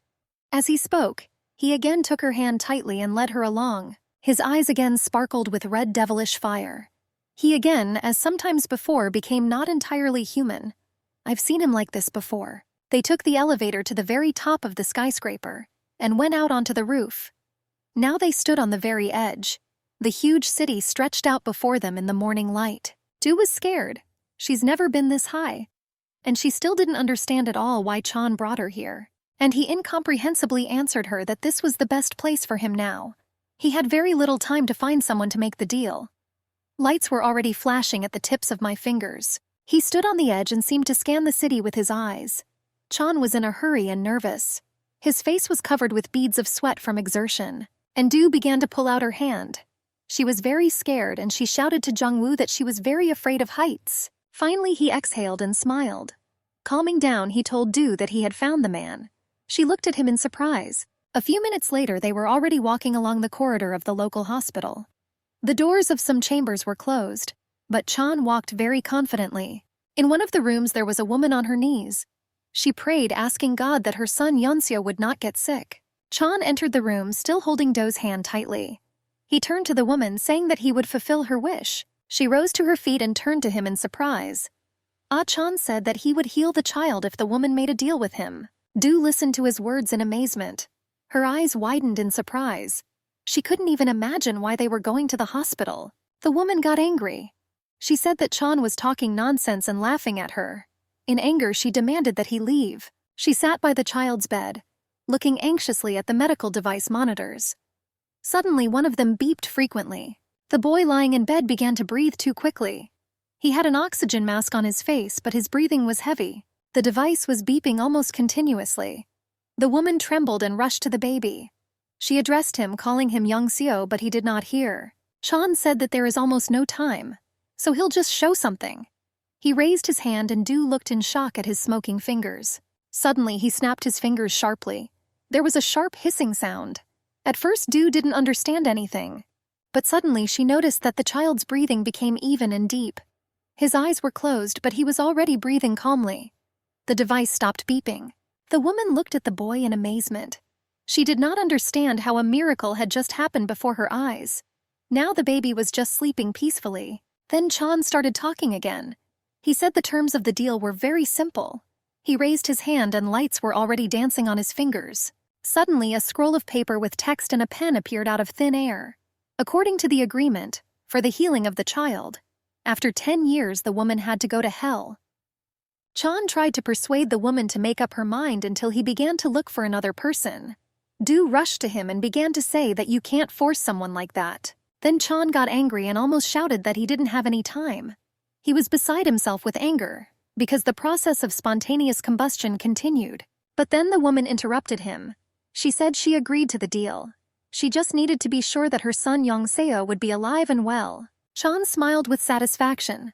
As he spoke, he again took her hand tightly and led her along. His eyes again sparkled with red devilish fire. He again, as sometimes before, became not entirely human. I've seen him like this before. They took the elevator to the very top of the skyscraper and went out onto the roof. Now they stood on the very edge. The huge city stretched out before them in the morning light. Du was scared. She's never been this high. And she still didn't understand at all why Chan brought her here. And he incomprehensibly answered her that this was the best place for him now. He had very little time to find someone to make the deal. Lights were already flashing at the tips of my fingers. He stood on the edge and seemed to scan the city with his eyes. Chan was in a hurry and nervous. His face was covered with beads of sweat from exertion. And Du began to pull out her hand. She was very scared and she shouted to Jungwoo that she was very afraid of heights. Finally, he exhaled and smiled. Calming down, he told Du that he had found the man. She looked at him in surprise. A few minutes later, they were already walking along the corridor of the local hospital. The doors of some chambers were closed, but Chan walked very confidently. In one of the rooms, there was a woman on her knees. She prayed, asking God that her son Yeonseo would not get sick. Chan entered the room, still holding Do's hand tightly. He turned to the woman, saying that he would fulfill her wish. She rose to her feet and turned to him in surprise. Chan said that he would heal the child if the woman made a deal with him. Du listened to his words in amazement. Her eyes widened in surprise. She couldn't even imagine why they were going to the hospital. The woman got angry. She said that Chan was talking nonsense and laughing at her. In anger, she demanded that he leave. She sat by the child's bed, looking anxiously at the medical device monitors. Suddenly, one of them beeped frequently. The boy lying in bed began to breathe too quickly. He had an oxygen mask on his face, but his breathing was heavy. The device was beeping almost continuously. The woman trembled and rushed to the baby. She addressed him, calling him Yeonseo, but he did not hear. Chan said that there is almost no time, so he'll just show something. He raised his hand and Du looked in shock at his smoking fingers. Suddenly, he snapped his fingers sharply. There was a sharp hissing sound. At first, Du didn't understand anything. But suddenly, she noticed that the child's breathing became even and deep. His eyes were closed, but he was already breathing calmly. The device stopped beeping. The woman looked at the boy in amazement. She did not understand how a miracle had just happened before her eyes. Now the baby was just sleeping peacefully. Then Chan started talking again. He said the terms of the deal were very simple. He raised his hand and lights were already dancing on his fingers. Suddenly, a scroll of paper with text and a pen appeared out of thin air. According to the agreement, for the healing of the child, after 10 years the woman had to go to hell. Chan tried to persuade the woman to make up her mind until he began to look for another person. Du rushed to him and began to say that you can't force someone like that. Then Chan got angry and almost shouted that he didn't have any time. He was beside himself with anger, because the process of spontaneous combustion continued. But then the woman interrupted him. She said she agreed to the deal. She just needed to be sure that her son Yongseo would be alive and well. Chan smiled with satisfaction.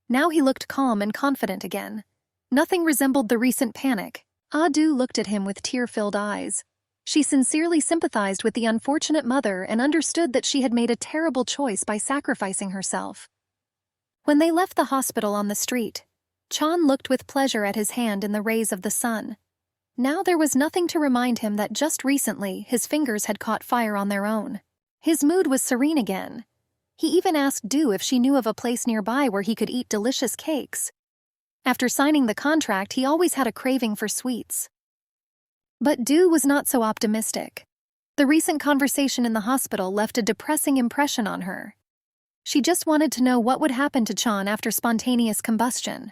Now he looked calm and confident again. Nothing resembled the recent panic. Du looked at him with tear-filled eyes. She sincerely sympathized with the unfortunate mother and understood that she had made a terrible choice by sacrificing herself. When they left the hospital on the street, Chan looked with pleasure at his hand in the rays of the sun. Now there was nothing to remind him that just recently his fingers had caught fire on their own. His mood was serene again. He even asked Du if she knew of a place nearby where he could eat delicious cakes. After signing the contract, he always had a craving for sweets. But Du was not so optimistic. The recent conversation in the hospital left a depressing impression on her. She just wanted to know what would happen to Chan after spontaneous combustion.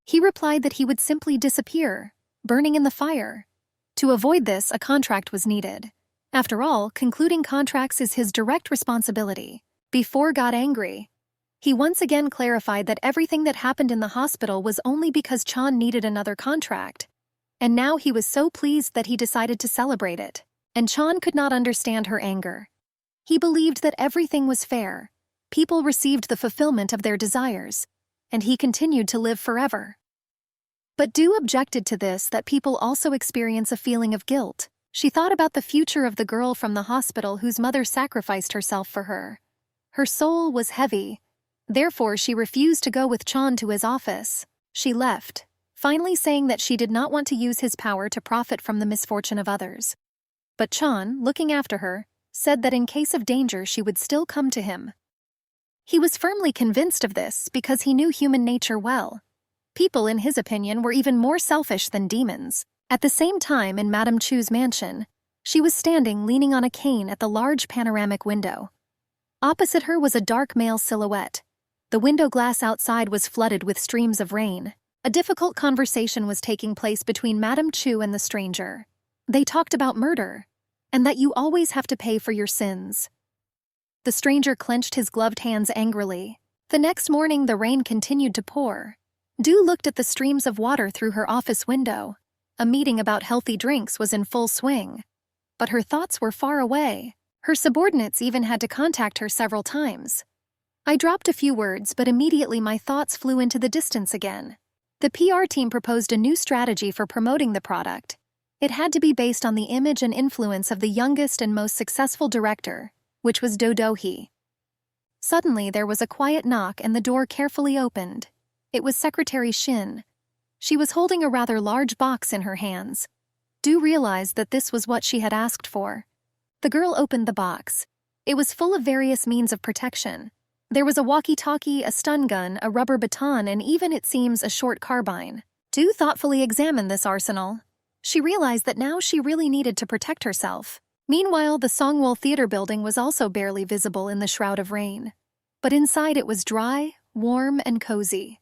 He replied that he would simply disappear, burning in the fire. To avoid this, a contract was needed. After all, concluding contracts is his direct responsibility. Before got angry, he once again clarified that everything that happened in the hospital was only because Chan needed another contract. And now he was so pleased that he decided to celebrate it. And Chan could not understand her anger. He believed that everything was fair. People received the fulfillment of their desires, and he continued to live forever. But Du objected to this, that people also experience a feeling of guilt. She thought about the future of the girl from the hospital whose mother sacrificed herself for her. Her soul was heavy. Therefore, she refused to go with Chan to his office. She left, finally saying that she did not want to use his power to profit from the misfortune of others. But Chan, looking after her, said that in case of danger she would still come to him. He was firmly convinced of this because he knew human nature well. People, in his opinion, were even more selfish than demons. At the same time, in Madame Chu's mansion, she was standing leaning on a cane at the large panoramic window. Opposite her was a dark male silhouette. The window glass outside was flooded with streams of rain. A difficult conversation was taking place between Madame Chu and the stranger. They talked about murder, and that you always have to pay for your sins. The stranger clenched his gloved hands angrily. The next morning, the rain continued to pour. Du looked at the streams of water through her office window. A meeting about healthy drinks was in full swing. But her thoughts were far away. Her subordinates even had to contact her several times. I dropped a few words, but immediately my thoughts flew into the distance again. The PR team proposed a new strategy for promoting the product. It had to be based on the image and influence of the youngest and most successful director, which was Do Do-hee. Suddenly, there was a quiet knock and the door carefully opened. It was Secretary Shin. She was holding a rather large box in her hands. Du realized that this was what she had asked for. The girl opened the box. It was full of various means of protection. There was a walkie-talkie, a stun gun, a rubber baton, and even, it seems, a short carbine. Du thoughtfully examined this arsenal. She realized that now she really needed to protect herself. Meanwhile, the Songwol Theater building was also barely visible in the shroud of rain. But inside it was dry, warm, and cozy.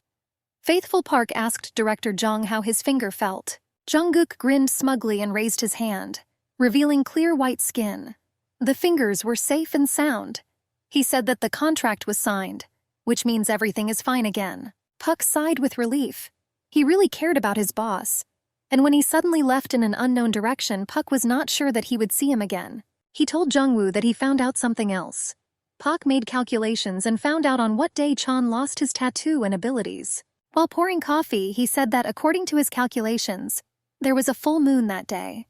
Faithful Park asked Director Jung how his finger felt. Jungkook grinned smugly and raised his hand, revealing clear white skin. The fingers were safe and sound. He said that the contract was signed, which means everything is fine again. Puck sighed with relief. He really cared about his boss. And when he suddenly left in an unknown direction, Puck was not sure that he would see him again. He told Jungwoo that he found out something else. Puck made calculations and found out on what day Chan lost his tattoo and abilities. While pouring coffee, he said that according to his calculations, there was a full moon that day.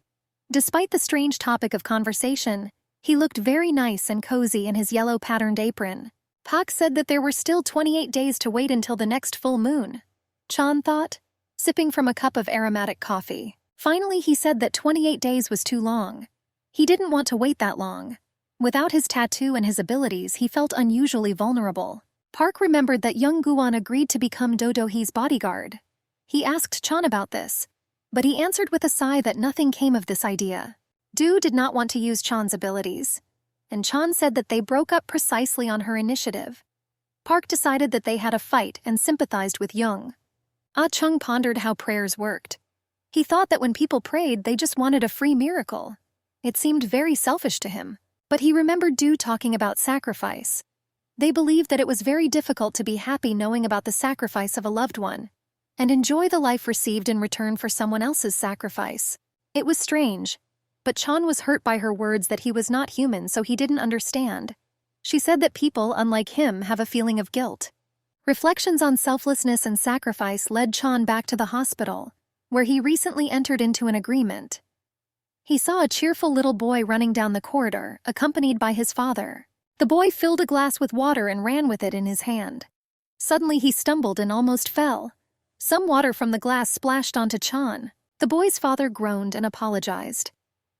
Despite the strange topic of conversation, he looked very nice and cozy in his yellow patterned apron. Pak said that there were still 28 days to wait until the next full moon. Chan thought, sipping from a cup of aromatic coffee. Finally, he said that 28 days was too long. He didn't want to wait that long. Without his tattoo and his abilities, he felt unusually vulnerable. Park remembered that young Guan agreed to become Do Do-hee's bodyguard. He asked Chan about this, but he answered with a sigh that nothing came of this idea. Du did not want to use Chan's abilities, and Chan said that they broke up precisely on her initiative. Park decided that they had a fight and sympathized with Young. Ah Chung pondered how prayers worked. He thought that when people prayed, they just wanted a free miracle. It seemed very selfish to him, but he remembered Du talking about sacrifice. They believed that it was very difficult to be happy knowing about the sacrifice of a loved one, and enjoy the life received in return for someone else's sacrifice. It was strange, but Chan was hurt by her words that he was not human, so he didn't understand. She said that people, unlike him, have a feeling of guilt. Reflections on selflessness and sacrifice led Chan back to the hospital, where he recently entered into an agreement. He saw a cheerful little boy running down the corridor, accompanied by his father. The boy filled a glass with water and ran with it in his hand. Suddenly he stumbled and almost fell. Some water from the glass splashed onto Chan. The boy's father groaned and apologized.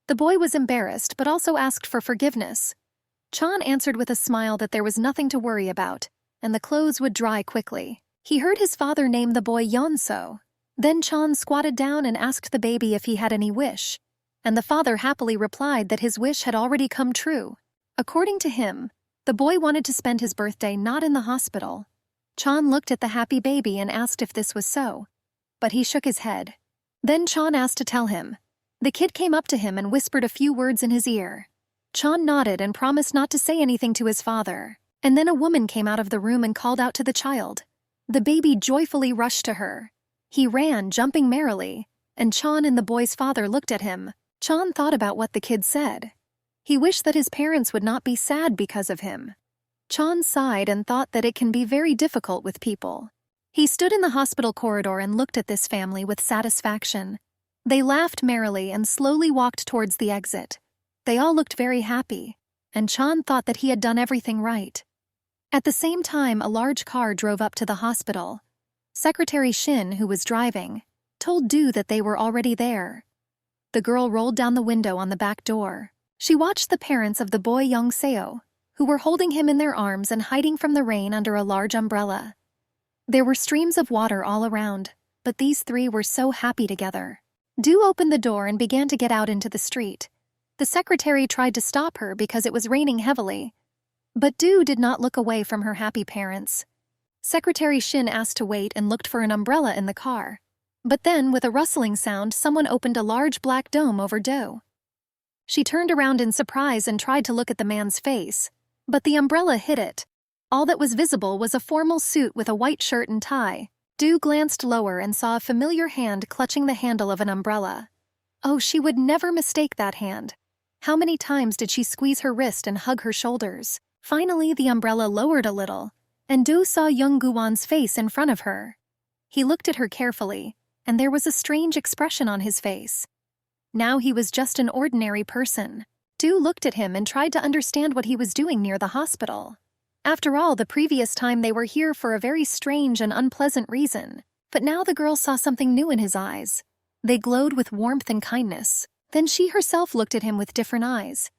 The boy was embarrassed but also asked for forgiveness. Chan answered with a smile that there was nothing to worry about, and the clothes would dry quickly. He heard his father name the boy Yeonso. Then Chan squatted down and asked the baby if he had any wish, and the father happily replied that his wish had already come true. According to him, the boy wanted to spend his birthday not in the hospital. Chan looked at the happy baby and asked if this was so, but he shook his head. Then Chan asked to tell him. The kid came up to him and whispered a few words in his ear. Chan nodded and promised not to say anything to his father. And then a woman came out of the room and called out to the child. The baby joyfully rushed to her. He ran, jumping merrily, and Chan and the boy's father looked at him. Chan thought about what the kid said. He wished that his parents would not be sad because of him. Chan sighed and thought that it can be very difficult with people. He stood in the hospital corridor and looked at this family with satisfaction. They laughed merrily and slowly walked towards the exit. They all looked very happy, and Chan thought that he had done everything right. At the same time, a large car drove up to the hospital. Secretary Shin, who was driving, told Du that they were already there. The girl rolled down the window on the back door. She watched the parents of the boy Young Seo, who were holding him in their arms and hiding from the rain under a large umbrella. There were streams of water all around, but these three were so happy together. Du opened the door and began to get out into the street. The secretary tried to stop her because it was raining heavily, but Du did not look away from her happy parents. Secretary Shin asked to wait and looked for an umbrella in the car. But then, with a rustling sound, someone opened a large black dome over Du. She turned around in surprise and tried to look at the man's face, but the umbrella hid it. All that was visible was a formal suit with a white shirt and tie. Du glanced lower and saw a familiar hand clutching the handle of an umbrella. Oh, she would never mistake that hand. How many times did she squeeze her wrist and hug her shoulders? Finally, the umbrella lowered a little, and Du saw Young Guwon's face in front of her. He looked at her carefully, and there was a strange expression on his face. Now he was just an ordinary person. Du looked at him and tried to understand what he was doing near the hospital. After all, the previous time they were here for a very strange and unpleasant reason. But now the girl saw something new in his eyes. They glowed with warmth and kindness. Then she herself looked at him with different eyes.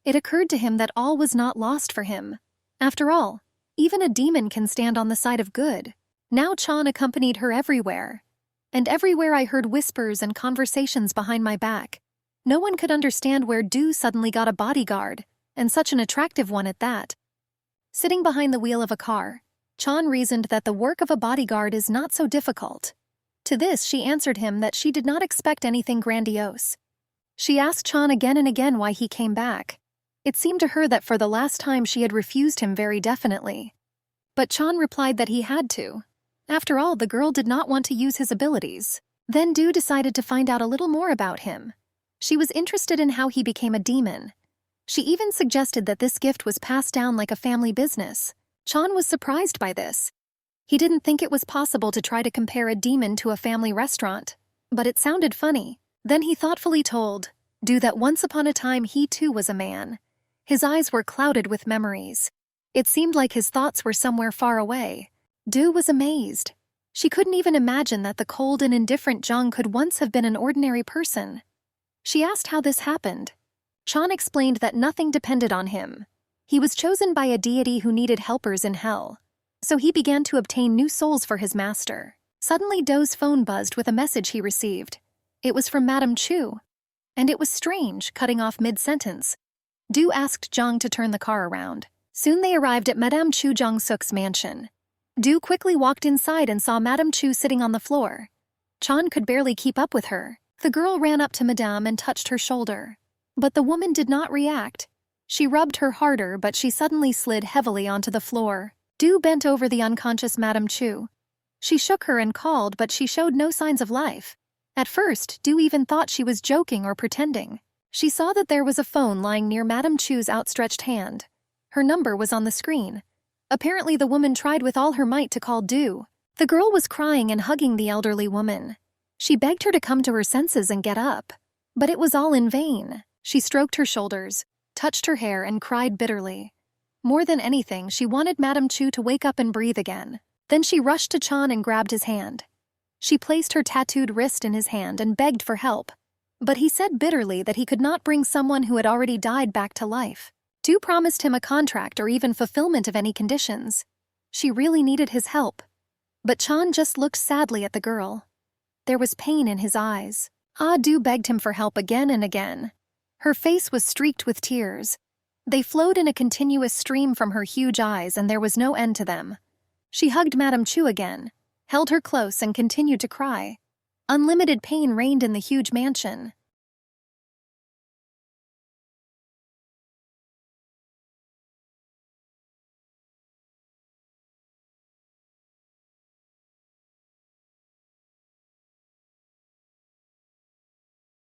It occurred to him that all was not lost for him. After all, even a demon can stand on the side of good. Now Chan accompanied her everywhere. And everywhere I heard whispers and conversations behind my back. No one could understand where Du suddenly got a bodyguard, and such an attractive one at that. Sitting behind the wheel of a car, Chan reasoned that the work of a bodyguard is not so difficult. To this she answered him that she did not expect anything grandiose. She asked Chan again and again why he came back. It seemed to her that for the last time she had refused him very definitely. But Chan replied that he had to. After all, the girl did not want to use his abilities. Then Du decided to find out a little more about him. She was interested in how he became a demon. She even suggested that this gift was passed down like a family business. Chan was surprised by this. He didn't think it was possible to try to compare a demon to a family restaurant, but it sounded funny. Then he thoughtfully told Du that once upon a time he too was a man. His eyes were clouded with memories. It seemed like his thoughts were somewhere far away. Du was amazed. She couldn't even imagine that the cold and indifferent Jung could once have been an ordinary person. She asked how this happened. Chan explained that nothing depended on him. He was chosen by a deity who needed helpers in hell. So he began to obtain new souls for his master. Suddenly Do's phone buzzed with a message he received. It was from Madame Chu. And it was strange, cutting off mid-sentence. Du asked Jung to turn the car around. Soon they arrived at Madame Chu Jong-suk's mansion. Du quickly walked inside and saw Madame Chu sitting on the floor. Chan could barely keep up with her. The girl ran up to Madame and touched her shoulder. But the woman did not react. She rubbed her harder, but she suddenly slid heavily onto the floor. Du bent over the unconscious Madame Chu. She shook her and called, but she showed no signs of life. At first, Du even thought she was joking or pretending. She saw that there was a phone lying near Madame Chu's outstretched hand. Her number was on the screen. Apparently the woman tried with all her might to call Du. The girl was crying and hugging the elderly woman. She begged her to come to her senses and get up. But it was all in vain. She stroked her shoulders, touched her hair, and cried bitterly. More than anything, she wanted Madame Chu to wake up and breathe again. Then she rushed to Chan and grabbed his hand. She placed her tattooed wrist in his hand and begged for help. But he said bitterly that he could not bring someone who had already died back to life. Du promised him a contract or even fulfillment of any conditions. She really needed his help. But Chan just looked sadly at the girl. There was pain in his eyes. Du begged him for help again and again. Her face was streaked with tears. They flowed in a continuous stream from her huge eyes, and there was no end to them. She hugged Madame Chu again, held her close, and continued to cry. Unlimited pain reigned in the huge mansion.